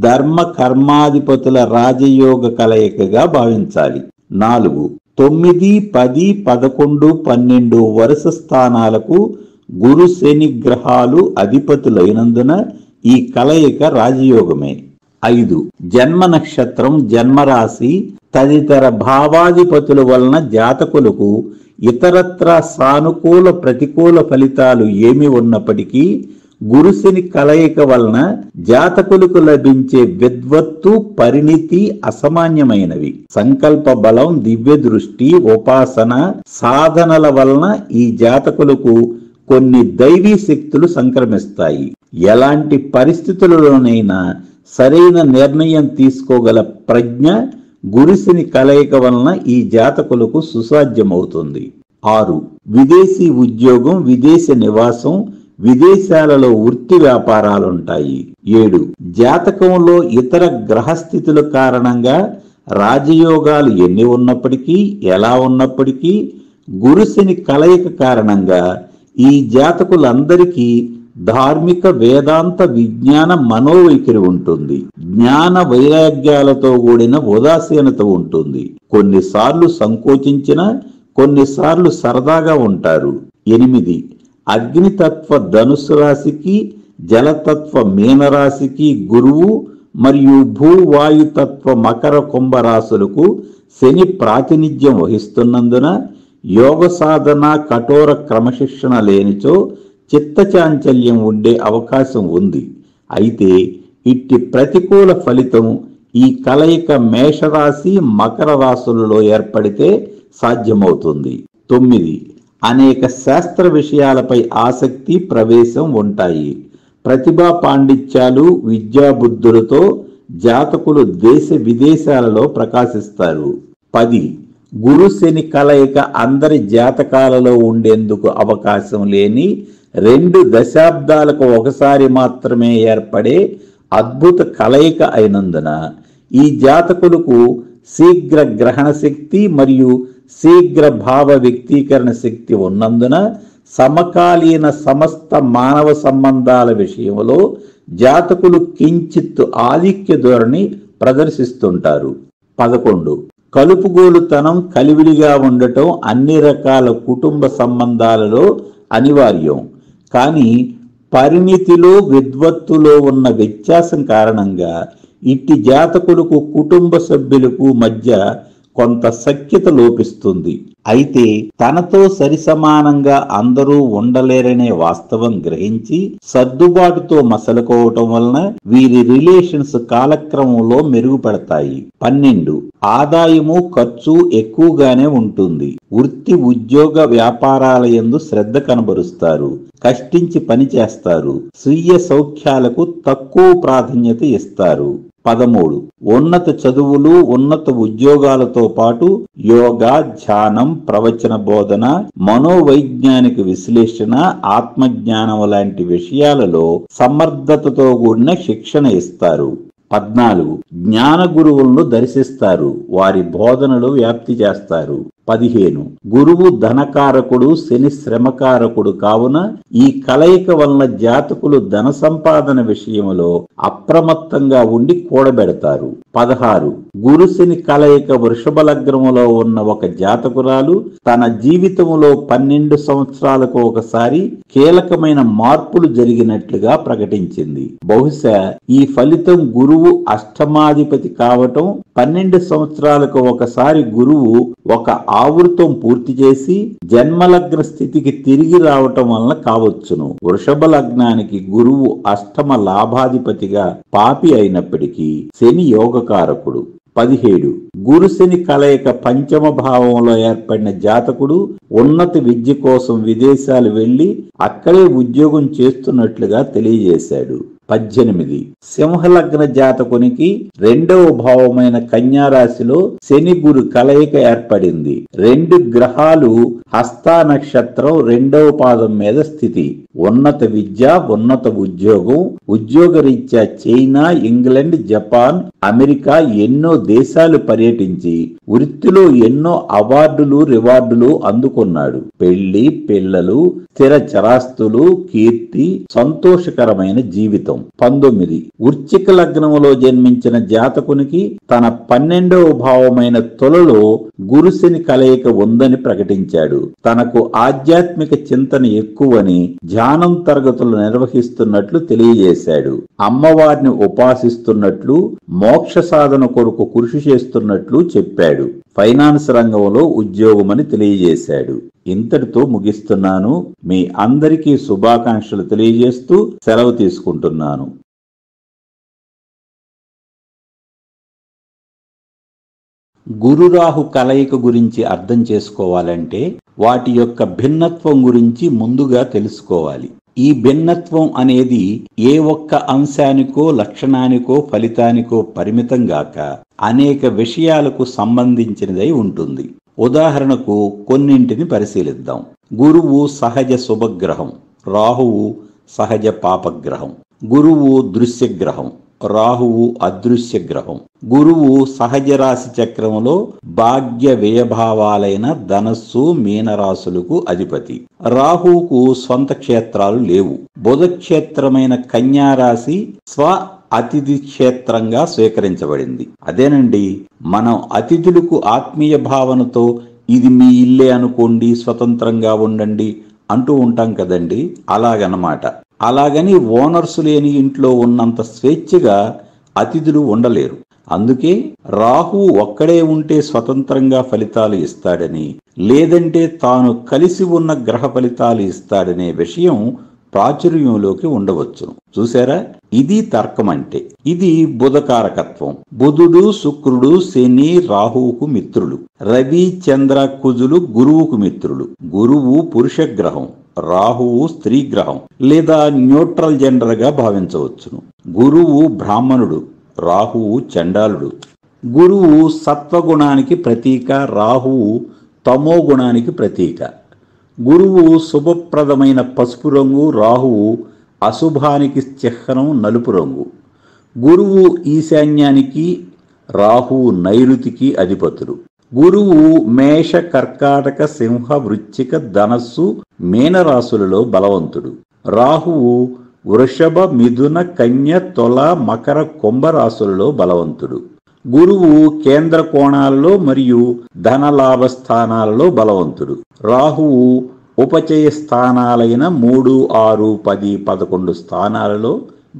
ధర్మ కర్మాధిపతుల రాజయోగ కలయికగా భావించాలి. 4. 9, 10, 11, 12 వరుస స్థానాలకు గురు శని గ్రహాలు అధిపతులైనందున ఈ కలయిక రాజయోగమే. 5. జన్మ నక్షత్రం, జన్మరాశి తదితర భావాధిపతుల వలన జాతకులకు ఇతరత్రా సానుకూల ప్రతికూల ఫలితాలు ఏమి ఉన్నప్పటికీ గురుశని కలయిక వలన జాతకులకు లభించే విద్వత్తు, పరిణితి అసామాన్యమైనవి. సంకల్ప బలం, దివ్య దృష్టి, ఉపాసన సాధనల వలన ఈ జాతకులకు కొన్ని దైవీ శక్తులు సంక్రమిస్తాయి. ఎలాంటి పరిస్థితులలోనైనా సరైన నిర్ణయం తీసుకోగల ప్రజ్ఞ గురుశని కలయిక వలన ఈ జాతకులకు సుసాధ్యమవుతుంది. 6. విదేశీ ఉద్యోగం, విదేశ నివాసం, విదేశాలలో వృత్తి వ్యాపారాలుంటాయి. 7. జాతకంలో ఇతర గ్రహస్థితుల కారణంగా రాజయోగాలు ఎన్ని ఉన్నప్పటికీ, ఎలా ఉన్నప్పటికీ గురుశని కలయిక కారణంగా ఈ జాతకులందరికీ ధార్మిక, వేదాంత, విజ్ఞాన మనోవైఖరి ఉంటుంది. జ్ఞాన వైరాగ్యాలతో కూడిన ఉదాసీనత ఉంటుంది. కొన్నిసార్లు సంకోచించిన, కొన్నిసార్లు సరదాగా ఉంటారు. 8. అగ్నితత్వ ధనుసు రాశికి, జలతత్వ మీనరాశికి గురువు మరియు భూవాయుతత్వ మకర కుంభ రాశులకు శని ప్రాతినిధ్యం వహిస్తున్నందున యోగ సాధన, కఠోర క్రమశిక్షణ లేనిచో చిత్తచాంచల్యం ఉండే అవకాశం ఉంది. అయితే ఇట్టి ప్రతికూల ఫలితం ఈ కలయిక మేషరాశి, మకర రాశులలో ఏర్పడితే సాధ్యమవుతుంది. 9. అనేక శాస్త్ర విషయాలపై ఆసక్తి, ప్రవేశం ఉంటాయి. ప్రతిభా పాండిత్యాలు, విద్యాబుద్ధులతో జాతకులు దేశ విదేశాలలో ప్రకాశిస్తారు. 10. గురు శని కలయిక అందరి జాతకాలలో ఉండేందుకు అవకాశం లేని 2 దశాబ్దాలకు ఒకసారి మాత్రమే ఏర్పడే అద్భుత కలయిక అయినందున ఈ జాతకులకు శీఘ్ర గ్రహణ శక్తి మరియు శీఘ్ర భావ వ్యక్తీకరణ శక్తి ఉన్నందున సమకాలీన సమస్త మానవ సంబంధాల విషయంలో జాతకులు కించిత్ ఆధిక్య ధోరణి ప్రదర్శిస్తుంటారు. 11. కలుపుగోలుతనం, కలివిడిగా ఉండటం అన్ని రకాల కుటుంబ సంబంధాలలో అనివార్యం. కానీ పరిణితిలో, విద్వత్తులో ఉన్న వ్యత్యాసం కారణంగా ఇట్టి జాతకులకు కుటుంబ సభ్యులకు మధ్య కొంత సఖ్యత లోపిస్తుంది. అయితే తనతో సరిసమానంగా అందరూ ఉండలేరనే వాస్తవం గ్రహించి సర్దుబాటుతో మసలుకోవటం వలన వీరి రిలేషన్స్ కాలక్రమంలో మెరుగుపడతాయి. 12. ఆదాయము, ఖర్చు ఎక్కువగానే ఉంటుంది. వృత్తి, ఉద్యోగ, వ్యాపారాల యందు శ్రద్ధ కనబరుస్తారు. కష్టించి పని చేస్తారు. స్వీయ సౌఖ్యాలకు తక్కువ ప్రాధాన్యత ఇస్తారు. 13. ఉన్నత చదువులు, ఉన్నత ఉద్యోగాలతో పాటు యోగా, ధ్యానం, ప్రవచన బోధన, మనోవైజ్ఞానిక విశ్లేషణ, ఆత్మజ్ఞానం లాంటి విషయాలలో సమర్థతతో కూడిన శిక్షణ ఇస్తారు. 14. జ్ఞాన గురువులను దర్శిస్తారు. వారి బోధనలు వ్యాప్తి చేస్తారు. 15. గురువు ధనకారకుడు, శని శ్రమకారకుడు కావున ఈ కలయిక వలన జాతకులు ధన సంపాదన విషయంలో అప్రమత్తంగా ఉండి కూడబెడతారు. 16. గురు శని కలయిక వృషభ లగ్నములో ఉన్న ఒక జాతకురాలు తన జీవితంలో 12 సంవత్సరాలకు ఒకసారి కీలకమైన మార్పులు జరిగినట్లుగా ప్రకటించింది. బహుశా ఈ ఫలితం గురువు అష్టమాధిపతి కావటం, 12 సంవత్సరాలకు ఒకసారి గురువు ఒక ఆవృతం పూర్తి చేసి జన్మలగ్న స్థితికి తిరిగి రావటం వలన కావచ్చును. వృషభ లగ్నానికి గురువు అష్టమ లాభాధిపతిగా పాపి అయినప్పటికీ శని యోగకారకుడు. 17. గురు శని కలయిక పంచమ భావంలో ఏర్పడిన జాతకుడు ఉన్నత విద్య కోసం విదేశాలు వెళ్లి అక్కడే ఉద్యోగం చేస్తున్నట్లుగా తెలియజేశాడు. 18. సింహలగ్న జాతకునికి 2వ భావమైన కన్యా రాశిలో శని గురు కలయిక ఏర్పడింది. 2 గ్రహాలు హస్తా నక్షత్రం 2వ పాదం మీద స్థితి. ఉన్నత విద్య, ఉన్నత ఉద్యోగం, ఉద్యోగరీత్యా చైనా, ఇంగ్లాండ్, జపాన్, అమెరికా ఎన్నో దేశాలు పర్యటించి వృత్తిలో ఎన్నో అవార్డులు, రివార్డులు అందుకున్నాడు. పెళ్లి, పిల్లలు, స్థిర చరాస్తులు, కీర్తి, సంతోషకరమైన జీవితం. 19. వృశ్చిక లగ్నములో జన్మించిన జాతకునికి తన 12వ భావమైన తులలో గురుశని కలయిక ఉందని ప్రకటించాడు. తనకు ఆధ్యాత్మిక చింతన ఎక్కువని ధ్యానం తరగతులు నిర్వహిస్తున్నట్లు తెలియజేశాడు. అమ్మవారిని ఉపాసిస్తున్నట్లు, మోక్ష సాధన కొరకు కృషి చేస్తున్నట్లు చెప్పాడు. ఫైనాన్స్ రంగంలో ఉద్యోగమని తెలియజేశాడు. ఇంతటితో ముగిస్తున్నాను. మీ అందరికీ శుభాకాంక్షలు తెలియజేస్తూ సెలవు తీసుకుంటున్నాను. గురురాహు కలయిక గురించి అర్థం చేసుకోవాలంటే వాటి యొక్క భిన్నత్వం గురించి ముందుగా తెలుసుకోవాలి. ఈ భిన్నత్వం అనేది ఏ ఒక్క అంశానికో, లక్షణానికో, ఫలితానికో పరిమితం గాక అనేక విషయాలకు సంబంధించినదై ఉంటుంది. ఉదాహరణకు కొన్నింటిని పరిశీలిద్దాం. గురువు సహజ శుభగ్రహం, రాహువు సహజ పాపగ్రహం. గురువు దృశ్యగ్రహం, రాహువు అదృశ్య గ్రహం. గురువు సహజ రాశి చక్రములో భాగ్య వ్యయభావాలైన ధనస్సు, మీనరాశులకు అధిపతి. రాహువుకు స్వంత క్షేత్రాలు లేవు. బుధ క్షేత్రమైన కన్యా రాశి స్వ అతిథి క్షేత్రంగా స్వీకరించబడింది. అదేనండి, మనం అతిథులకు ఆత్మీయ భావనతో ఇది మీ ఇల్లే అనుకోండి, స్వతంత్రంగా ఉండండి అంటూ ఉంటాం కదండి, అలాగనమాట. అలాగని ఓనర్సు లేని ఇంట్లో ఉన్నంత స్వేచ్ఛగా అతిథులు ఉండలేరు. అందుకే రాహువు ఒక్కడే ఉంటే స్వతంత్రంగా ఫలితాలు ఇస్తాడని, లేదంటే తాను కలిసి ఉన్న గ్రహ ఫలితాలు ఇస్తాడనే విషయం ప్రాచుర్యంలోకి ఉండవచ్చు. చూసారా, ఇది తర్కం అంటే. ఇది బుధకారకత్వం. బుధుడు, శుక్రుడు, శని రాహువుకు మిత్రులు. రవి, చంద్ర, కుజులు గురువుకు మిత్రులు. గురువు పురుష గ్రహం, రాహువు స్త్రీ గ్రహం లేదా న్యూట్రల్ జెండర్ గా భావించవచ్చును. గురువు బ్రాహ్మణుడు, రాహువు చండాలుడు. గురువు సత్వగుణానికి ప్రతీక, రాహువు తమో గుణానికి ప్రతీక. గురువు శుభప్రదమైన పసుపు రంగు, రాహువు అశుభానికి చిహ్నం నలుపు రంగు. గురువు ఈశాన్యానికి, రాహువు నైరుతికి అధిపతులు. గురువు మేష, కర్కాటక, సింహ, వృశ్చిక, ధనస్సు, మీనరాశులలో బలవంతుడు. రాహువు వృషభ, మిథున, కన్య, తుల, మకర, కుంభరాశులలో బలవంతుడు. గురువు కేంద్ర కోణాలలో మరియు ధనలాభ స్థానాలలో బలవంతుడు. రాహువు ఉపచయ స్థానాలైన 3, 6, 10, 11 స్థానాలలో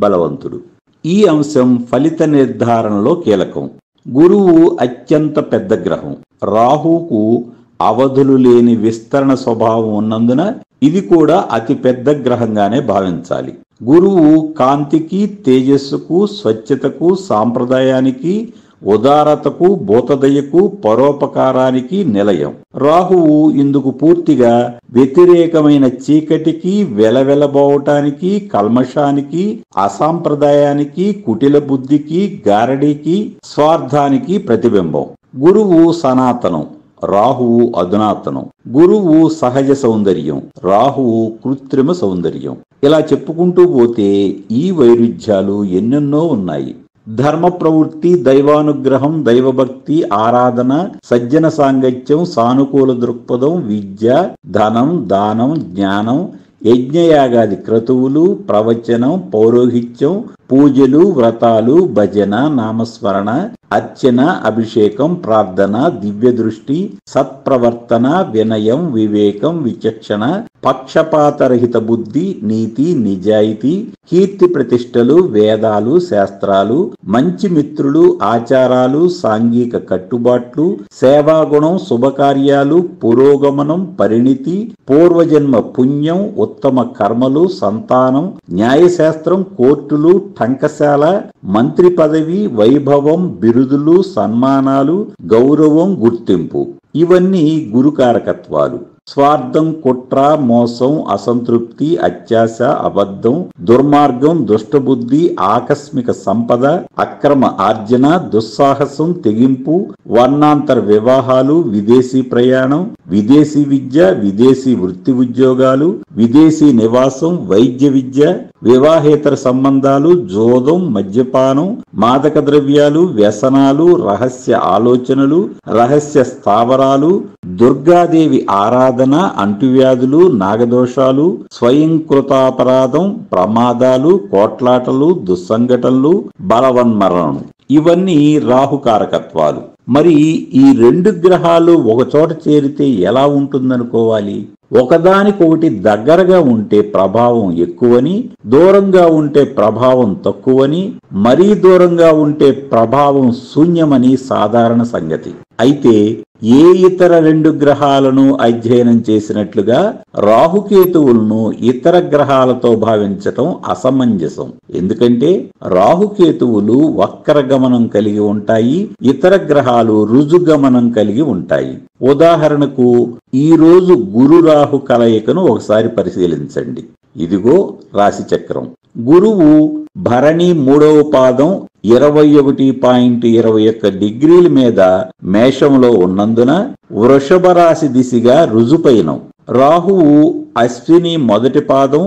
బలవంతుడు. ఈ అంశం ఫలిత నిర్ధారణలో కీలకం. గురువు అత్యంత పెద్ద గ్రహం. రాహువుకు అవధులు లేని విస్తరణ స్వభావం ఉన్నందున ఇది కూడా అతి పెద్ద గ్రహంగానే భావించాలి. గురువు కాంతికి, తేజస్సుకు, స్వచ్ఛతకు, సాంప్రదాయానికి, ఉదారతకు, భూతదయకు, పరోపకారానికి నిలయం. రాహువు ఇందుకు పూర్తిగా వ్యతిరేకమైన చీకటికి, వెలవెలబోవటానికి, కల్మషానికి, అసాంప్రదాయానికి, కుటిల బుద్ధికి, గారడీకి, స్వార్థానికి ప్రతిబింబం. గురువు సనాతనం, రాహువు అధునాతనం. గురువు సహజ సౌందర్యం, రాహువు కృత్రిమ సౌందర్యం. ఇలా చెప్పుకుంటూ పోతే ఈ వైరుధ్యాలు ఎన్నెన్నో ఉన్నాయి. ధర్మ ప్రవృత్తి, దైవానుగ్రహం, దైవభక్తి, ఆరాధన, సజ్జన సాంగత్యం, సానుకూల దృక్పథం, విద్య, ధనం, దానం, జ్ఞానం, యజ్ఞయాగాది క్రతువులు, ప్రవచనం, పౌరోహిత్యం, పూజలు, వ్రతాలు, భజన, నామస్మరణ, అర్చన, అభిషేకం, ప్రార్థన, దివ్య దృష్టి, సత్ప్రవర్తన, వినయం, వివేకం, విచక్షణ, పక్షపాతరహిత బుద్ధి, నీతి, నిజాయితీ, కీర్తి ప్రతిష్టలు, వేదాలు, శాస్త్రాలు, మంచి మిత్రులు, ఆచారాలు, సాంఘిక కట్టుబాట్లు, సేవాగుణం, శుభకార్యాలు, పురోగమనం, పరిణితి, పూర్వజన్మ పుణ్యం, ఉత్తమ కర్మలు, సంతానం, న్యాయశాస్త్రం, కోర్టులు, టంకశాల, మంత్రి పదవి, వైభవం, బిరుదులు, సన్మానాలు, గౌరవం, గుర్తింపు. ఇవన్నీ గురుకారకత్వాలు. స్వార్థం, కుట్ర, మోసం, అసంతృప్తి, అత్యాశ, అబద్ధం, దుర్మార్గం, దుష్టబుద్ధి, ఆకస్మిక సంపద, అక్రమ ఆర్జన, దుస్సాహసం, తెగింపు, వర్ణాంతర వివాహాలు, విదేశీ ప్రయాణం, విదేశీ విద్య, విదేశీ వృత్తి ఉద్యోగాలు, విదేశీ నివాసం, వైద్య విద్య, వివాహేతర సంబంధాలు, జోదం, మద్యపానం, మాదక ద్రవ్యాలు, వ్యసనాలు, రహస్య ఆలోచనలు, రహస్య స్థావరాలు, దుర్గాదేవి ఆరాధన, అంటువ్యాధులు, నాగదోషాలు, స్వయంకృతాపరాధం, ప్రమాదాలు, కోట్లాటలు, దుస్సంఘటనలు, బలవన్మరణం. ఇవన్నీ రాహుకారకత్వాలు. మరి ఈ 2 గ్రహాలు ఒకచోట చేరితే ఎలా ఉంటుందనుకోవాలి? ఒకదానికొకటి దగ్గరగా ఉంటే ప్రభావం ఎక్కువని, దూరంగా ఉంటే ప్రభావం తక్కువని, మరీ దూరంగా ఉంటే ప్రభావం శూన్యమని సాధారణ సంగతి. అయితే ఏ ఇతర 2 గ్రహాలను అధ్యయనం చేసినట్లుగా రాహుకేతువులను ఇతర గ్రహాలతో భావించటం అసమంజసం. ఎందుకంటే రాహుకేతువులు వక్రగమనం కలిగి ఉంటాయి, ఇతర గ్రహాలు రుజుగమనం కలిగి ఉంటాయి. ఉదాహరణకు ఈ రోజు గురు రాహు కలయికను ఒకసారి పరిశీలించండి. ఇదిగో రాశి చక్రం. గురువు భరణి 3వ పాదం 21.21 డిగ్రీల మీద మేషంలో ఉన్నందున వృషభ రాశి దిశగా రుజుపైనం. రాహువు అశ్విని 1వ పాదం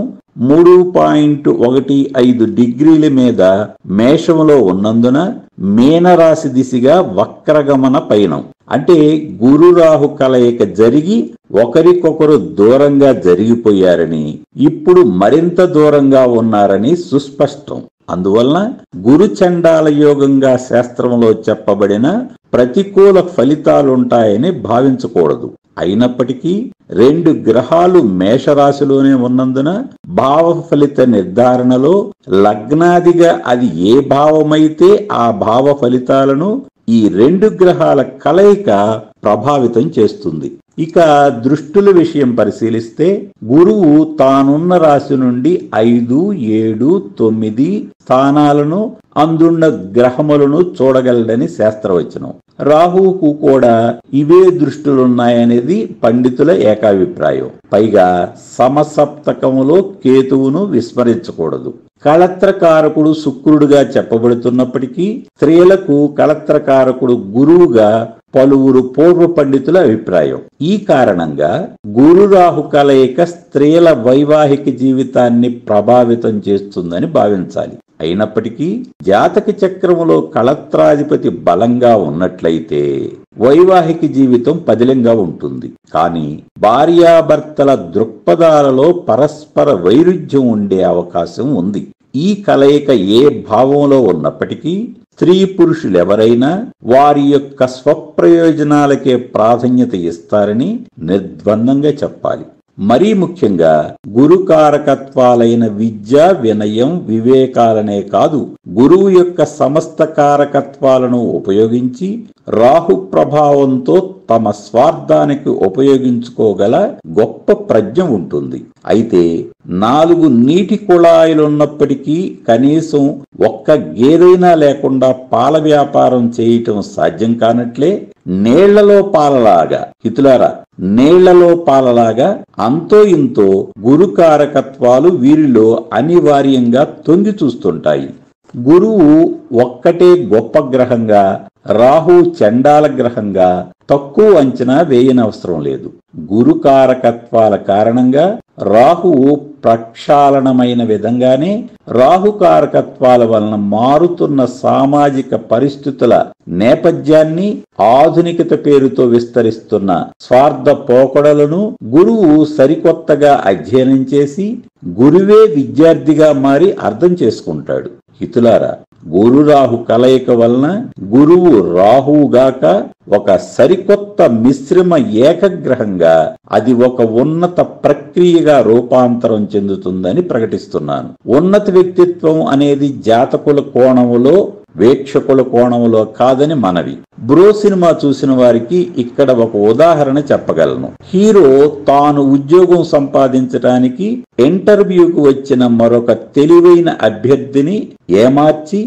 3.15 డిగ్రీల మీద మేషంలో ఉన్నందున మీనరాశి దిశగా వక్రగమన పయనం. అంటే గురు రాహు కలయిక జరిగి ఒకరికొకరు దూరంగా జరిగిపోయారని, ఇప్పుడు మరింత దూరంగా ఉన్నారని సుస్పష్టం. అందువలన గురు చండాల యోగంగా శాస్త్రంలో చెప్పబడిన ప్రతికూల ఫలితాలుంటాయని భావించకూడదు. అయినప్పటికీ 2 గ్రహాలు మేషరాశిలోనే ఉన్నందున భావ ఫలిత నిర్ధారణలో లగ్నాదిగా అది ఏ భావమైతే ఆ భావ ఫలితాలను ఈ 2 గ్రహాల కలయిక ప్రభావితం చేస్తుంది. ఇక దృష్టుల విషయం పరిశీలిస్తే గురువు తానున్న రాశి నుండి 5, 7, 9 స్థానాలను అందున్న గ్రహములను చూడగలడని శాస్త్రవచనం. రాహువుకు కూడా ఇవే దృష్టులున్నాయనేది పండితుల ఏకాభిప్రాయం. పైగా సమసప్తకములో కేతువును విస్మరించకూడదు. కళత్రకారకుడు శుక్రుడుగా చెప్పబడుతున్నప్పటికీ స్త్రీలకు కళత్రకారకుడు గురువుగా పలువురు పూర్వ పండితుల అభిప్రాయం. ఈ కారణంగా గురు రాహు కలయిక స్త్రీల వైవాహిక జీవితాన్ని ప్రభావితం చేస్తుందని భావించాలి. అయినప్పటికీ జాతక చక్రములో కళత్రాధిపతి బలంగా ఉన్నట్లయితే వైవాహిక జీవితం పదిలంగా ఉంటుంది. కానీ భార్యాభర్తల దృక్పథాలలో పరస్పర వైరుధ్యం ఉండే అవకాశం ఉంది. ఈ కలయిక ఏ భావంలో ఉన్నప్పటికీ స్త్రీ పురుషులెవరైనా వారి యొక్క స్వప్రయోజనాలకే ప్రాధాన్యత ఇస్తారని నిర్ద్వందంగా చెప్పాలి. మరీ ముఖ్యంగా గురుకారకత్వాలైన విద్య, వినయం, వివేకాలనే కాదు, గురువు యొక్క సమస్త కారకత్వాలను ఉపయోగించి రాహు ప్రభావంతో తమ స్వార్థానికి ఉపయోగించుకోగల గొప్ప ప్రజ్ఞ ఉంటుంది. అయితే 4 నీటి కుళాయిలున్నప్పటికీ కనీసం ఒక్క గేదైనా లేకుండా పాల వ్యాపారం చేయటం సాధ్యం కానట్లే నీళ్లలో పాలలాగా, హితులారా, నీళ్లలో పాలలాగా అంతో ఇంతో గురుకారకత్వాలు వీరిలో అనివార్యంగా తొంగి చూస్తుంటాయి. గురువు ఒక్కటే గొప్ప గ్రహంగా, రాహు చండాల గ్రహంగా తక్కువ అంచనా వేయనవసరం లేదు. గురుకారకత్వాల కారణంగా రాహువు ప్రక్షాళనమైన విధంగానే రాహుకారకత్వాల వలన మారుతున్న సామాజిక పరిస్థితుల నేపథ్యాన్ని, ఆధునికత పేరుతో విస్తరిస్తున్న స్వార్థ పోకడలను గురువు సరికొత్తగా అధ్యయనం చేసి గురువే విద్యార్థిగా మారి అర్థం చేసుకుంటాడు. హితులారా, గురు రాహు కలయిక వలన గురువు రాహువుగాక ఒక సరికొత్త మిశ్రమ ఏకగ్రహంగా అది ఒక ఉన్నత ప్రక్రియగా రూపాంతరం చెందుతుందని ప్రకటిస్తున్నాను. ఉన్నత వ్యక్తిత్వం అనేది జాతకుల కోణములో, వీక్షకుల కోణంలో కాదని మనవి. బ్రో సినిమా చూసిన వారికి ఇక్కడ ఒక ఉదాహరణ చెప్పగలను. హీరో తాను ఉద్యోగం సంపాదించడానికి ఇంటర్వ్యూకు వచ్చిన మరొక తెలివైన అభ్యర్థిని ఏమార్చి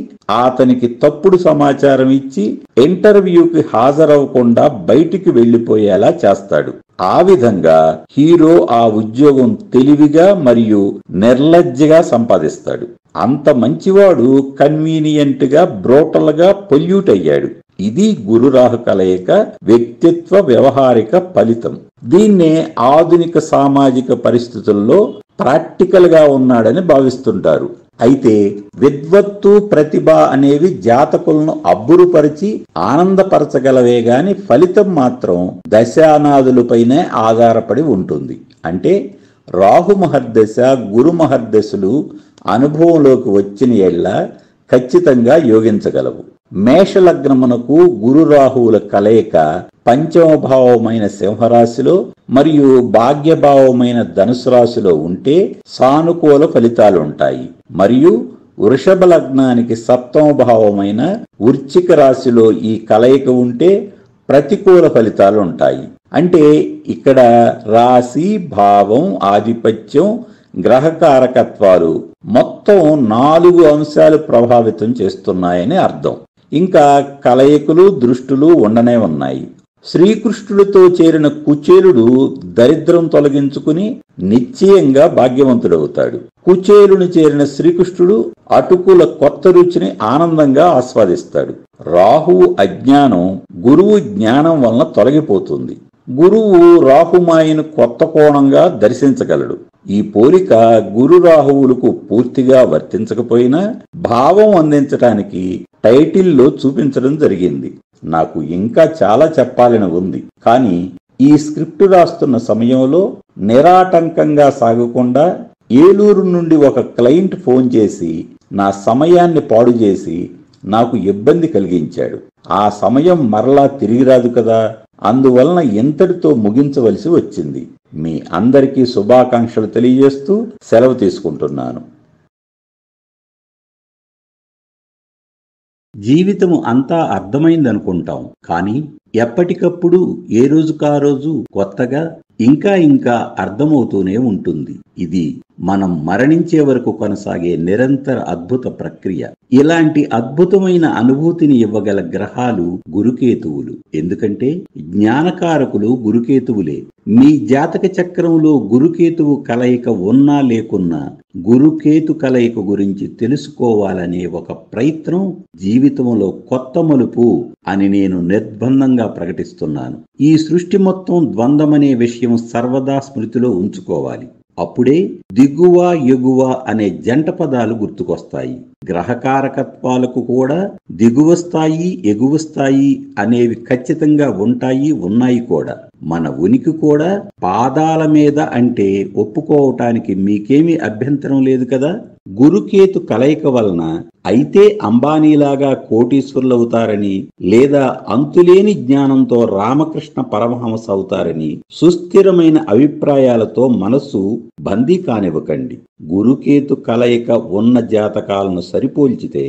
అతనికి తప్పుడు సమాచారం ఇచ్చి ఇంటర్వ్యూకి హాజరవ్వకుండా బయటికి వెళ్లిపోయేలా చేస్తాడు. ఆ విధంగా హీరో ఆ ఉద్యోగం తెలివిగా మరియు నిర్లజ్జగా సంపాదిస్తాడు. అంత మంచివాడు కన్వీనియంట్ గా, బ్రోటల్ గా పొల్యూట్ అయ్యాడు. ఇది గురురాహు కలయిక వ్యక్తిత్వ వ్యవహారిక ఫలితం. దీన్నే ఆధునిక సామాజిక పరిస్థితుల్లో ప్రాక్టికల్ గా ఉన్నాడని భావిస్తుంటారు. అయితే విద్వత్తు, ప్రతిభ అనేవి జాతకులను అబ్బురుపరిచి ఆనందపరచగలవే గాని ఫలితం మాత్రం దశానాదులపైనే ఆధారపడి ఉంటుంది. అంటే రాహు మహర్దశ, గురు మహర్దశలు అనుభవంలోకి వచ్చిన ఎళ్ళ ఖచ్చితంగా యోగించగలవు. మేషలగ్నమునకు గురు రాహువుల కలయిక పంచమ భావమైన సింహరాశిలో మరియు భాగ్యభావమైన ధనుసు రాశిలో ఉంటే సానుకూల ఫలితాలుంటాయి. మరియు వృషభ లగ్నానికి సప్తమ భావమైన వృశ్చిక రాశిలో ఈ కలయిక ఉంటే ప్రతికూల ఫలితాలుంటాయి. అంటే ఇక్కడ రాశి, భావం, ఆధిపత్యం, గ్రహకారకత్వాలు మొత్తం 4 అంశాలు ప్రభావితం చేస్తున్నాయని అర్థం. ఇంకా కలయికలు, దృష్టులు ఉండనే ఉన్నాయి. శ్రీకృష్ణుడితో చేరిన కుచేలుడు దరిద్రం తొలగించుకుని నిశ్చయంగా భాగ్యవంతుడవుతాడు. కుచేలుని చేరిన శ్రీకృష్ణుడు అటుకుల కొత్త రుచిని ఆనందంగా ఆస్వాదిస్తాడు. రాహువు అజ్ఞానం గురువు జ్ఞానం వలన తొలగిపోతుంది. గురువు రాహుమాయను కొత్త కోణంగా దర్శించగలడు. ఈ పోలిక గురు రాహువులకు పూర్తిగా వర్తించకపోయినా భావం అందించటానికి టైటిల్లో చూపించడం జరిగింది. నాకు ఇంకా చాలా చెప్పాలని ఉంది, కానీ ఈ స్క్రిప్ట్ రాస్తున్న సమయంలో నిరాటంకంగా సాగకుండా ఏలూరు నుండి ఒక క్లయింట్ ఫోన్ చేసి నా సమయాన్ని పాడు చేసి నాకు ఇబ్బంది కలిగించాడు. ఆ సమయం మరలా తిరిగి రాదు కదా, అందువలన ఇంతటితో ముగించవలసి వచ్చింది. మీ అందరికీ శుభాకాంక్షలు తెలియజేస్తూ సెలవు తీసుకుంటున్నాను. జీవితము అంతా అర్థమైందనుకుంటాం, కానీ ఎప్పటికప్పుడు ఏ రోజుకా రోజు కొత్తగా ఇంకా ఇంకా అర్థమవుతూనే ఉంటుంది. ఇది మనం మరణించే వరకు కొనసాగే నిరంతర అద్భుత ప్రక్రియ. ఇలాంటి అద్భుతమైన అనుభూతిని ఇవ్వగల గ్రహాలు గురుకేతువులు. ఎందుకంటే జ్ఞానకారకులు గురుకేతువులే. మీ జాతక చక్రంలో గురుకేతువు కలయిక ఉన్నా లేకున్నా గురుకేతు కలయిక గురించి తెలుసుకోవాలనే ఒక ప్రయత్నం జీవితంలో కొత్త మలుపు అని నేను నిర్బంధంగా ప్రకటిస్తున్నాను. ఈ సృష్టి మొత్తం ద్వంద్వమనే విషయం సర్వదా స్మృతిలో ఉంచుకోవాలి. అప్పుడే దిగువ ఎగువ అనే జంట పదాలు గుర్తుకొస్తాయి. గ్రహకారకత్వాలకు కూడా దిగువ స్థాయి ఎగువ స్థాయి అనేవి ఖచ్చితంగా ఉన్నాయి కూడా. మన ఉనికి కూడా పాదాల మీద అంటే ఒప్పుకోవటానికి మీకేమీ అభ్యంతరం లేదు కదా. గురుకేతు కలయిక వలన అయితే అంబానీలాగా కోటీశ్వరులవుతారని లేదా అంతులేని జ్ఞానంతో రామకృష్ణ పరమహంస అవుతారని సుస్థిరమైన అభిప్రాయాలతో మనస్సు బందీ కానివ్వకండి. గురుకేతు కలయిక ఉన్న జాతకాలను సరిపోల్చితే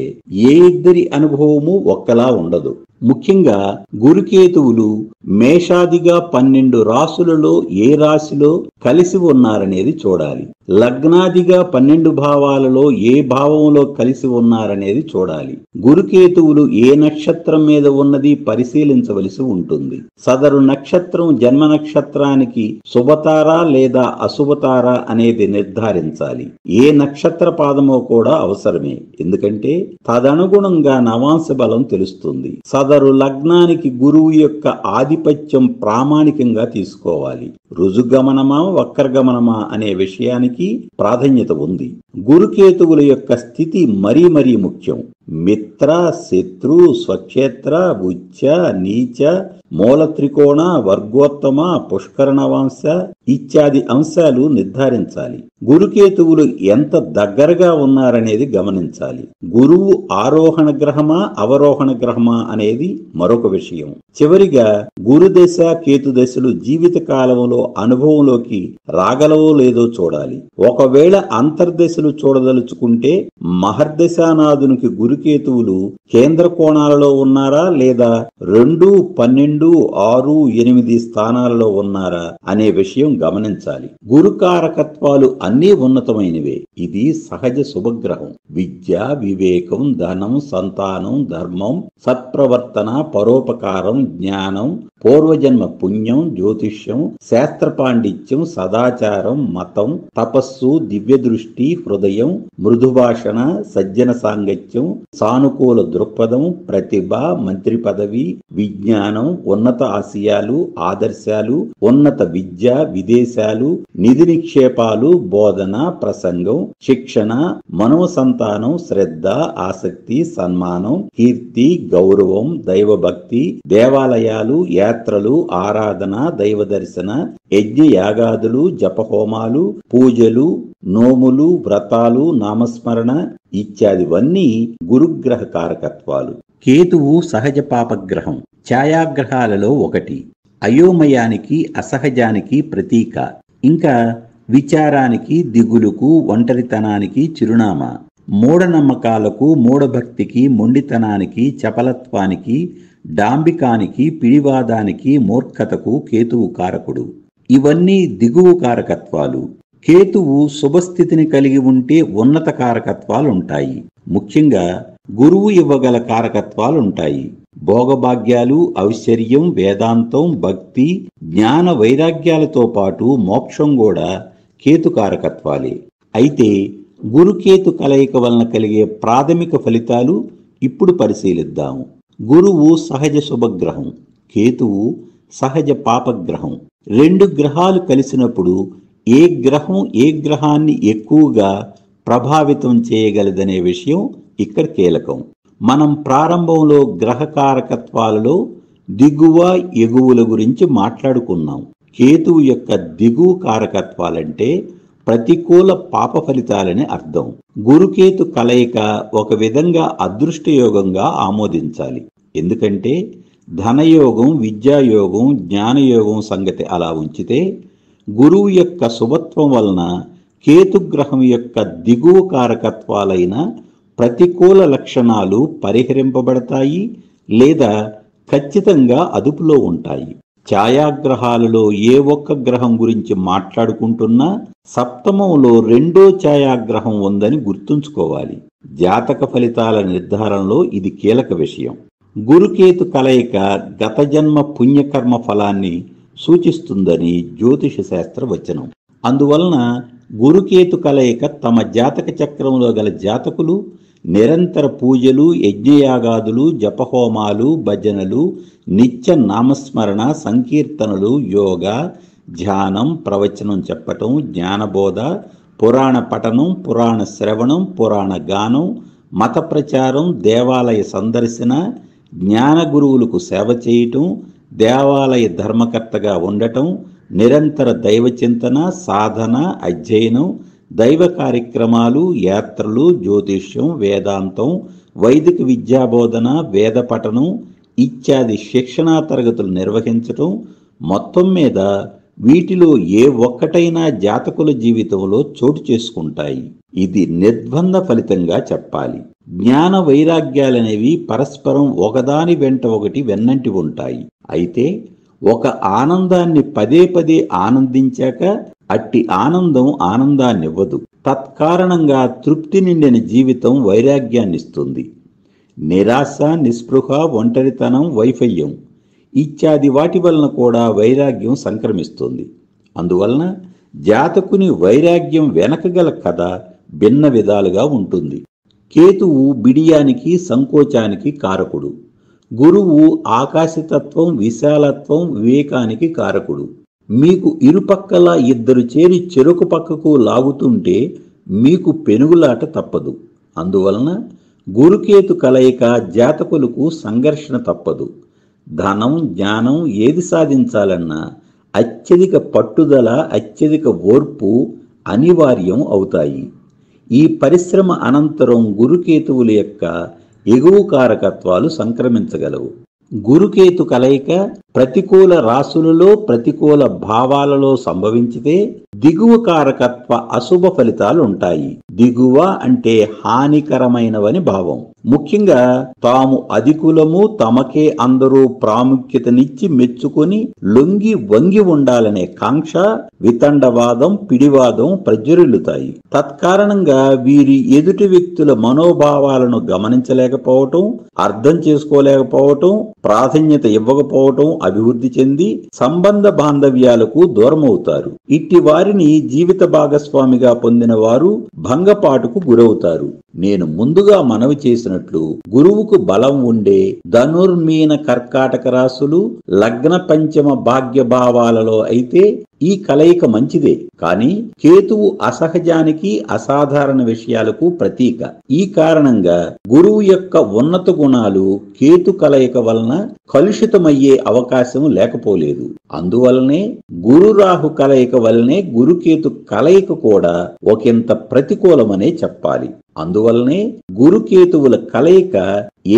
ఏ ఇద్దరి అనుభవము ఒక్కలా ఉండదు. ముఖ్యంగా గురుకేతువులు మేషాదిగా 12 రాసులలో ఏ రాశిలో కలిసి ఉన్నారనేది చూడాలి. లగ్నాదిగా 12 భావాలలో ఏ భావంలో కలిసి ఉన్నారనేది చూడాలి. గురుకేతువులు ఏ నక్షత్రం మీద ఉన్నది పరిశీలించవలసి ఉంటుంది. సదరు నక్షత్రం జన్మ నక్షత్రానికి శుభతారా లేదా అశుభతారా అనేది నిర్ధారించాలి. ఏ నక్షత్ర పాదమో కూడా అవసరమే. ఎందుకంటే తదనుగుణంగా నవాంశ బలం తెలుస్తుంది. సదరు లగ్నానికి గురువు యొక్క ఆధిపత్యం ప్రామాణికంగా తీసుకోవాలి. రుజుగమనమా వక్రగమనమా అనే విషయానికి ప్రాధాన్యత ఉంది. గురుకేతువుల యొక్క స్థితి మరీ ముఖ్యం. మిత్ర, శత్రు, స్వక్షేత్ర, ఉచ్చ, నీచ, మూల త్రికోణ, వర్గోత్తమ, పుష్కరణవాంశ ఇత్యాది అంశాలు నిర్ధారించాలి. గురుకేతువులు ఎంత దగ్గరగా ఉన్నారనేది గమనించాలి. గురువు ఆరోహణ గ్రహమా అవరోహణ గ్రహమా అనేది మరొక విషయం. చివరిగా గురుదశ కేతుదశలు జీవిత కాలంలో అనుభవంలోకి రాగలవో లేదో చూడాలి. ఒకవేళ అంతర్దశలు చూడదలుచుకుంటే మహర్దశానాథునికి గురుకేతువులు కేంద్ర కోణాలలో ఉన్నారా లేదా 2, 12, 6, 8 స్థానాలలో ఉన్నారా అనే విషయం గమనించాలి. గురుకారకత్వాలు అన్నీ ఉన్నతమైనవే. ఇది సహజ శుభగ్రహం. విద్య, వివేకం, ధనం, సంతానం, ధర్మం, సత్ప్రవర్తన, పరోపకారం, జ్ఞానం, పూర్వజన్మ పుణ్యం, జ్యోతిష్యం, శాస్త్ర పాండిత్యం, సదాచారం, మతం, తపస్సు, దివ్య దృష్టి, హృదయం, మృదుభాషణ, సజ్జన సాంగత్యం, సానుకూల దృక్పథం, ప్రతిభ, మంత్రి పదవి, విజ్ఞానం, ఉన్నత ఆశయాలు, ఆదర్శాలు, ఉన్నత విద్య, విదేశాలు, నిధి నిక్షేపాలు, బోధన, ప్రసంగం, శిక్షణ, మనోసంతానం, శ్రద్ధ, ఆసక్తి, సన్మానం, కీర్తి, గౌరవం, దైవభక్తి, దేవాలయాలు, యాత్రలు, ఆరాధన, దైవ దర్శన, యజ్ఞ యాగాదులు, జపహోమాలు, పూజలు, నోములు, వ్రతాలు, నామస్మరణ ఇత్యాదివన్నీ గురుగ్రహ కారకత్వాలు. కేతువు సహజ పాపగ్రహం, ఛాయాగ్రహాలలో ఒకటి. అయోమయానికి, అసహజానికి ప్రతీక. ఇంకా విచారానికి, దిగులుకు, ఒంటరితనానికి చిరునామా. మూఢనమ్మకాలకు, మూఢభక్తికి, మొండితనానికి, చపలత్వానికి, డాంబికానికి, పిడివాదానికి, మూర్ఖతకు కేతువు కారకుడు. ఇవన్నీ దిగువు కారకత్వాలు. కేతువు శుభస్థితిని కలిగి ఉంటే ఉన్నత కారకత్వాలుంటాయి. ముఖ్యంగా గురువు ఇవ్వగల కారకత్వాలుంటాయి. భోగభాగ్యాలు, ఐశ్వర్యం, వేదాంతం, భక్తి, జ్ఞాన వైరాగ్యాలతో పాటు మోక్షం కూడా కేతు కారకత్వాలే. అయితే గురుకేతు కలయిక వలన కలిగే ప్రాథమిక ఫలితాలు ఇప్పుడు పరిశీలిద్దాము. గురువు సహజ శుభగ్రహం, కేతువు సహజ పాపగ్రహం. 2 గ్రహాలు కలిసినప్పుడు ఏ గ్రహం ఏ గ్రహాన్ని ఎక్కువగా ప్రభావితం చేయగలదనే విషయం ఇక్కడ కీలకం. మనం ప్రారంభంలో గ్రహకారకత్వాలలో దిగువ ఎగువుల గురించి మాట్లాడుకున్నాం. కేతువు యొక్క దిగువ కారకత్వాలంటే ప్రతికూల పాప ఫలితాలని అర్థం. గురుకేతు కలయిక ఒక విధంగా అదృష్టయోగంగా ఆమోదించాలి. ఎందుకంటే ధనయోగం, విద్యాయోగం, జ్ఞానయోగం సంగతి అలా ఉంచితే గురువు యొక్క శుభత్వం వలన కేతుగ్రహం యొక్క దిగువ కారకత్వాలైన ప్రతికూల లక్షణాలు పరిహరింపబడతాయి లేదా ఖచ్చితంగా అదుపులో ఉంటాయి. ఛాయాగ్రహాలలో ఏ ఒక్క గ్రహం గురించి మాట్లాడుకుంటున్నా సప్తమంలో రెండో ఛాయాగ్రహం ఉందని గుర్తుంచుకోవాలి. జాతక ఫలితాల నిర్ధారణలో ఇది కీలక విషయం. గురుకేతు కలయిక గత జన్మ పుణ్యకర్మ ఫలాన్ని సూచిస్తుందని జ్యోతిష శాస్త్ర వచనం. అందువలన గురుకేతు కలయిక తమ జాతక చక్రంలో గల జాతకులు నిరంతర పూజలు, యజ్ఞయాగాదులు, జపహోమాలు, భజనలు, నిత్య నామస్మరణ, సంకీర్తనలు, యోగా, ధ్యానం, ప్రవచనం చెప్పటం, జ్ఞానబోధ, పురాణ పఠనం, పురాణ శ్రవణం, పురాణ గానం, మత ప్రచారం, దేవాలయ సందర్శన, జ్ఞాన గురువులకు సేవ చేయటం, దేవాలయ ధర్మకర్తగా ఉండటం, నిరంతర దైవ చింతన, సాధన, అధ్యయనం, దైవ కార్యక్రమాలు, యాత్రలు, జ్యోతిష్యం, వేదాంతం, వైదిక విద్యాబోధన, వేద పఠనం ఇత్యాది శిక్షణా తరగతులు నిర్వహించటం, మొత్తం మీద వీటిలో ఏ ఒక్కటైనా జాతకుల జీవితంలో చోటు చేసుకుంటాయి. ఇది నిర్బంధ ఫలితంగా చెప్పాలి. జ్ఞాన వైరాగ్యాలనేవి పరస్పరం ఒకదాని వెంట ఒకటి వెన్నంటి ఉంటాయి. అయితే ఒక ఆనందాన్ని పదే పదే ఆనందించాక అట్టి ఆనందం ఆనందాన్నివ్వదు. తత్కారణంగా తృప్తి నిండిన జీవితం వైరాగ్యాన్నిస్తుంది. నిరాశ, నిస్పృహ, ఒంటరితనం, వైఫల్యం ఇత్యాది వాటి వలన కూడా వైరాగ్యం సంక్రమిస్తుంది. అందువలన జాతకుని వైరాగ్యం వెనకగల కథ భిన్న విధాలుగా ఉంటుంది. కేతువు బిడియానికి, సంకోచానికి కారకుడు. గురువు ఆకాశతత్వం, విశాలత్వం, వివేకానికి కారకుడు. మీకు ఇరుపక్కల ఇద్దరు చేరి చెరుకు పక్కకు లాగుతుంటే మీకు పెనుగులాట తప్పదు. అందువలన గురుకేతు కలయిక జాతకులకు సంఘర్షణ తప్పదు. ధనం, జ్ఞానం ఏది సాధించాలన్నా అత్యధిక పట్టుదల, అత్యధిక ఓర్పు అనివార్యం అవుతాయి. ఈ పరిశ్రమ అనంతరం గురుకేతువుల యొక్క ఎగువ కారకత్వాలు సంక్రమించగలవు. గురుకేతు కలయిక ప్రతికూల రాశులలో, ప్రతికూల భావాలలో సంభవించితే దిగువ కారకత్వ అశుభ ఫలితాలు ఉంటాయి. దిగువ అంటే హానికరమైనవని భావం. ముఖ్యంగా తాము అధికులము, తమకే అందరూ ప్రాముఖ్యతనిచ్చి మెచ్చుకొని లొంగి వంగి ఉండాలనే కాంక్ష, వితండవాదం, పిడివాదం ప్రజ్వరిల్లుతాయి. తత్కారణంగా వీరి ఎదుటి వ్యక్తుల మనోభావాలను గమనించలేకపోవటం, అర్థం చేసుకోలేకపోవటం, ప్రాధాన్యత ఇవ్వకపోవటం అభివృద్ధి చెంది సంబంధ బాంధవ్యాలకు దూరమవుతారు. ఇట్టి వారిని జీవిత భాగస్వామిగా పొందిన వారు భంగపాటుకు గురవుతారు. నేను ముందుగా మనవి చేసినట్లు గురువుకు బలం ఉండే ధనుర్మీన కర్కాటక రాశులు, లగ్న పంచమ భాగ్య భావాలలో అయితే ఈ కలయిక మంచిదే. కానీ కేతువు అసహజానికి, అసాధారణ విషయాలకు ప్రతీక. ఈ కారణంగా గురువు యొక్క ఉన్నత గుణాలు కేతు కలయిక వలన కలుషితమయ్యే అవకాశం లేకపోలేదు. అందువలనే గురు రాహు కలయిక వలనే గురుకేతు కలయిక కూడా ఒకంత ప్రతికూలమనే చెప్పాలి. అందువలనే గురుకేతువుల కలయిక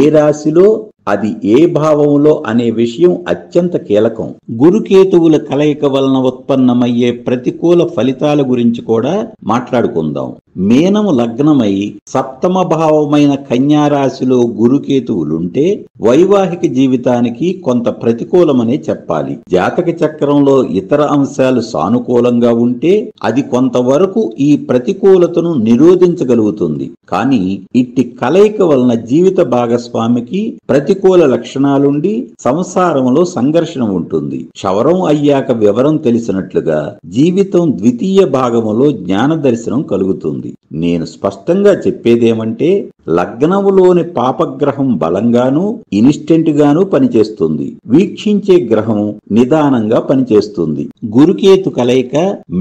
ఏ రాశిలో, అది ఏ భావంలో అనే విషయం అత్యంత కీలకం. గురుకేతువుల కలయిక వలన ఉత్పన్నమయ్యే ప్రతికూల ఫలితాల గురించి కూడా మాట్లాడుకుందాం. మీనము లగ్నమై సప్తమ భావమైన కన్యా రాశిలో గురుకేతువులుంటే వైవాహిక జీవితానికి కొంత ప్రతికూలమనే చెప్పాలి. జాతక చక్రంలో ఇతర అంశాలు సానుకూలంగా ఉంటే అది కొంతవరకు ఈ ప్రతికూలతను నిరోధించగలుగుతుంది. కానీ ఇట్టి కలయిక వలన జీవిత భాగస్వామికి ప్రతికూల లక్షణాలుండి సంసారంలో సంఘర్షణ ఉంటుంది. క్షవరం అయ్యాక వివరం తెలిసినట్లుగా జీవితం ద్వితీయ భాగములో జ్ఞాన దర్శనం కలుగుతుంది. నేను స్పష్టంగా చెప్పేదేమంటే లగ్నములోని పాపగ్రహం బలంగాను, ఇన్స్టెంట్ గాను పనిచేస్తుంది. వీక్షించే గ్రహం నిదానంగా పనిచేస్తుంది. గురుకేతు కలయిక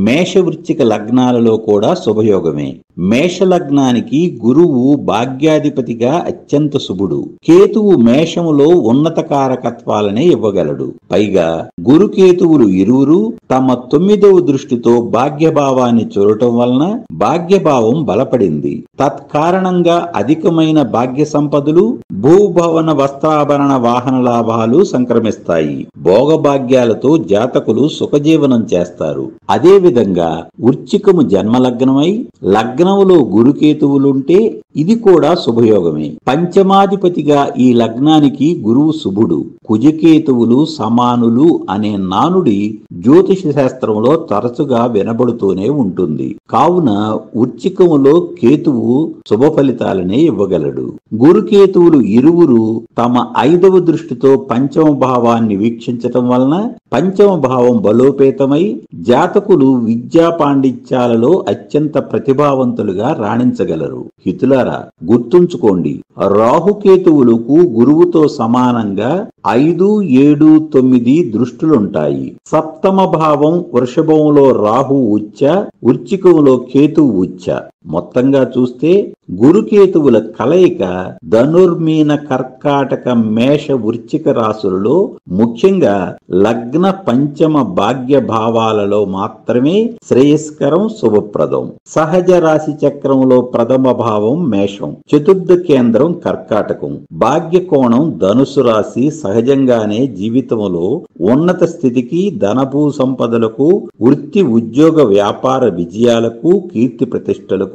మేష వృశ్చిక లగ్నాలలో కూడా శుభయోగమే. మేష లగ్నానికి గురువు భాగ్యాధిపతిగా అత్యంత శుభుడు. కేతువు మేషములో ఉన్నత కారకత్వాలనే ఇవ్వగలడు. పైగా గురుకేతువులు ఇరువురు తమ 9వ దృష్టితో భాగ్యభావాన్ని చూడటం వలన భాగ్యభావం బలపడింది. తత్కారణంగా అధికమైన భాగ్య సంపదలు, భూభవన వస్త్రాభరణ వాహన లాభాలు సంక్రమిస్తాయి. భోగభాగ్యాలతో జాతకులు సుఖజీవనం చేస్తారు. అదే విధంగా వృశ్చికము జన్మలగ్నమై లగ్నములో గురుకేతువులుంటే ఇది కూడా శుభయోగమే. పంచమాధిపతిగా ఈ లగ్నానికి గురువు శుభుడు. కుజకేతువులు సమానులు అనే నానుడి జ్యోతిష శాస్త్రంలో తరచుగా వినబడుతూనే ఉంటుంది. కావున వృశ్చికములో కేతువు శుభ ఫలితాలనే ఇవ్వగలడు. గురుకేతువులు ఇరువురు తమ 5వ దృష్టితో పంచమ భావాన్ని వీక్షించటం వలన పంచమ భావం బలోపేతమై జాతకులు విద్యా పాండిత్యాలలో అత్యంత ప్రతిభావంతులుగా రాణించగలరు. హితులారా, గుర్తుంచుకోండి, రాహుకేతువులకు గురువుతో సమానంగా 5, 7, 9 దృష్టులుంటాయి. సప్తమ భావం వృషభంలో రాహు ఉచ్చ, వృశ్చికంలో కేతువు ఉచ్చ. మొత్తంగా చూస్తే గురుకేతువుల కలయిక ధనుర్మీన కర్కాటక మేష వృశ్చిక రాశులలో ముఖ్యంగా లగ్న పంచమ భాగ్య భావాలలో మాత్రమే శ్రేయస్కరం, శుభప్రదం. సహజ రాశి చక్రంలో ప్రథమ భావం మేషం, చతుర్థ కేంద్రం కర్కాటకం, భాగ్య కోణం ధనుసు రాశి సహజంగానే జీవితంలో ఉన్నత స్థితికి, ధనభూ సంపదలకు, వృత్తి ఉద్యోగ వ్యాపార విజయాలకు, కీర్తి ప్రతిష్టలకు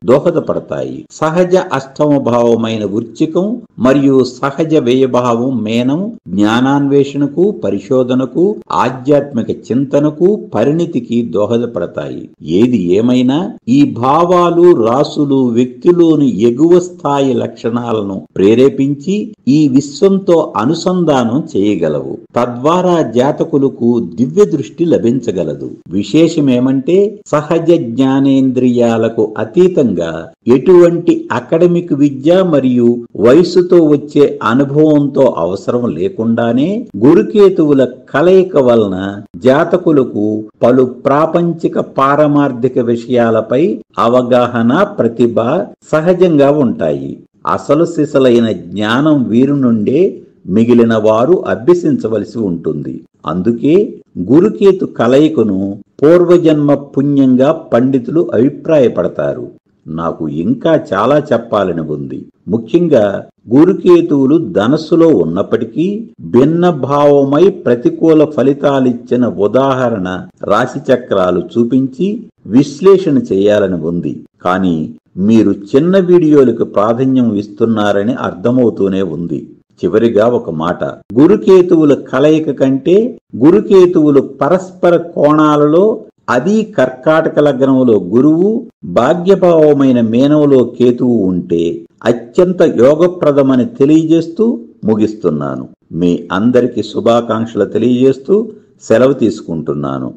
దోహదపడతాయి. సహజ అష్టమ భావమైన వృశ్చికం మరియు సహజ వ్యయభావం మేనం జ్ఞానాన్వేషణకు, పరిశోధనకు, ఆధ్యాత్మిక చింతనకు, పరిణితికి దోహదపడతాయి. ఏది ఏమైనా ఈ భావాలు, రాసులు వ్యక్తిలోని ఎగువ స్థాయి లక్షణాలను ప్రేరేపించి ఈ విశ్వంతో అనుసంధానం చేయగలవు. తద్వారా జాతకులకు దివ్య దృష్టి లభించగలదు. విశేషమేమంటే సహజ జ్ఞానేంద్రియాలకు అతీతంగా ఎటువంటి అకాడమిక్ విద్య మరియు వయసుతో వచ్చే అనుభవంతో అవసరం లేకుండానే గురుకేతువుల కలయిక వలన జాతకులకు పలు ప్రాపంచిక పారమార్థిక విషయాలపై అవగాహన, ప్రతిభ సహజంగా ఉంటాయి. అసలు సిసలైన జ్ఞానం వీరి నుండే మిగిలిన వారు అభ్యసించవలసి ఉంటుంది. అందుకే గురుకేతు కలయికను పూర్వజన్మ పుణ్యంగా పండితులు అభిప్రాయపడతారు. నాకు ఇంకా చాలా చెప్పాలని ఉంది. ముఖ్యంగా గురుకేతువులు ధనస్సులో ఉన్నప్పటికీ భిన్న భావమై ప్రతికూల ఫలితాలిచ్చిన ఉదాహరణ రాశి చక్రాలు చూపించి విశ్లేషణ చేయాలని ఉంది. కానీ మీరు చిన్న వీడియోలకు ప్రాధాన్యం ఇస్తున్నారని అర్థమవుతూనే ఉంది. చివరిగా ఒక మాట, గురుకేతువుల కలయిక కంటే గురుకేతువులు పరస్పర కోణాలలో, అది కర్కాటక లగ్నంలో గురువు, భాగ్యభావమైన మీనంలో కేతువు ఉంటే అత్యంత యోగప్రదమని తెలియజేస్తూ ముగిస్తున్నాను. మీ అందరికీ శుభాకాంక్షలు తెలియజేస్తూ సెలవు తీసుకుంటున్నాను.